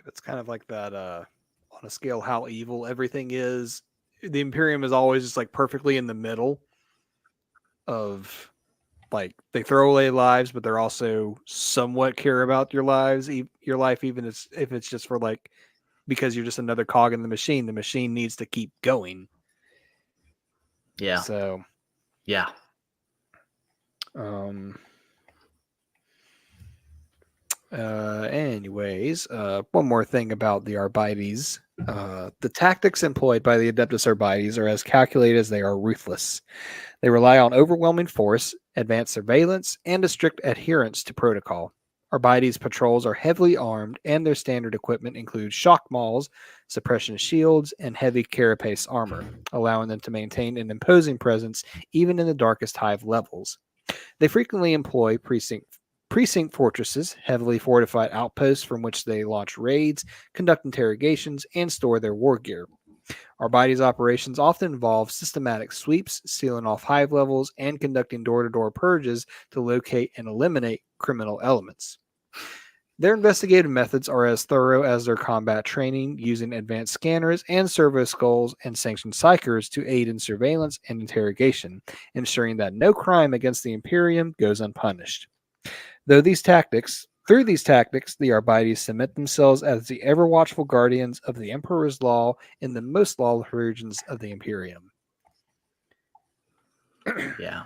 It's kind of like that on a scale how evil everything is. The Imperium is always just like perfectly in the middle of like they throw away lives, but they're also somewhat care about your lives, your life, even if it's just for like because you're just another cog in the machine. The machine needs to keep going. Yeah. So, Yeah. Anyways, one more thing about the Arbites. The tactics employed by the Adeptus Arbites are as calculated as they are ruthless. They rely on overwhelming force, advanced surveillance, and a strict adherence to protocol. Arbites patrols are heavily armed, and their standard equipment includes shock mauls, suppression shields, and heavy carapace armor, allowing them to maintain an imposing presence even in the darkest hive levels. They frequently employ precinct fortresses, heavily fortified outposts from which they launch raids, conduct interrogations, and store their war gear. Arbites operations often involve systematic sweeps, sealing off hive levels, and conducting door-to-door purges to locate and eliminate criminal elements. Their investigative methods are as thorough as their combat training, using advanced scanners and servo skulls and sanctioned psychers to aid in surveillance and interrogation, ensuring that no crime against the Imperium goes unpunished. Through these tactics, the Arbites submit themselves as the ever-watchful guardians of the Emperor's law in the most lawless regions of the Imperium. Yeah.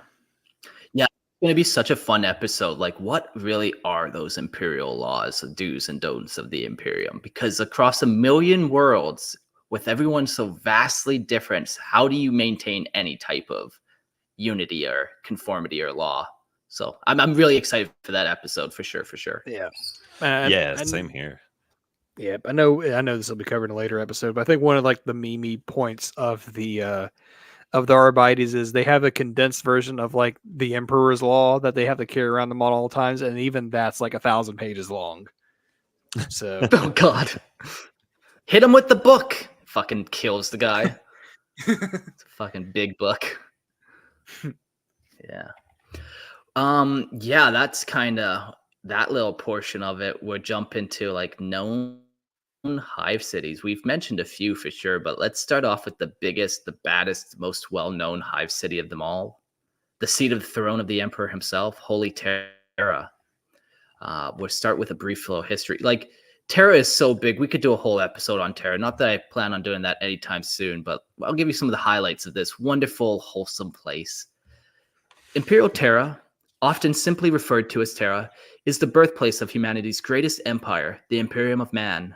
Yeah. It's going to be such a fun episode. Like, what really are those imperial laws, do's and don'ts of the Imperium? Because across a million worlds, with everyone so vastly different, how do you maintain any type of unity or conformity or law? So I'm really excited for that episode for sure. Yeah. Same here. Yeah, I know this will be covered in a later episode, but I think one of like the meme points of the Arbites is they have a condensed version of like the Emperor's Law that they have to carry around them at all times, and even that's like 1,000 pages long. So, Oh God, hit him with the book! Fucking kills the guy. It's a fucking big book. Yeah. Yeah, that's kind of that little portion of it. We'll jump into like known hive cities. We've mentioned a few for sure, but let's start off with the biggest, the baddest, most well-known hive city of them all, the seat of the throne of the emperor himself, Holy Terra. We'll start with a brief little history. Like, Terra is so big. We could do a whole episode on Terra. Not that I plan on doing that anytime soon, but I'll give you some of the highlights of this wonderful, wholesome place. Imperial Terra, often simply referred to as Terra, is the birthplace of humanity's greatest empire, the Imperium of Man.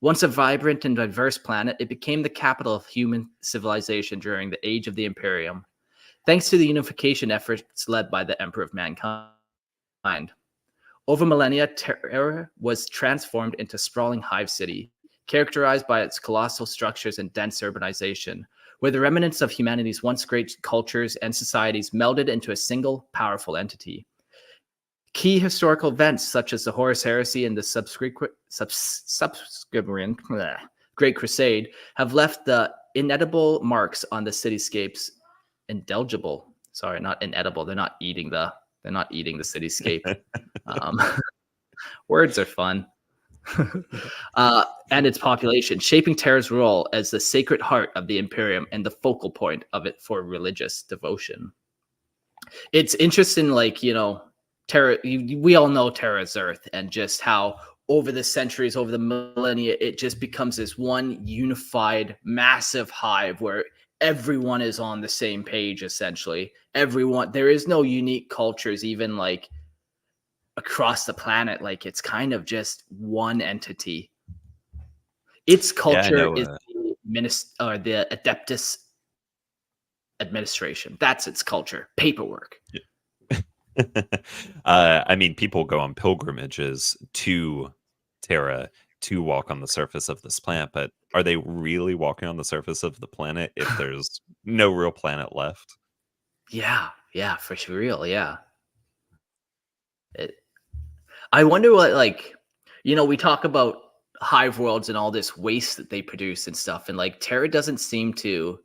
Once a vibrant and diverse planet, it became the capital of human civilization during the Age of the Imperium, thanks to the unification efforts led by the Emperor of Mankind. Over millennia, Terra was transformed into sprawling hive city, characterized by its colossal structures and dense urbanization, where the remnants of humanity's once great cultures and societies melded into a single, powerful entity. Key historical events such as the Horus Heresy and the subsequent Great Crusade have left the inedible marks on the cityscapes. Indelible. Sorry, not inedible. They're not eating the cityscape. Words are fun. And its population, shaping Terra's role as the sacred heart of the Imperium and the focal point of it for religious devotion. It's interesting, like, you know, Terra, we all know Terra's Earth, and just how over the centuries, over the millennia, it just becomes this one unified, massive hive where everyone is on the same page, essentially. Everyone, there is no unique cultures, even like across the planet. Like, it's kind of just one entity. Its culture is the Adeptus administration. That's its culture. Paperwork. Yeah. I mean, people go on pilgrimages to Terra to walk on the surface of this planet, but are they really walking on the surface of the planet if there's no real planet left? Yeah, for real. Yeah. I wonder what, like, you know, we talk about hive worlds and all this waste that they produce and stuff, and like Terra doesn't seem to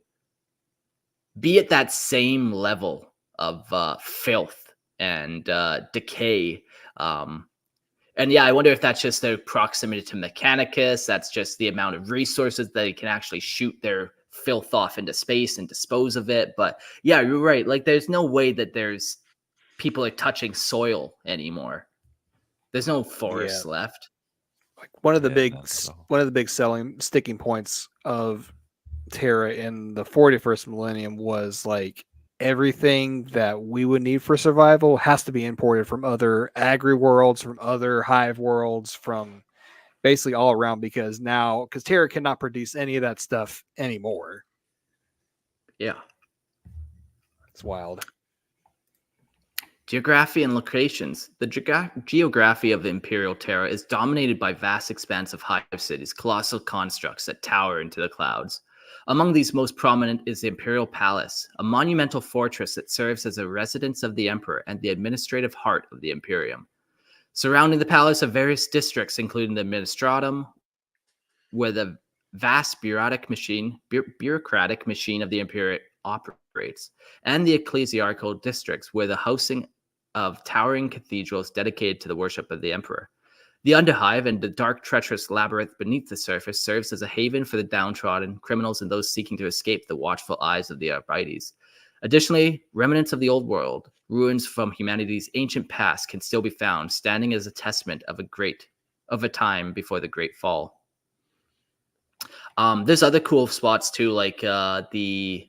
be at that same level of filth and decay. And yeah, I wonder if that's just their proximity to Mechanicus. That's just the amount of resources that they can actually shoot their filth off into space and dispose of it. But yeah, you're right. Like, there's no way that there's people are touching soil anymore. There's no forests left. Like one of the big sticking points of Terra in the 41st millennium was like everything that we would need for survival has to be imported from other agri worlds, from other hive worlds, from basically all around, because Terra cannot produce any of that stuff anymore. Yeah. It's wild. Geography and locations. The geography of Imperial Terra is dominated by vast expanse of hive cities, colossal constructs that tower into the clouds. Among these, most prominent is the Imperial Palace, a monumental fortress that serves as a residence of the Emperor and the administrative heart of the Imperium. Surrounding the palace are various districts, including the Administratum, where the vast bureaucratic machine of the Imperium operates, and the ecclesiarchal districts, where the housing of towering cathedrals dedicated to the worship of the Emperor. The underhive and the dark, treacherous labyrinth beneath the surface serves as a haven for the downtrodden, criminals, and those seeking to escape the watchful eyes of the Arbites. Additionally, remnants of the old world, ruins from humanity's ancient past, can still be found, standing as a testament of a time before the Great Fall. There's other cool spots too, like the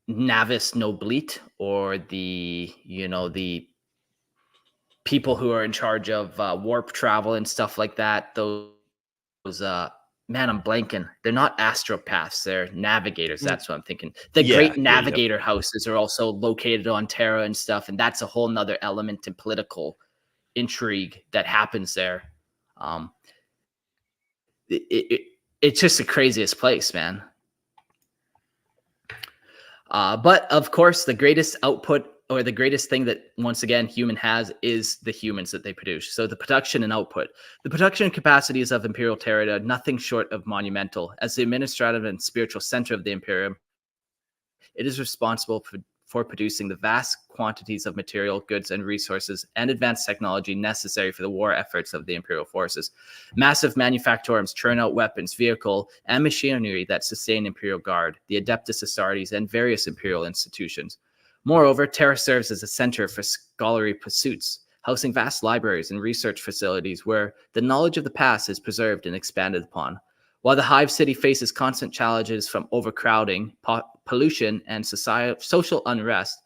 Navis Nobility, or the people who are in charge of warp travel and stuff like that. Those man, I'm blanking. They're not astropaths. They're navigators. That's what I'm thinking. The great navigator houses are also located on Terra and stuff. And that's a whole nother element in political intrigue that happens there. It's just the craziest place, man. But of course, the greatest output, or the greatest thing that, once again, human has, is the humans that they produce. So the production and output. The production capacities of Imperial Terra are nothing short of monumental. As the administrative and spiritual center of the Imperium, it is responsible for producing the vast quantities of material, goods, and resources and advanced technology necessary for the war efforts of the Imperial forces. Massive manufactorums churn out weapons, vehicle, and machinery that sustain Imperial Guard, the Adeptus Astartes, and various Imperial institutions. Moreover, Terra serves as a center for scholarly pursuits, housing vast libraries and research facilities where the knowledge of the past is preserved and expanded upon. While the Hive City faces constant challenges from overcrowding, pollution, and social unrest,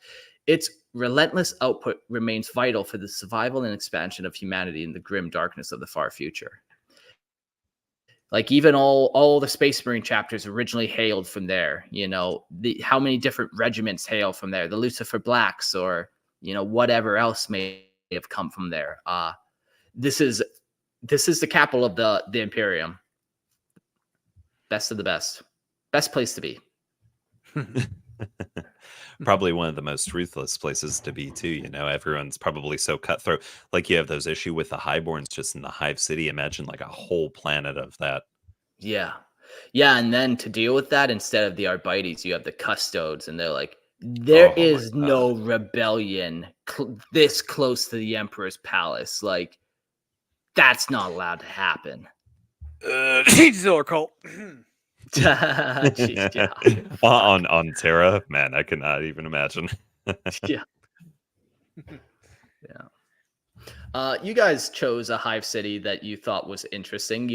its relentless output remains vital for the survival and expansion of humanity in the grim darkness of the far future. Like even all the Space Marine chapters originally hailed from there. How many different regiments hail from there? The Lucifer Blacks, or whatever else may have come from there. This is the capital of the Imperium. Best of the best place to be. Probably one of the most ruthless places to be too. Everyone's probably so cutthroat. Like you have those issue with the Highborns just in the Hive City. Imagine like a whole planet of that. Yeah, and then to deal with that, instead of the Arbites, you have the Custodes, and they're like, there is no rebellion this close to the Emperor's palace. Like, that's not allowed to happen. Zilla cult. Jeez, yeah. on Terra, man, I cannot even imagine. Yeah. You guys chose a Hive City that you thought was interesting.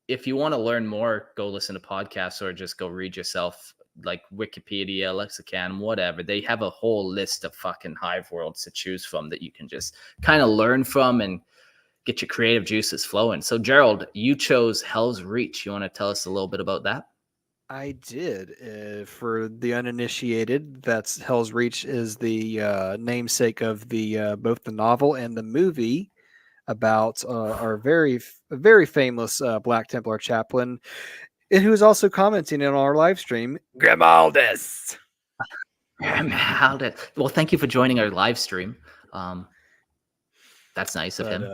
If you want to learn more, go listen to podcasts or just go read yourself, like Wikipedia, Lexicon, whatever. They have a whole list of fucking Hive worlds to choose from that you can just kind of learn from and get your creative juices flowing. So, Gerald, you chose Hell's Reach. You want to tell us a little bit about that? I did. For the uninitiated, that's Hell's Reach is the namesake of the both the novel and the movie about our very famous Black Templar chaplain, who is also commenting on our live stream, Grimaldus. Well, thank you for joining our live stream. That's nice of him.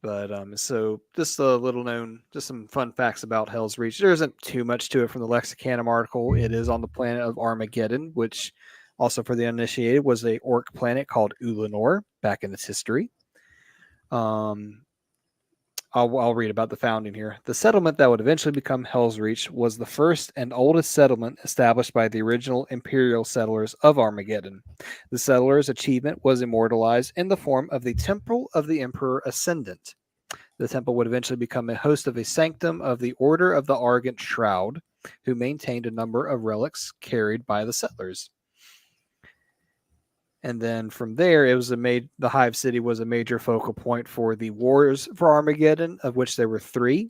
But so just a little known, just some fun facts about Hell's Reach. There isn't too much to it from the Lexicanum article. It is on the planet of Armageddon, which also for the uninitiated was a orc planet called Ulanor back in its history. I'll read about the founding here. The settlement that would eventually become Hell's Reach was the first and oldest settlement established by the original Imperial settlers of Armageddon. The settlers' achievement was immortalized in the form of the Temple of the Emperor Ascendant. The temple would eventually become a host of a sanctum of the Order of the Argent Shroud, who maintained a number of relics carried by the settlers. And then from there, the Hive City was a major focal point for the wars for Armageddon, of which there were 3.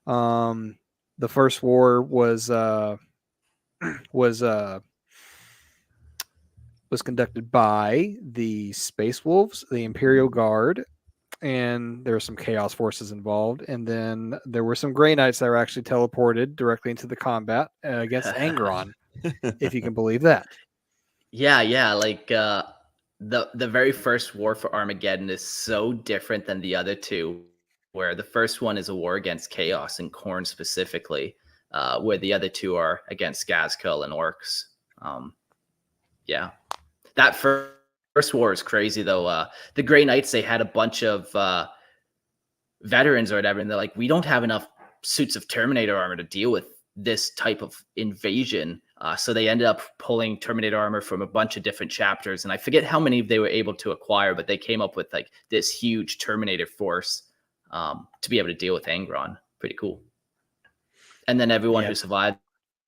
The first war was conducted by the Space Wolves, the Imperial Guard, and there were some Chaos forces involved. And then there were some Grey Knights that were actually teleported directly into the combat against Angron, if you can believe that. Yeah. Like the very first war for Armageddon is so different than the other two, where the first one is a war against Chaos and Khorne specifically, where the other two are against Gazkul and Orcs. Yeah. That first war is crazy, though. The Grey Knights, they had a bunch of veterans or whatever, and they're like, we don't have enough suits of Terminator armor to deal with this type of invasion. So they ended up pulling Terminator armor from a bunch of different chapters, and I forget how many they were able to acquire, but they came up with like this huge Terminator force to be able to deal with Angron. Pretty cool. And then everyone who survived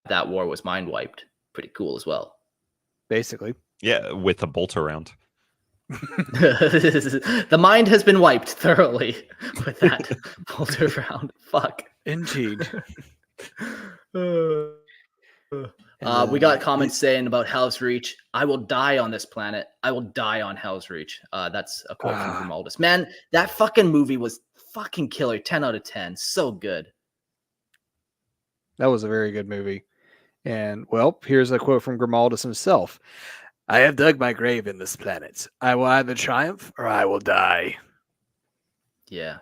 that war was mind wiped. Pretty cool as well. Basically. Yeah, with a bolt around. The mind has been wiped thoroughly with that bolt around. Fuck. Indeed. We got comments saying about Hell's Reach. I will die on this planet. I will die on Hell's Reach. That's a quote from Grimaldus. Man, that fucking movie was fucking killer. 10 out of 10. So good. That was a very good movie. And, well, here's a quote from Grimaldus himself. I have dug my grave in this planet. I will either triumph or I will die. Yeah.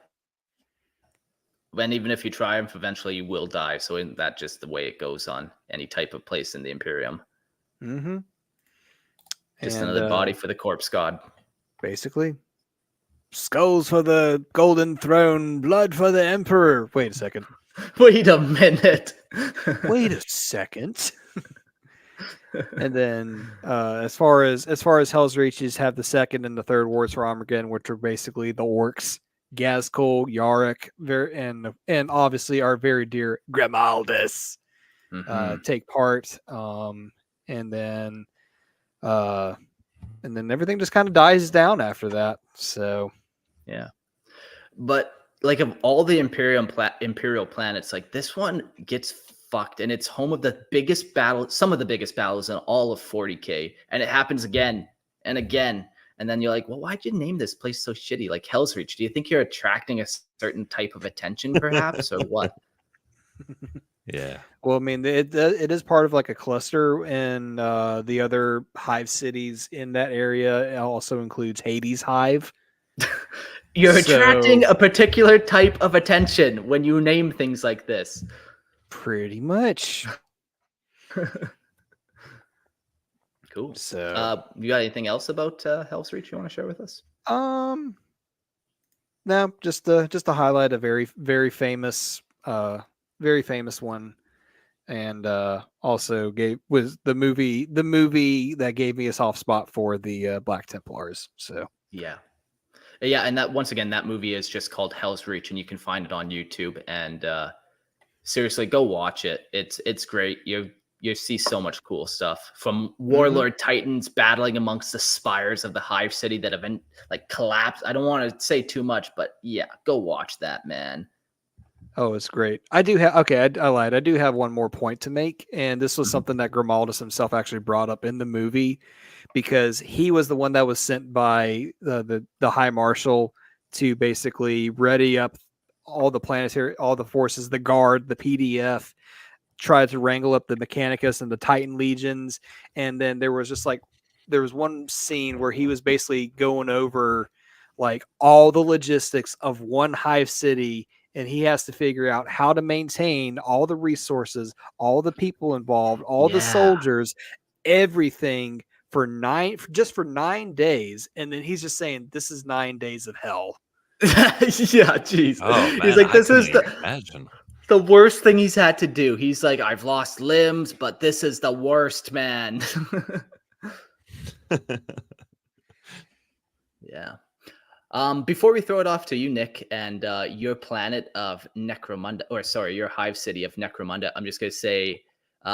And even if you triumph, eventually you will die. So isn't that just the way it goes on any type of place in the Imperium? Mm-hmm. Just another body for the corpse god. Basically. Skulls for the golden throne, blood for the emperor. Wait a second. Wait a minute. Wait a second. And then as far as Hell's Reaches, have the second and the third wars for Armageddon, which are basically the orcs, Gazkul, Yarick, and obviously our very dear Grimaldus take part. And then everything just kind of dies down after that. So Yeah. But like of all the imperial planets, like this one gets fucked, and it's home of the biggest battle, some of the biggest battles in all of 40k, and it happens again and again. And then you're like, well, why'd you name this place so shitty? Like Hell's Reach. Do you think you're attracting a certain type of attention, perhaps, or what? Yeah. Well, I mean, it is part of like a cluster, and the other hive cities in that area. It also includes Hades Hive. You're attracting a particular type of attention when you name things like this. Pretty much. Cool. So, you got anything else about Hell's Reach you want to share with us? no, just to highlight a very, very famous one, and also was the movie that gave me a soft spot for the Black Templars. So yeah, and that once again, that movie is just called Hell's Reach, and you can find it on YouTube. And seriously, go watch it. It's great. You see so much cool stuff from warlord titans battling amongst the spires of the hive city that have been like collapsed. I don't want to say too much, but yeah, go watch that, man. Oh, it's great. I do have I lied. I do have one more point to make, and this was something that Grimaldus himself actually brought up in the movie, because he was the one that was sent by the High Marshal to basically ready up all the forces, the Guard, the PDF, try to wrangle up the Mechanicus and the Titan legions, and then there was one scene where he was basically going over like all the logistics of one hive city, and he has to figure out how to maintain all the resources, all the people involved, all the soldiers, everything for 9 days. And then he's just saying, this is 9 days of hell. Yeah, jeez. Oh man, he's like, this is imagine the worst thing he's had to do. He's like, I've lost limbs, but this is the worst, man. Yeah. Before we throw it off to you, Nick, and your planet of Necromunda, or sorry, your hive city of Necromunda, I'm just going to say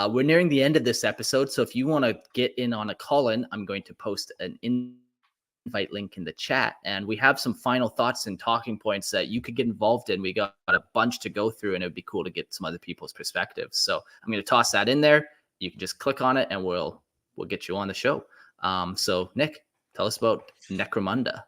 we're nearing the end of this episode. So if you want to get in on a call-in, I'm going to post an invite link in the chat. And we have some final thoughts and talking points that you could get involved in. We got a bunch to go through, and it'd be cool to get some other people's perspectives. So I'm going to toss that in there. You can just click on it, and we'll get you on the show. So Nick, tell us about Necromunda.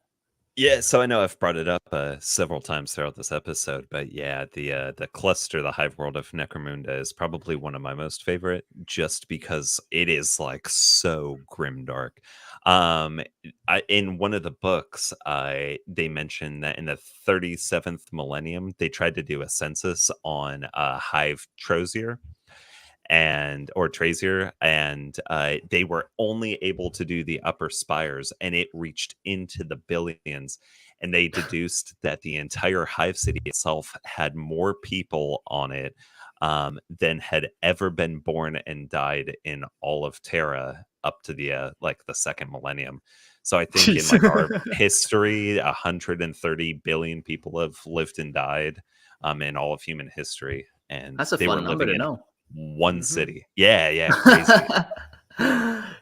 Yeah, so I know I've brought it up several times throughout this episode, but yeah, the cluster, the hive world of Necromunda, is probably one of my most favorite, just because it is like so grimdark. In one of the books, they mentioned that in the 37th millennium, they tried to do a census on Hive Trozier or Trazier, and they were only able to do the upper spires, and it reached into the billions. And they deduced that the entire hive city itself had more people on it than had ever been born and died in all of Terra up to the second millennium. So I think in like our history, 130 billion people have lived and died in all of human history, and that's a fun number to know. One city. Yeah, crazy.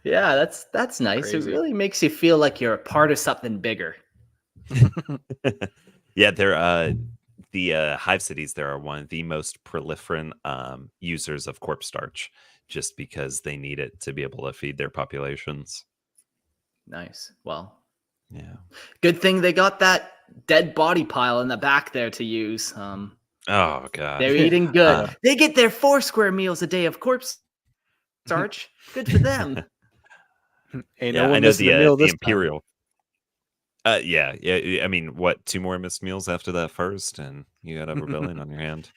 Yeah, that's nice. Crazy. It really makes you feel like you're a part of something bigger. Yeah, they're the hive cities there are one of the most proliferant users of corpse starch, just because they need it to be able to feed their populations. Nice. Well, yeah, good thing they got that dead body pile in the back there to use. Oh god, they're eating good. They get their 4 square meals a day of corpse starch. Good for them. Ain't no one missing a meal this Imperial. Yeah. I mean, what? 2 more missed meals after that first, and you got a rebellion on your hand.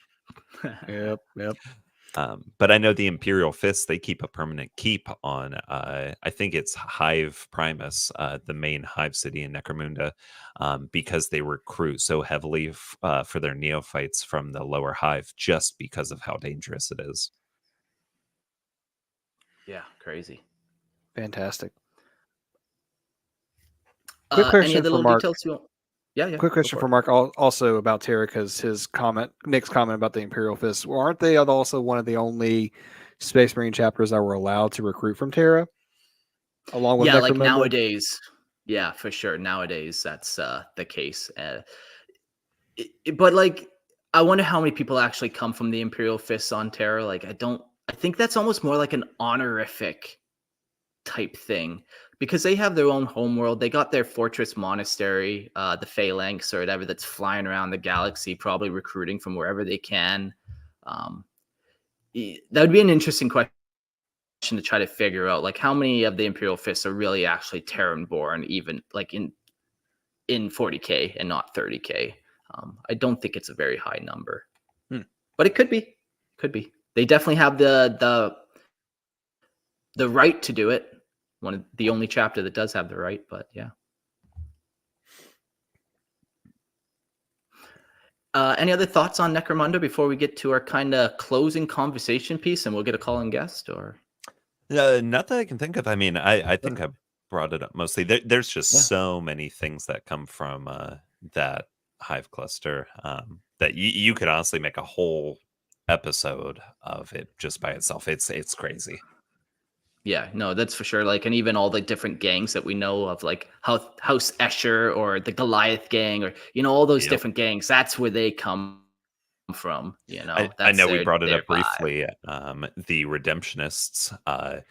Yep. But I know the Imperial Fists, they keep a permanent keep on, I think it's Hive Primus, the main hive city in Necromunda, because they recruit so heavily for their neophytes from the lower hive, just because of how dangerous it is. Yeah, crazy. Fantastic. Quick Any question other for little Mark. details you want? Yeah, Quick go question for for it. Mark also about Terra, because Nick's comment about the Imperial Fist. Well, aren't they also one of the only Space Marine chapters that were allowed to recruit from Terra, along with Yeah, like Necromunda? nowadays. Yeah, for sure. Nowadays, that's the case. But like, I wonder how many people actually come from the Imperial Fists on Terra. Like, I think that's almost more like an honorific type thing because they have their own homeworld. They got their fortress monastery, the Phalanx or whatever, that's flying around the galaxy, probably recruiting from wherever they can. Um, that would be an interesting question to try to figure out, like how many of the Imperial Fists are really actually Terran born, even like in 40k and not 30k. I don't think it's a very high number, but it could be. Could be. They definitely have the right to do it. One of the only chapter that does have the right, but yeah. Any other thoughts on Necromunda before we get to our kind of closing conversation piece, and we'll get a call-in guest? Or Not that I can think of. I mean, I think I brought it up mostly. There's just Yeah. so many things that come from that hive cluster that you could honestly make a whole episode of it just by itself. It's crazy. Yeah, no, that's for sure. Like, and even all the different gangs that we know of, like House Escher or the Goliath gang, or all those Yep. different gangs. That's where they come from. I That's know we their brought it up vibe. briefly. The Redemptionists,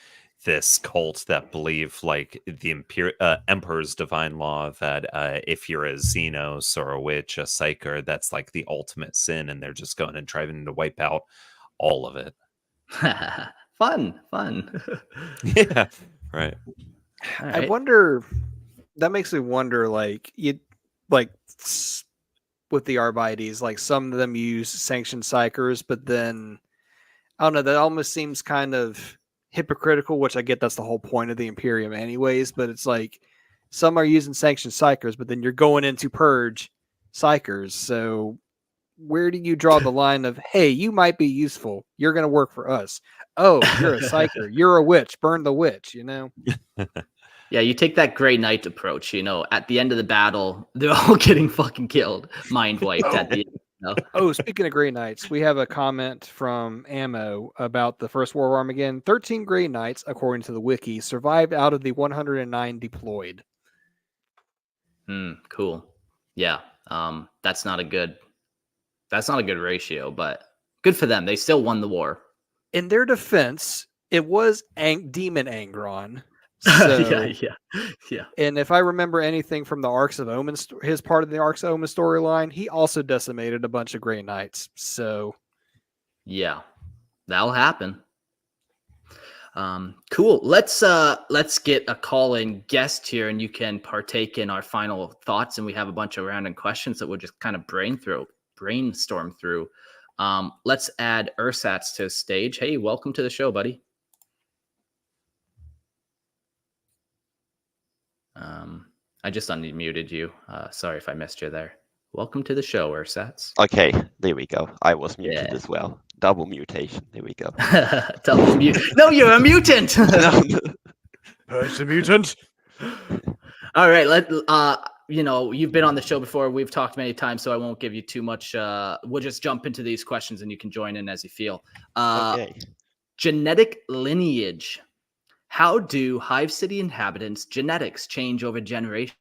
this cult that believe like the Emperor's divine law that if you're a Xenos or a witch, a psyker, that's like the ultimate sin, and they're just going and trying to wipe out all of it. Fun. Yeah, right. All I right. wonder. That makes me wonder. Like with the Arbites, like some of them use sanctioned psychers, but then I don't know. That almost seems kind of hypocritical. Which I get that's the whole point of the Imperium, anyways. But it's like some are using sanctioned psychers, but then you're going into purge psychers. So where do you draw the line of, hey, you might be useful, you're going to work for us? Oh, you're a psyker, you're a witch, burn the witch, Yeah, you take that Grey Knight approach. At the end of the battle, they're all getting fucking killed, mind wiped at the end. Oh, speaking of Grey Knights, we have a comment from Ammo about the First War of Armageddon. 13 Grey Knights, according to the wiki, survived out of the 109 deployed. Cool. Yeah. That's not a good ratio, but good for them. They still won the war. In their defense, it was Demon Angron. So yeah. And if I remember anything from the Arcs of Omen, his part of the Arcs of Omen storyline, he also decimated a bunch of Grey Knights. So yeah, that'll happen. Cool. Let's get a call-in guest here, and you can partake in our final thoughts. And we have a bunch of random questions that we'll just kind of brainstorm through. Let's add Ursats to the stage. Hey, welcome to the show, buddy. I just unmuted you. Sorry if I missed you there. Welcome to the show, Ursats. Okay, there we go. I was muted as well. Double mutation. There we go. Double mute. No, you're a mutant. Purge the mutant. All right. You've been on the show before. We've talked many times, so I won't give you too much. We'll just jump into these questions, and you can join in as you feel. Okay. Genetic lineage. How do Hive City inhabitants' genetics change over generations?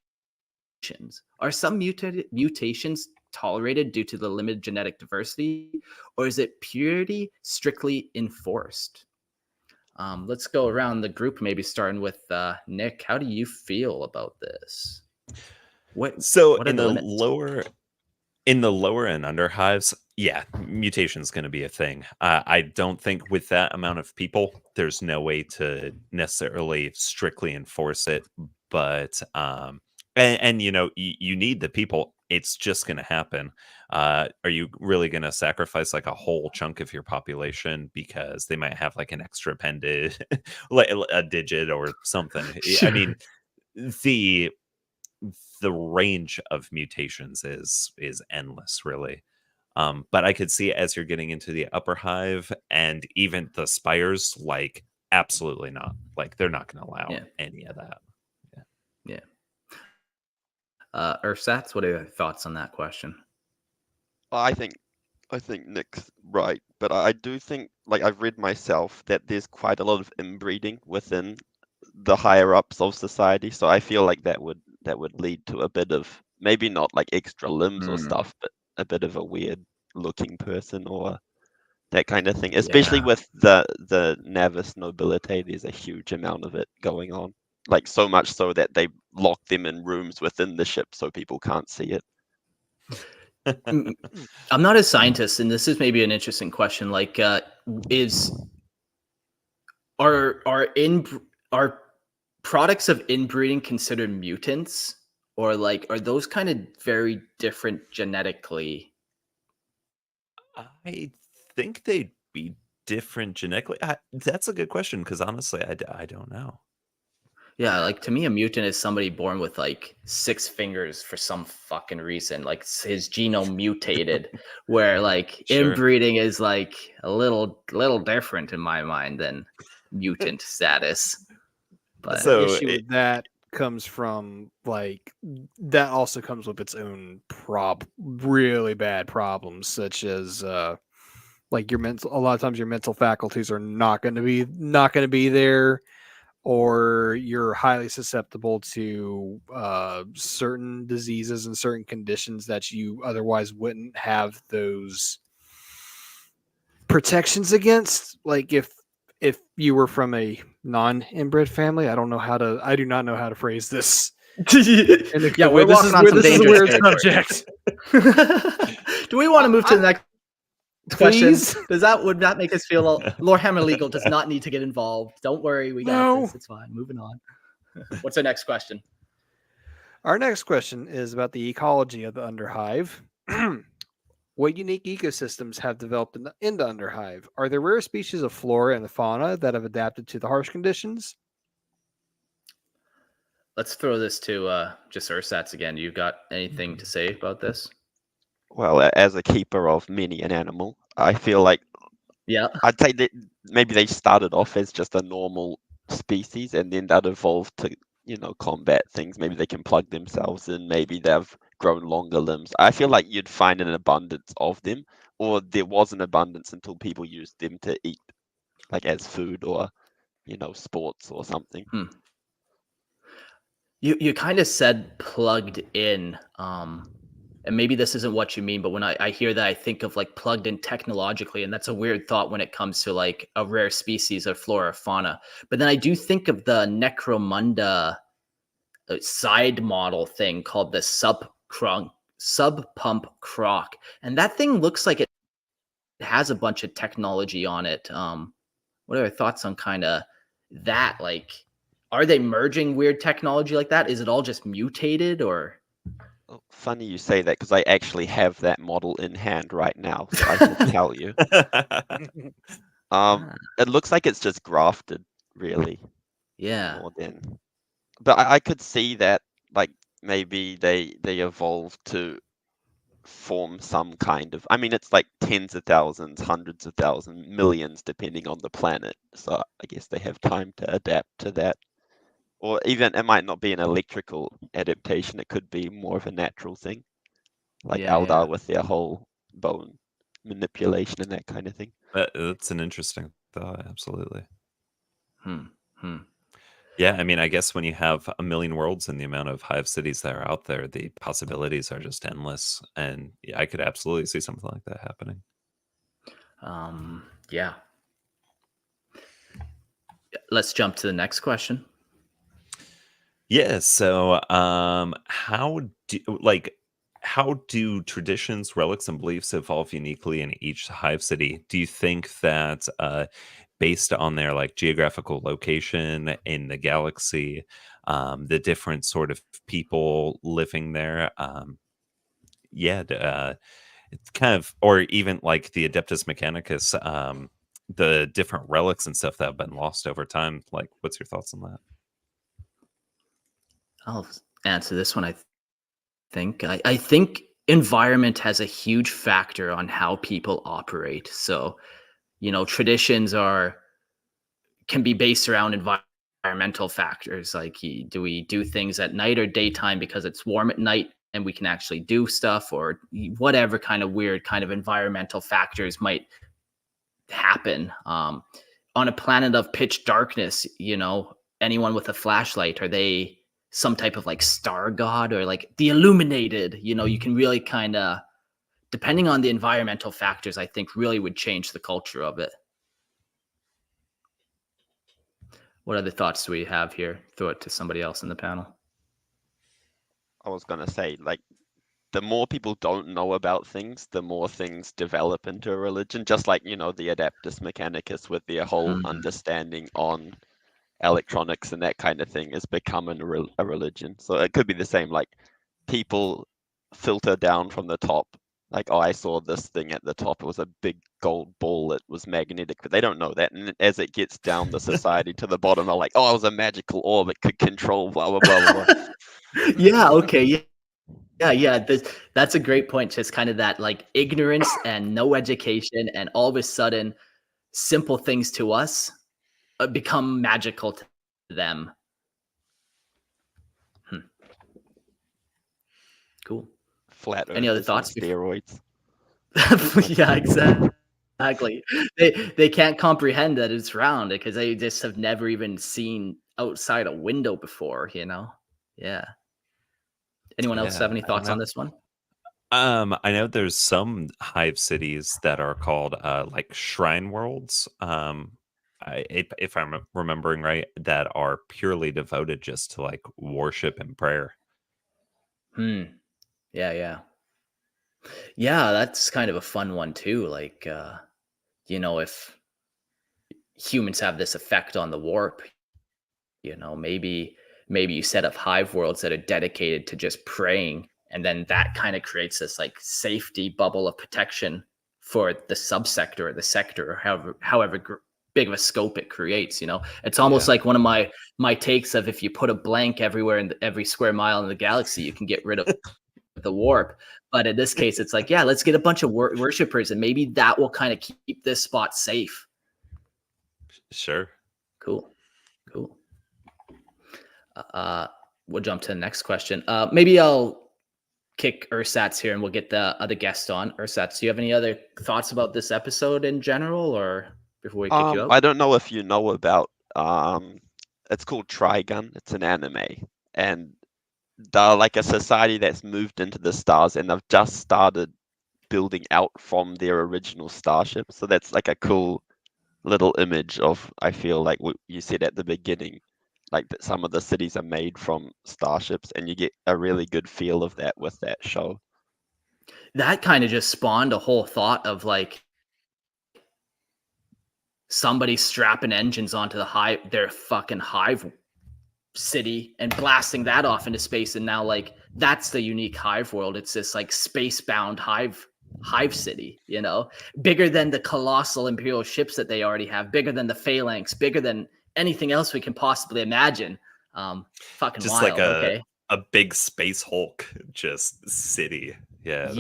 Are some mutations tolerated due to the limited genetic diversity, or is it purity strictly enforced? Let's go around the group, maybe starting with Nick. How do you feel about this? In the lower and under hives, yeah, mutation is going to be a thing. I don't think with that amount of people, there's no way to necessarily strictly enforce it. But you need the people. It's just going to happen. Are you really going to sacrifice like a whole chunk of your population because they might have like an extra appended, like a digit or something? Sure. I mean, the range of mutations is endless, really. But I could see as you're getting into the upper hive and even the spires, like absolutely not. Like they're not going to allow Yeah. any of that. Yeah. Ursats, what are your thoughts on that question? I think Nick's right, but I do think, like I've read myself, that there's quite a lot of inbreeding within the higher ups of society. So I feel like that would lead to a bit of, maybe not like extra limbs or stuff, but a bit of a weird looking person or that kind of thing. Especially Yeah. with the Navis nobility, there's a huge amount of it going on. Like so much so that they lock them in rooms within the ship so people can't see it. I'm not a scientist, and this is maybe an interesting question. Like, are products of inbreeding considered mutants, or like are those kind of very different genetically? I think they'd be different genetically. That's a good question because honestly, I don't know. Yeah, like to me, a mutant is somebody born with like 6 fingers for some fucking reason. Like his genome mutated, where like Sure. inbreeding is like a little different in my mind than mutant status. But So the issue with that comes from like that also comes with its own really bad problems, such as like your mental. A lot of times your mental faculties are not going to be there, or you're highly susceptible to certain diseases and certain conditions that you otherwise wouldn't have those protections against. Like if you were from a non-inbred family, I do not know how to phrase this. yeah, we're walking on some this is a dangerous weird territory. subject. Do we want to move to the next question? Please? Would that make us feel Lorehammer Legal does not need to get involved? Don't worry, we got No. this. It's fine. Moving on. What's our next question? Our next question is about the ecology of the underhive. What unique ecosystems have developed in the underhive? Are there rare species of flora and fauna that have adapted to the harsh conditions? Let's throw this to just Ursats again. You got anything to say about this? Well, as a keeper of many an animal, I feel like Yeah. I'd say that maybe they started off as just a normal species and then that evolved to, combat things. Maybe they can plug themselves in. Maybe they've grown longer limbs. I feel like you'd find an abundance of them, or there was an abundance until people used them to eat, like as food or, sports or something. You kind of said plugged in, and maybe this isn't what you mean, but when I hear that, I think of like plugged in technologically, and that's a weird thought when it comes to like a rare species of flora or fauna. But then I do think of the Necromunda side model thing called the sub pump croc, and that thing looks like it has a bunch of technology on it. What are your thoughts on kind of that? Like, are they merging weird technology like that? Is it all just mutated or? Oh, funny you say that because I actually have that model in hand right now, so I can tell you. It looks like it's just grafted, really. Yeah. More than, but I could see that, like maybe they evolved to form some kind of. I mean, it's like tens of thousands, hundreds of thousands, millions, depending on the planet. So I guess they have time to adapt to that. Or even it might not be an electrical adaptation. It could be more of a natural thing, like Yeah, Eldar yeah. with their whole bone manipulation and that kind of thing. That's an interesting thought. Absolutely. Hmm. Yeah, I mean, I guess when you have a million worlds and the amount of hive cities that are out there, the possibilities are just endless. And yeah, I could absolutely see something like that happening. Yeah. Let's jump to the next question. Yeah. So, how do traditions, relics, and beliefs evolve uniquely in each hive city? Do you think that, based on their like geographical location in the galaxy, the different sort of people living there, it's kind of, or even like the Adeptus Mechanicus, the different relics and stuff that have been lost over time. Like, what's your thoughts on that? I'll answer this one. I think environment has a huge factor on how people operate. So, traditions are can be based around environmental factors. Like, do we do things at night or daytime because it's warm at night and we can actually do stuff, or whatever kind of weird kind of environmental factors might happen. On a planet of pitch darkness, anyone with a flashlight, are they some type of like star god, or like the illuminated? You can really kind of, depending on the environmental factors, I think really would change the culture of it. What other thoughts do we have here? Throw it to somebody else in the panel. I was gonna say, like, the more people don't know about things, the more things develop into a religion. Just like, the Adeptus Mechanicus with their whole understanding on electronics and that kind of thing is becoming a religion. So it could be the same, like people filter down from the top, like, oh, I saw this thing at the top, it was a big gold ball, it was magnetic, but they don't know that. And as it gets down the society to the bottom, they're like, oh, it was a magical orb, it could control blah blah blah blah, blah. Yeah, okay, yeah. That's a great point. Just kind of that like ignorance and no education, and all of a sudden simple things to us become magical to them. Cool. Flat Any other earthers on thoughts? steroids. Yeah, exactly. They can't comprehend that it's round because they just have never even seen outside a window before, Yeah. Anyone else have any thoughts on this one? I know there's some hive cities that are called like shrine worlds. If I'm remembering right, that are purely devoted just to like worship and prayer. Yeah. That's kind of a fun one too. Like, if humans have this effect on the warp, maybe you set up hive worlds that are dedicated to just praying, and then that kind of creates this like safety bubble of protection for the subsector or the sector, or however big of a scope it creates. It's almost like one of my takes of, if you put a blank everywhere in every square mile in the galaxy, you can get rid of the warp. But in this case, it's like, yeah, let's get a bunch of worshippers, and maybe that will kind of keep this spot safe. Sure. Cool. We'll jump to the next question. Maybe I'll kick Ursats here and we'll get the other guest on. Ursats, do you have any other thoughts about this episode in general, or before we kick you out? I don't know if you know about it's called Trigun. It's an anime, and they're like a society that's moved into the stars, and they've just started building out from their original starship. So that's like a cool little image of, I feel like what you said at the beginning, like that some of the cities are made from starships, and you get a really good feel of that with that show. That kind of just spawned a whole thought of like somebody strapping engines onto their fucking hive city and blasting that off into space, and now like that's the unique hive world. It's this like space-bound hive city, bigger than the colossal Imperial ships that they already have, bigger than the phalanx, bigger than anything else we can possibly imagine. Fucking just wild. like Okay, a big space Hulk just city. Yeah.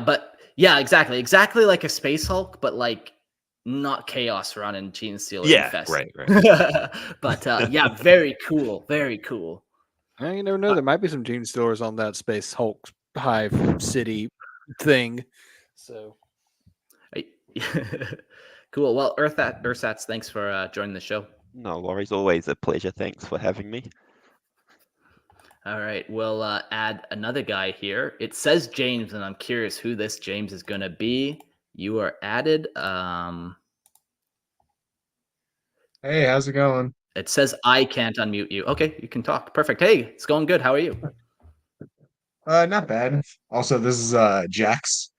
But yeah, exactly like a space Hulk, but like not chaos running Gene Stealer infest. Right. But yeah, very cool. You never know, there might be some Gene Stealers on that space Hulk hive city thing. So cool. Well, Ursats, thanks for joining the show. No worries, always a pleasure. Thanks for having me. All right, we'll add another guy here. It says James, and I'm curious who this James is going to be. You are added. Hey, how's it going? It says I can't unmute you. Okay, you can talk. Perfect. Hey, it's going good. How are you? Not bad. Also, this is Jax.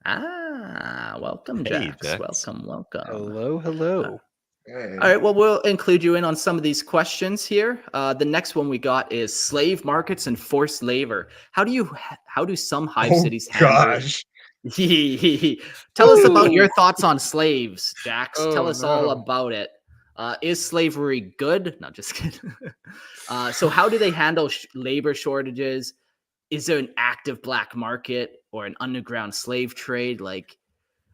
Welcome, Hey, Jax. Jax. Welcome. Hello. Hey. All right, well, we'll include you in on some of these questions here. The next one we got is slave markets and forced labor. How do some hive cities handle? Gosh. Tell us about your thoughts on slaves, Jax. Tell us all no. about it. Is slavery good? No, just kidding. So how do they handle labor shortages? Is there an active black market or an underground slave trade? Like,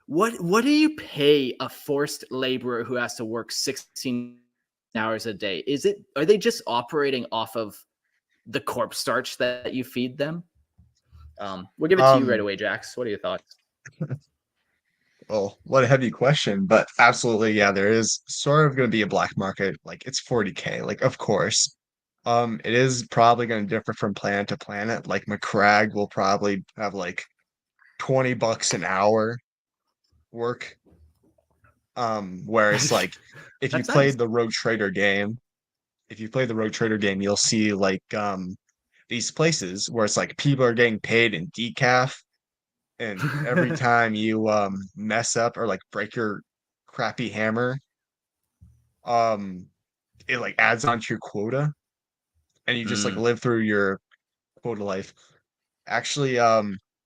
What do you pay a forced laborer who has to work 16 hours a day? Are they just operating off of the corpse starch that you feed them? We'll give it to you right Um, away, Jax. What are your thoughts? well, what a heavy question, but absolutely, yeah, there is sort of going to be a black market. Like it's 40K, like of course. It is probably going to differ from planet to planet. Like McCrag will probably have like $20 an hour work. Whereas like if you That's nice. played the Rogue Trader game, if you play the Rogue Trader game, you'll see like these places where it's like people are getting paid in decaf, and every time you mess up or like break your crappy hammer, um it like adds onto your quota and you just like Mm. live through your quota life. Actually,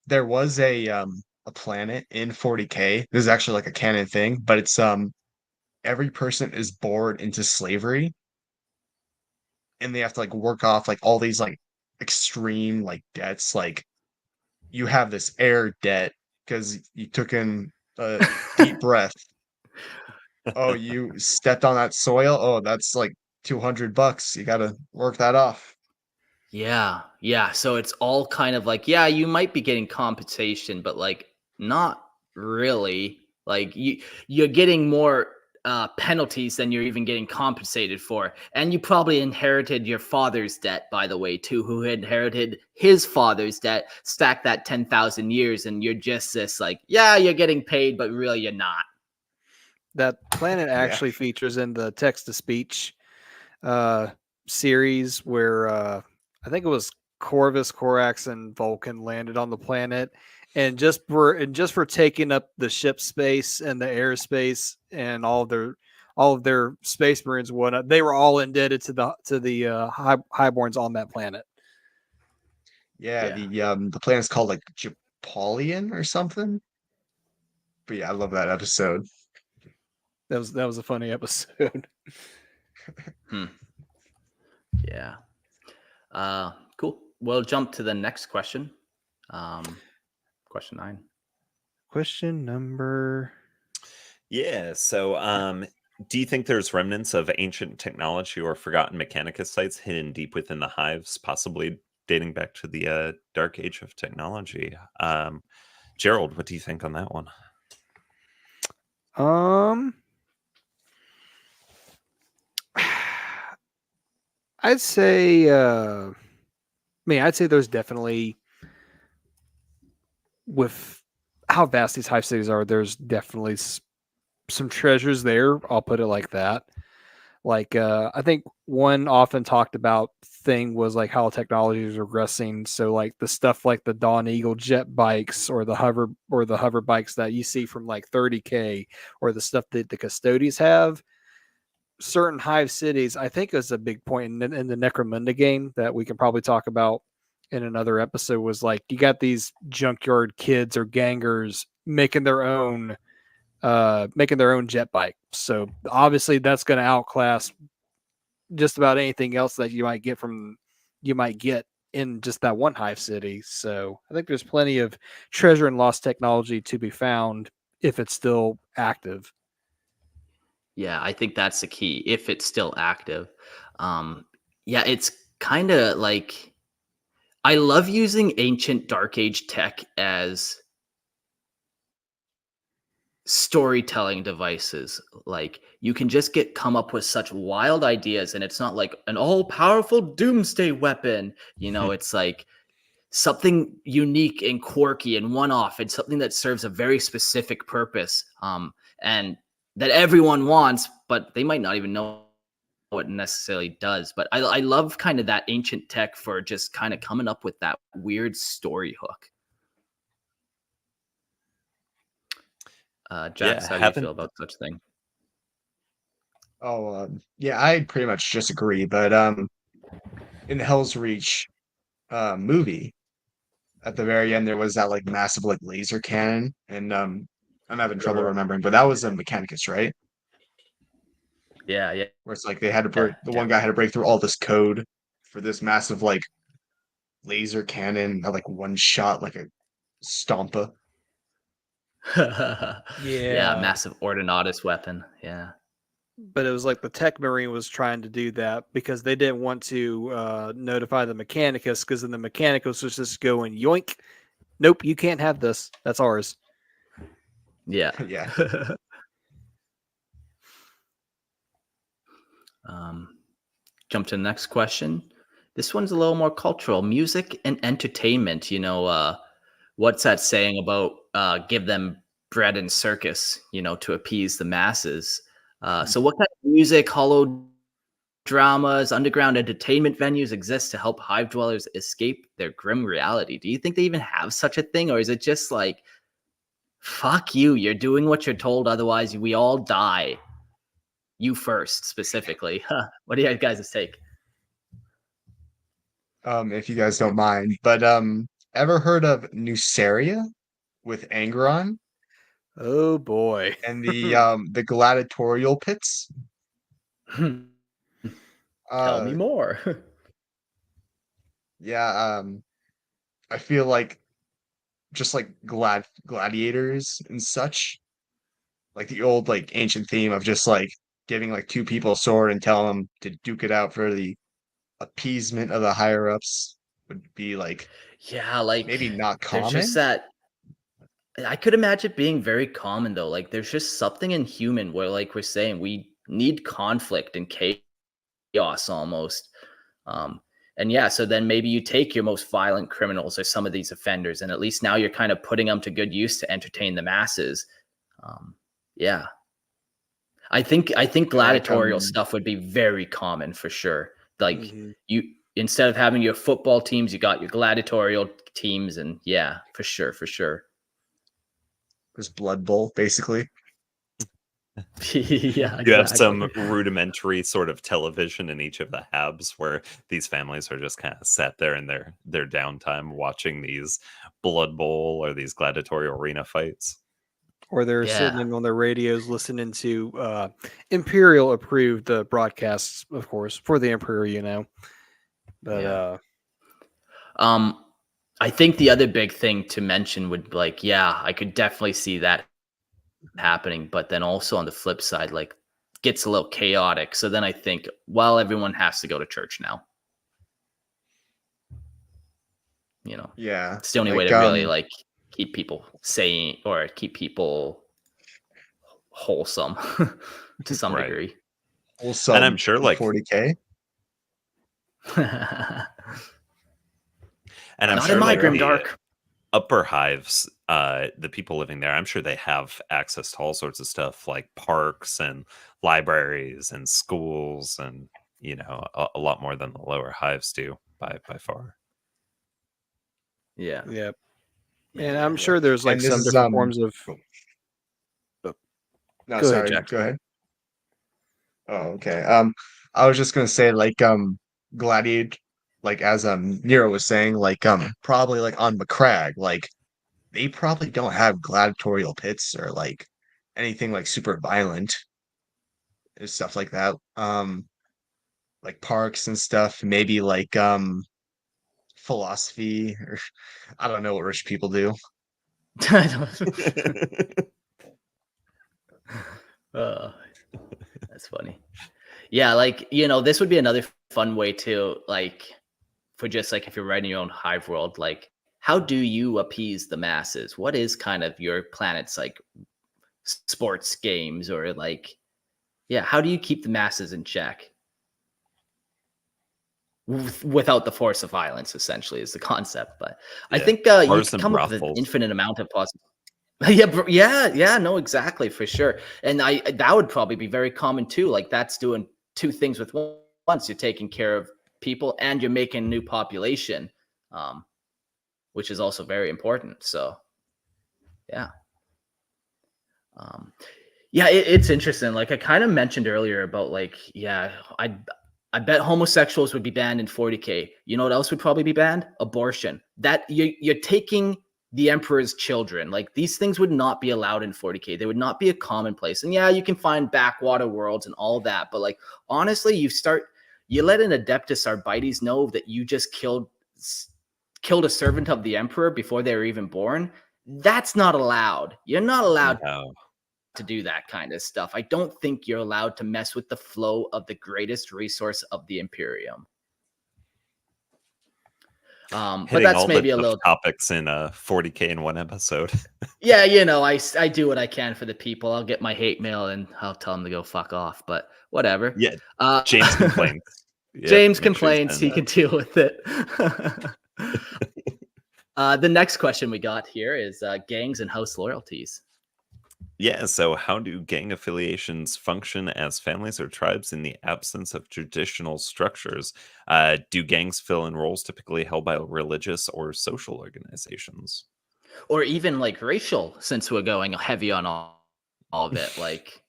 there was a planet in 40K. This is actually like a canon thing, but it's every person is born into slavery and they have to like work off like all these like extreme like debts. Like you have this air debt because you took in a deep breath. Oh, you stepped on that soil. Oh, that's like $200. You gotta work that off. Yeah, yeah. So it's all kind of like, yeah, you might be getting compensation, but like not really. Like you're getting more penalties than you're even getting compensated for. And you probably inherited your father's debt, by the way, too, who inherited his father's debt, stacked that 10,000 years, and you're just this like, yeah, you're getting paid, but really you're not. That planet Yeah. actually features in the text to speech uh, series where I think it was Corvus, Corax, and Vulcan landed on the planet, and just for taking up the ship space and the airspace and all of their space marines and whatnot, they were all indebted to the Highborns on that planet. Yeah, Yeah. the planet's called like Japolian or something. But yeah, I love that episode. That was a funny episode. Hmm. Yeah. Cool. We'll jump to the next question. Question 9. Question number. Yeah. So, do you think there's remnants of ancient technology or forgotten Mechanicus sites hidden deep within the hives, possibly dating back to the dark age of technology? Gerald, what do you think on that one? Um, I'd say. I'd say there's definitely, with how vast these hive cities are, there's definitely some treasures there. I'll put it like that. Like, I think one often talked about thing was like how technology is regressing. So, like the stuff like the Dawn Eagle jet bikes or the hover bikes that you see from like 30K, or the stuff that the custodians have. Certain hive cities, I think, is a big point in the Necromunda game that we can probably talk about in another episode. Was like you got these junkyard kids or gangers making their own jet bike. So obviously that's going to outclass just about anything else that you might get in just that one hive city. So I think there's plenty of treasure and lost technology to be found if it's still active. Yeah, I think that's the key. If it's still active, yeah, it's kind of like I love using ancient Dark Age tech as storytelling devices. Like you can just come up with such wild ideas, and it's not like an all-powerful doomsday weapon. It's like something unique and quirky and one-off, and something that serves a very specific purpose, and that everyone wants, but they might not even know what it necessarily does. But I love kind of that ancient tech for just kind of coming up with that weird story hook. Yeah, Jax, how do you feel haven't. about such thing? Oh, yeah, I pretty much just agree. But in the Hell's Reach movie, at the very end, there was that like massive like laser cannon, and I'm having trouble remembering, but that was a Mechanicus, right? Yeah, yeah, Where it's like they had to yeah, break the yeah. one guy had to break through all this code for this massive like laser cannon that like one shot like a stompa. Yeah, Yeah. massive Ordinatus weapon. Yeah. But it was like the Tech Marine was trying to do that because they didn't want to notify the Mechanicus, because then the Mechanicus was just going yoink. Nope, you can't have this. That's ours. Yeah. Yeah. Jump to the next question. This one's a little more cultural. Music and entertainment. What's that saying about give them bread and circus, to appease the masses? So what kind of music, hollow dramas, underground entertainment venues exist to help hive dwellers escape their grim reality? Do you think they even have such a thing? Or is it just like, fuck you, you're doing what you're told, otherwise we all die? You first, specifically. What do you guys take? If you guys don't mind. But ever heard of Nuceria with Angron Oh boy. and the gladiatorial pits? Tell me Uh more. yeah, I feel like just like gladiators and such, like the old like ancient theme of just like giving like two people a sword and telling them to duke it out for the appeasement of the higher ups would be like Yeah, like maybe not there's just common. that. I could imagine it being very common though. Like there's just something inhuman where, like we're saying, we need conflict and chaos almost. Um, and yeah, so then maybe you take your most violent criminals or some of these offenders, and at least now you're kind of putting them to good use to entertain the masses. Yeah, I think Like gladiatorial stuff would be very common for sure. Like Mhm. you, instead of having your football teams, you got your gladiatorial teams, and yeah, for sure, for sure. this Blood Bowl, basically. Yeah, You have exactly. some rudimentary sort of television in each of the habs where these families are just kind of sat there in their downtime watching these Blood Bowl or these gladiatorial arena fights. Or they're sitting Yeah, in on their radios listening to Imperial approved broadcasts, of course, for the Emperor, But yeah. I think the other big thing to mention would be like, yeah, I could definitely see that happening, but then also on the flip side, like gets a little chaotic. So then I think, well, everyone has to go to church now. Yeah. It's the only way Like to really like keep people sane or keep people wholesome to some Right. degree. And I'm wholesome sure in like 40K. and I'm Not in sure my like grim the dark. upper hives, the people living there, I'm sure they have access to all sorts of stuff like parks and libraries and schools and a lot more than the lower hives do by far. Yeah. Yep. Yeah, And yeah. I'm Yeah. sure there's like And this some is different forms of. oh, Oh, no, go ahead, sorry, Jack. go ahead. Oh, okay. I was just gonna say like Gladiator, like as Nero was saying, like probably like on McCrag, like they probably don't have gladiatorial pits or like anything like super violent and stuff like that. Like parks and stuff, maybe like philosophy or I don't know what rich people do. I don't- uh, that's funny. Yeah, like this would be another fun way to like for just like if you're writing your own hive world, like how do you appease the masses? What is kind of your planet's like sports games or like yeah, how do you keep the masses in check without the force of violence? Essentially, is the concept. But I Yeah. think you Bars could and come up with an brothels. infinite amount of possible. Yeah, yeah, no, exactly, for sure. And that would probably be very common too. Like that's doing two things with once. You're taking care of people and you're making a new population, which is also very important. So, yeah, um, yeah, it's interesting. Like I kind of mentioned earlier about like, yeah, I bet homosexuals would be banned in 40K. You know what else would probably be banned? Abortion. That you're taking the emperor's children. Like these things would not be allowed in 40K. They would not be a commonplace. And yeah, you can find backwater worlds and all that, but like honestly, you let an Adeptus Arbites know that you just killed a servant of the emperor before they were even born. That's not allowed. You're not allowed No. to do that kind of stuff. I don't think you're allowed to mess with the flow of the greatest resource of the Imperium. But Hitting that's all maybe the a tough little. topics in 40K in one episode. Yeah, you know, I do what I can for the people. I'll get my hate mail and I'll tell them to go fuck off. But whatever. Yeah, Uh, James complains. Yep, James make sure you complains. send He that. can deal with it. The next question we got here is gangs and house loyalties. Yeah, so how do gang affiliations function as families or tribes in the absence of traditional structures? Do gangs fill in roles typically held by religious or social organizations? Or even like racial, since we're going heavy on all of it. Like,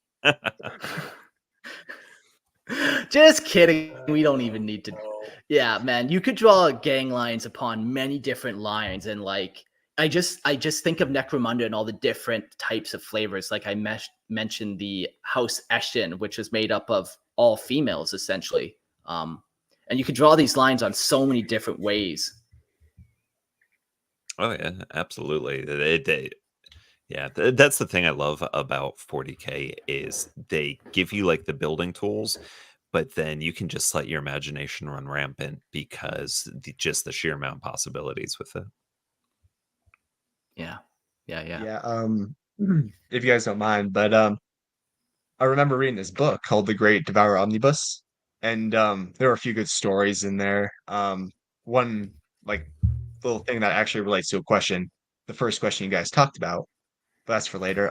just kidding. We don't even need to. Yeah, man, you could draw gang lines upon many different lines, and like I just think of Necromunda and all the different types of flavors. Like I mentioned the House Eshin, which is made up of all females essentially, and you could draw these lines on so many different ways. Oh yeah, absolutely. That's the thing I love about 40K is they give you like the building tools, but then you can just let your imagination run rampant because just the sheer amount of possibilities with it. Yeah. Yeah. If you guys don't mind, but I remember reading this book called The Great Devourer Omnibus, and there were a few good stories in there. One like little thing that actually relates to a question, the first question you guys talked about, but that's for later.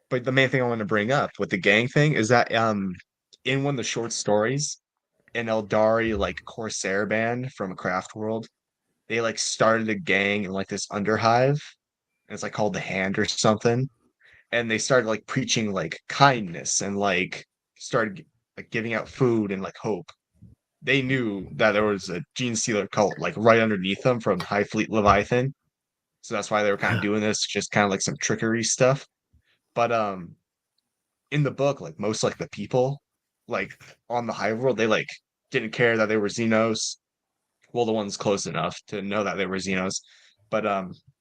But the main thing I want to bring up with the gang thing is that in one of the short stories, an Eldari like Corsair band from a craft world, they like started a gang in like this underhive, and it's like called the Hand or something, and they started like preaching like kindness and like started like giving out food and like hope. They knew that there was a gene stealer cult like right underneath them from High Fleet Leviathan, so that's why they were kind of doing this, just kind of like some trickery stuff. But in the book, like most like the people like on the Hive world, they like didn't care that they were Xenos. Well, the ones close enough to know that they were Xenos, but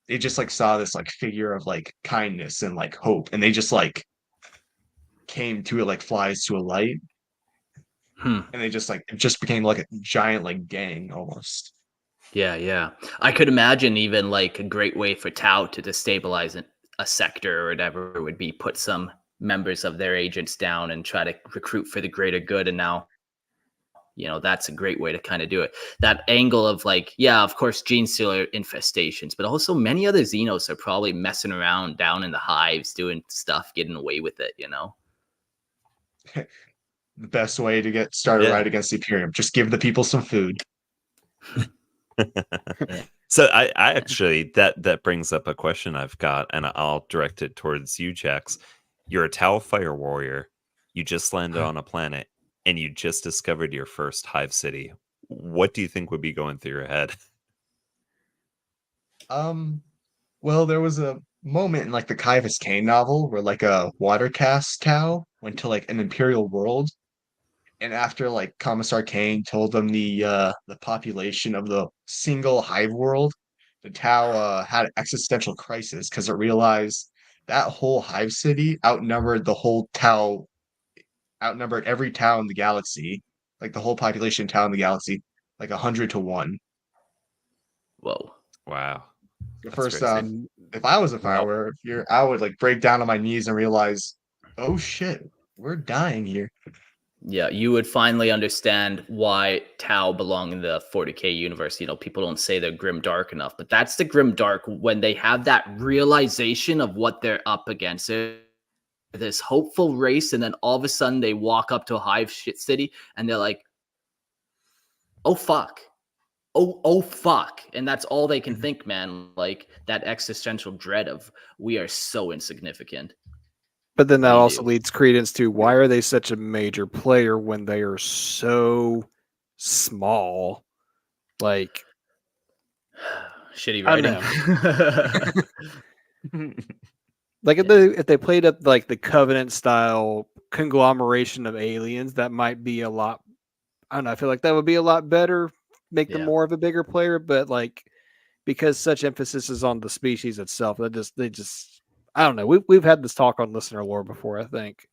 they just like saw this like figure of like kindness and like hope, and they just like came to it like flies to a light, and they just like it just became like a giant like gang almost. Yeah. I could imagine even like a great way for Tau to destabilize a sector or whatever would be put some members of their agents down and try to recruit for the greater good. And now, you know, that's a great way to kind of do it. That angle of like, yeah, of course, gene stealer infestations, but also many other Xenos are probably messing around down in the hives, doing stuff, getting away with it, you know? The best way to get started Yeah. right against the Imperium, just give the people some food. So I actually that brings up a question I've got, and I'll direct it towards you, Jax. You're a Tau fire warrior. You just landed on a planet, and you just discovered your first hive city. What do you think would be going through your head? Well, there was a moment in like the Kaivis Kane novel where like a water cast Tau went to like an Imperial world, and after like Commissar Kane told them the population of the single Hive world, the Tau had an existential crisis because it realized that whole Hive city outnumbered every Tau in the galaxy, like the whole population Tau in the galaxy, like 100 to 1. Whoa. Wow, The that's first crazy. if I was a Well, firewear, I would like break down on my knees and realize, oh shit, we're dying here. Yeah, you would finally understand why Tau belong in the 40K universe. You know, people don't say they're grim dark enough, but that's the grim dark when they have that realization of what they're up against. They're this hopeful race, and then all of a sudden they walk up to a hive shit city and they're like, oh fuck. Oh fuck. And that's all they can think, man. Like that existential dread of we are so insignificant. But then that You also do. leads credence to why are they such a major player when they are so small? Like, Shitty I don't writing. like if they played up like the Covenant style conglomeration of aliens, that might be a lot. I don't know. I feel like that would be a lot better, make them Yeah. more of a bigger player. But like because such emphasis is on the species itself. They just I don't know. We've had this talk on listener lore before, I think,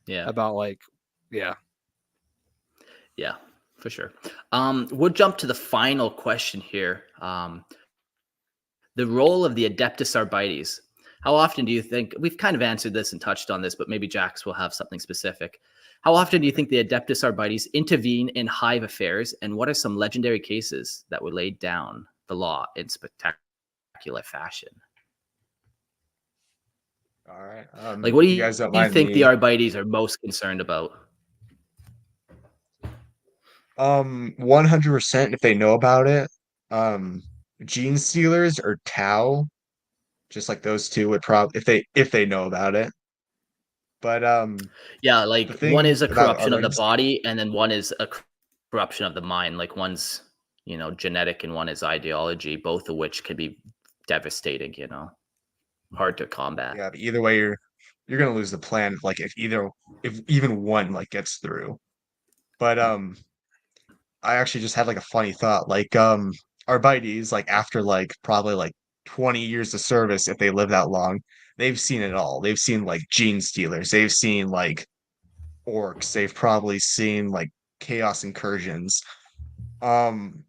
Yeah. about like, yeah. Yeah, for sure. We'll jump to the final question here. The role of the Adeptus Arbites. How often do you think, we've kind of answered this and touched on this, but maybe Jax will have something specific. How often do you think the Adeptus Arbites intervene in Hive affairs, and what are some legendary cases that would lay down the law in spectacular fashion? All right. Like, what do You guys don't you mind think the me. Arbites are most concerned about? 100% if they know about it. Gene stealers or Tau, just like those two would probably if they know about it. But Yeah, the like one thing is a about corruption of the Arbites, body, and then one is a corruption of the mind. Like one's, genetic and one is ideology, both of which could be devastating, hard to combat. yeah, but either way you're gonna lose the plan like if even one like gets through. But I actually just had like a funny thought. Like Arbites, like after like probably like 20 years of service, if they live that long, they've seen it all. They've seen like gene stealers, they've seen like orcs, they've probably seen like chaos incursions. Um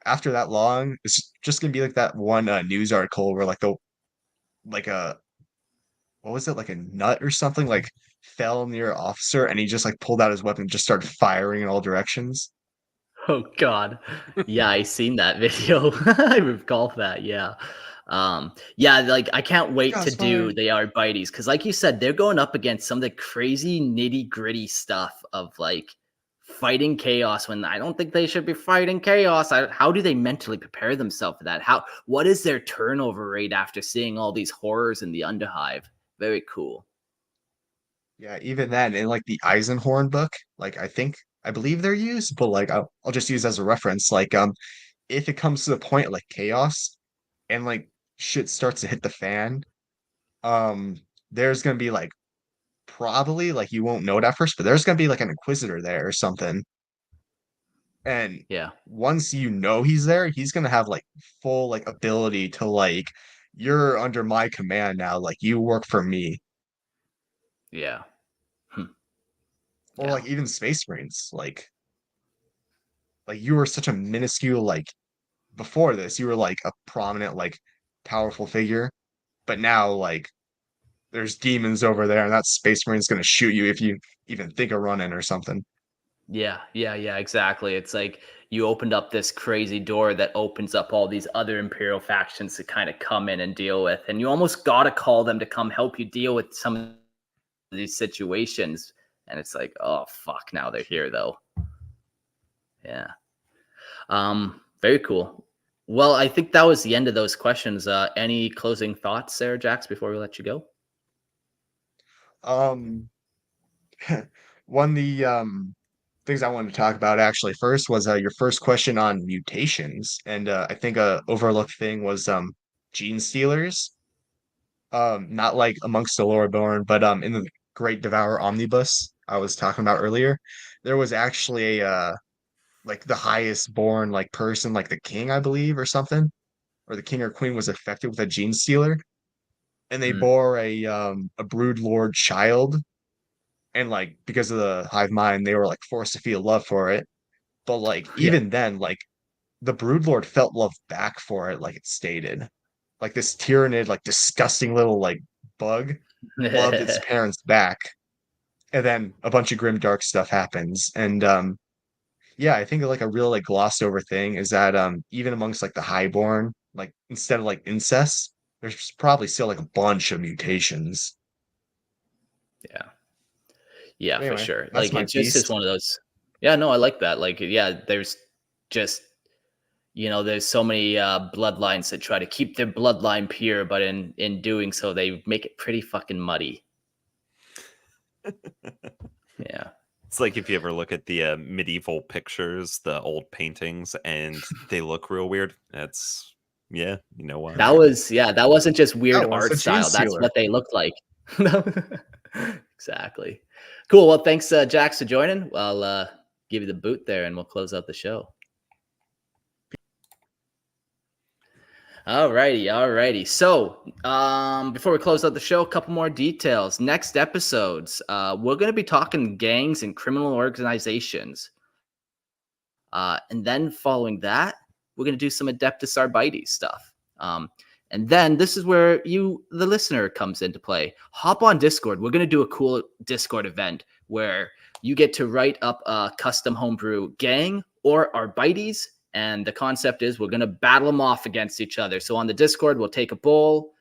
after that long, it's just gonna be like that one news article where like the like a what was it, like a nut or something, like fell near an officer and he just like pulled out his weapon and just started firing in all directions. Oh God. Yeah, I seen that video. I recall that. Yeah. Yeah, like I can't wait to Shots do fired. the Arbites because like you said, they're going up against some of the crazy nitty-gritty stuff of like fighting chaos when I don't think they should be fighting chaos. How do they mentally prepare themselves for that? What is their turnover rate after seeing all these horrors in the underhive? Very cool. Yeah, even then, in like the Eisenhorn book, like I believe they're used, but like I'll just use as a reference. Like if it comes to the point like chaos and like shit starts to hit the fan, um, there's gonna be like probably like you won't know it at first, but there's gonna be like an inquisitor there or something. And Yeah. once you know he's there, he's gonna have like full like ability to like you're under my command now, like you work for me. Yeah. Hmm. Or Yeah. like even Space Marines, like you were such a minuscule like before this, you were like a prominent, like powerful figure, but now like there's demons over there, and that Space Marine's gonna shoot you if you even think of running or something. Yeah, exactly. It's like you opened up this crazy door that opens up all these other Imperial factions to kind of come in and deal with. And you almost got to call them to come help you deal with some of these situations. And it's like, oh, fuck, now they're here, though. Yeah. Very cool. Well, I think that was the end of those questions. Any closing thoughts, Sarah Jax, before we let you go? Um, one of the things I wanted to talk about actually first was your first question on mutations, and I think a overlooked thing was gene stealers. Not like amongst the Loreborn, but in the Great Devour Omnibus I was talking about earlier, there was actually a like the highest born like person, like the king, I believe, or something, or the king or queen was affected with a gene stealer, and they Mm, bore a brood lord child, and like because of the hive mind, they were like forced to feel love for it. But like yeah. even then, like the brood lord felt love back for it, like it stated. Like this tyrannid, like disgusting little like bug loved its parents back. And then a bunch of grim dark stuff happens. And yeah, I think like a real like glossed over thing is that even amongst like the highborn, like instead of like incest, there's probably still like a bunch of mutations. Yeah. Yeah, But for anyway, sure. that's Like my it just is piece. one of those. Yeah, no, I like that. Like, yeah, there's just there's so many bloodlines that try to keep their bloodline pure, but in doing so, they make it pretty fucking muddy. Yeah. It's like if you ever look at the medieval pictures, the old paintings, and they look real weird. That's yeah, you know why. That wasn't just weird That was art a gene style. That's stealer. what they looked like. Exactly. Cool. Well, thanks, Jax, for joining. I'll give you the boot there, and we'll close out the show. Alrighty. So, before we close out the show, a couple more details. Next episodes, we're going to be talking gangs and criminal organizations. And then following that, we're going to do some Adeptus Arbites stuff. And then this is where the listener, comes into play. Hop on Discord. We're going to do a cool Discord event where you get to write up a custom homebrew gang or Arbites. And the concept is we're going to battle them off against each other. So on the Discord, we'll take a poll.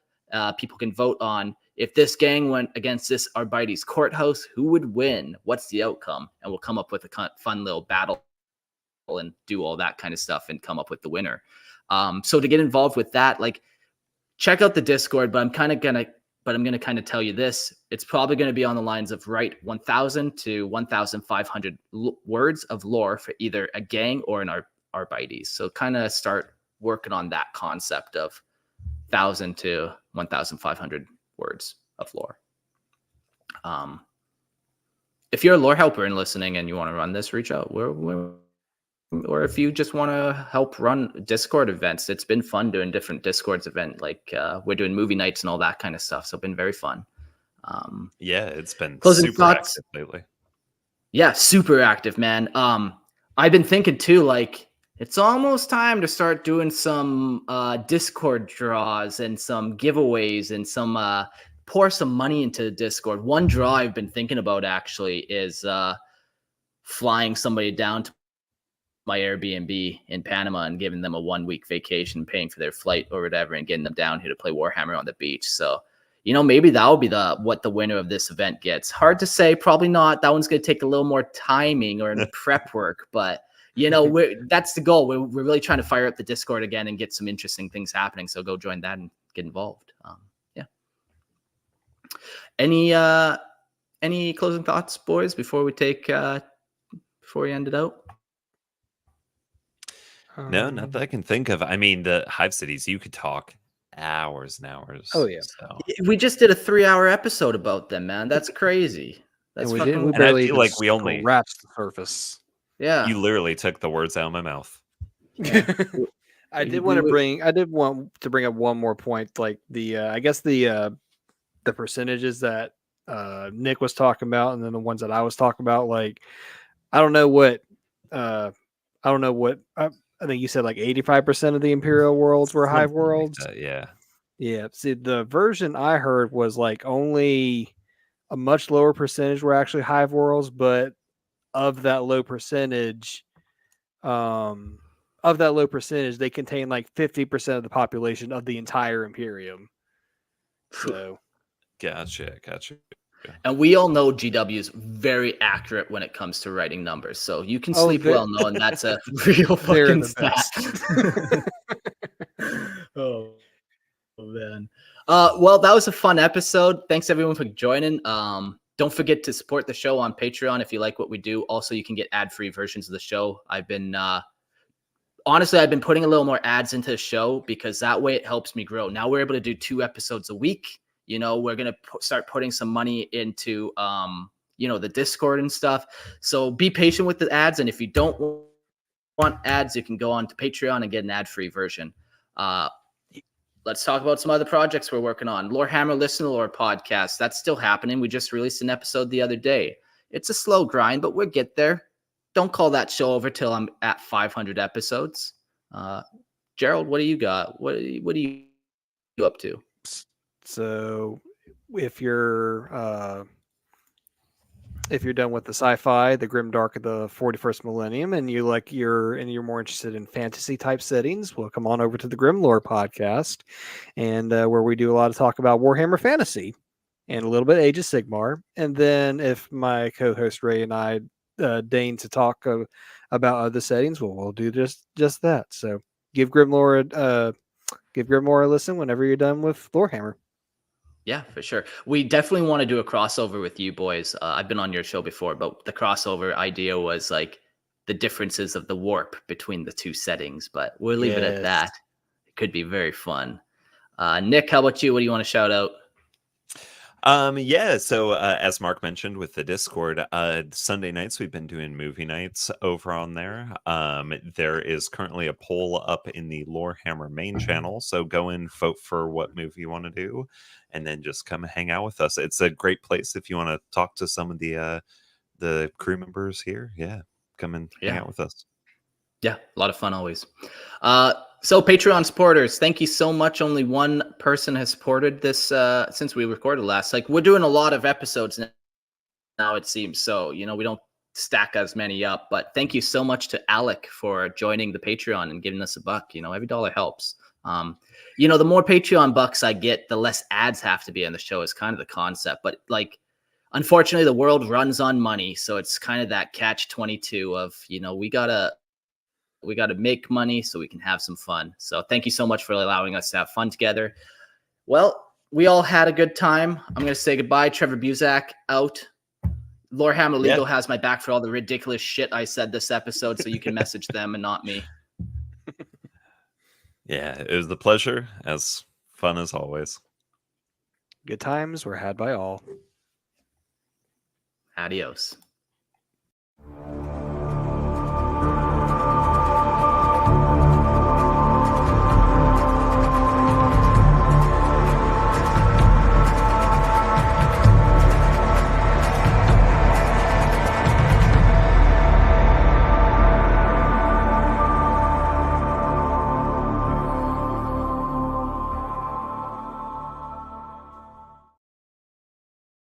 People can vote on if this gang went against this Arbites courthouse, who would win? What's the outcome? And we'll come up with a fun little battle and do all that kind of stuff and come up with the winner. So to get involved with that, like, check out the Discord, but I'm going to kind of tell you this. It's probably going to be on the lines of write 1,000 to 1,500 words of lore for either a gang or an Arbites. So kind of start working on that concept of 1,000 to 1,500 words of lore. If you're a lore helper and listening and you want to run this, reach out. Or if you just want to help run Discord events, it's been fun doing different Discords event. Like we're doing movie nights and all that kind of stuff. So it's been very fun. Yeah, it's been closing super thoughts active lately. Yeah, super active, man. I've been thinking too, like, it's almost time to start doing some Discord draws and some giveaways and some pour some money into Discord. One draw I've been thinking about actually is flying somebody down to my Airbnb in Panama and giving them a 1-week vacation, paying for their flight or whatever, and getting them down here to play Warhammer on the beach. So, maybe that will be what the winner of this event gets. Hard to say, probably not. That one's going to take a little more timing or prep work, but that's the goal. We're really trying to fire up the Discord again and get some interesting things happening. So go join that and get involved. Yeah. Any closing thoughts, boys, before we end it out? No, not that I can think of. I mean, the Hive cities, you could talk hours and hours. Oh, yeah. So. We just did a 3-hour episode about them, man. That's crazy. That's and we fucking. didn't. We And I barely feel even like we only- scratched the surface. Yeah. You literally took the words out of my mouth. I did want to bring up one more point, like I guess the percentages that Nick was talking about, and then the ones that I was talking about. Like, I don't know what I think you said like 85% of the Imperial worlds were Hive Something like worlds. that, yeah. Yeah. See, the version I heard was like only a much lower percentage were actually Hive worlds, but of that low percentage, they contain like 50% of the population of the entire Imperium. So, Gotcha. And we all know GW is very accurate when it comes to writing numbers. So you can sleep well knowing that's a real fucking stat. Oh, man. Well, that was a fun episode. Thanks everyone for joining. Don't forget to support the show on Patreon if you like what we do. Also, you can get ad-free versions of the show. I've been putting a little more ads into the show because that way it helps me grow. Now we're able to do 2 episodes a week. We're going to start putting some money into, the Discord and stuff. So be patient with the ads. And if you don't want ads, you can go on to Patreon and get an ad-free version. Let's talk about some other projects we're working on. Lorehammer Listen to Lore podcast. That's still happening. We just released an episode the other day. It's a slow grind, but we'll get there. Don't call that show over till I'm at 500 episodes. Gerald, what do you got? What are you up to? So if you're done with the sci-fi, the grim dark of the 41st millennium, and you're more interested in fantasy type settings, well, come on over to the Grim Lore podcast, and where we do a lot of talk about Warhammer Fantasy and a little bit Age of Sigmar. And then if my co-host Ray and I deign to talk about other settings, well, we'll do just that. So give Grim Lore a listen whenever you're done with Lorehammer. Yeah, for sure. We definitely want to do a crossover with you boys. I've been on your show before, but the crossover idea was like the differences of the warp between the 2 settings, but we'll leave it at that. It could be very fun. Nick, how about you? What do you want to shout out? Yeah, so as Mark mentioned with the Discord, Sunday nights we've been doing movie nights over on there. There is currently a poll up in the Lorehammer main channel, so go and vote for what movie you want to do, and then just come hang out with us. It's a great place if you want to talk to some of the crew members here. Yeah, come and hang out with us. Yeah, a lot of fun always. So Patreon supporters, thank you so much. Only one person has supported this since we recorded last. Like, we're doing a lot of episodes now, it seems. So, you know, we don't stack as many up. But thank you so much to Alec for joining the Patreon and giving us $1. You know, every dollar helps. You know, the more Patreon bucks I get, the less ads have to be in the show is kind of the concept. But like, unfortunately, the world runs on money. So it's kind of that catch-22 of, you know, we gotta make money so we can have some fun. So thank you so much for allowing us to have fun together. Well, we all had a good time. I'm going to say goodbye. Trevor Buzak out. Lorehammer Legal has my back for all the ridiculous shit I said this episode, so you can message them and not me. Yeah, it was the pleasure. As fun as always. Good times were had by all. Adios.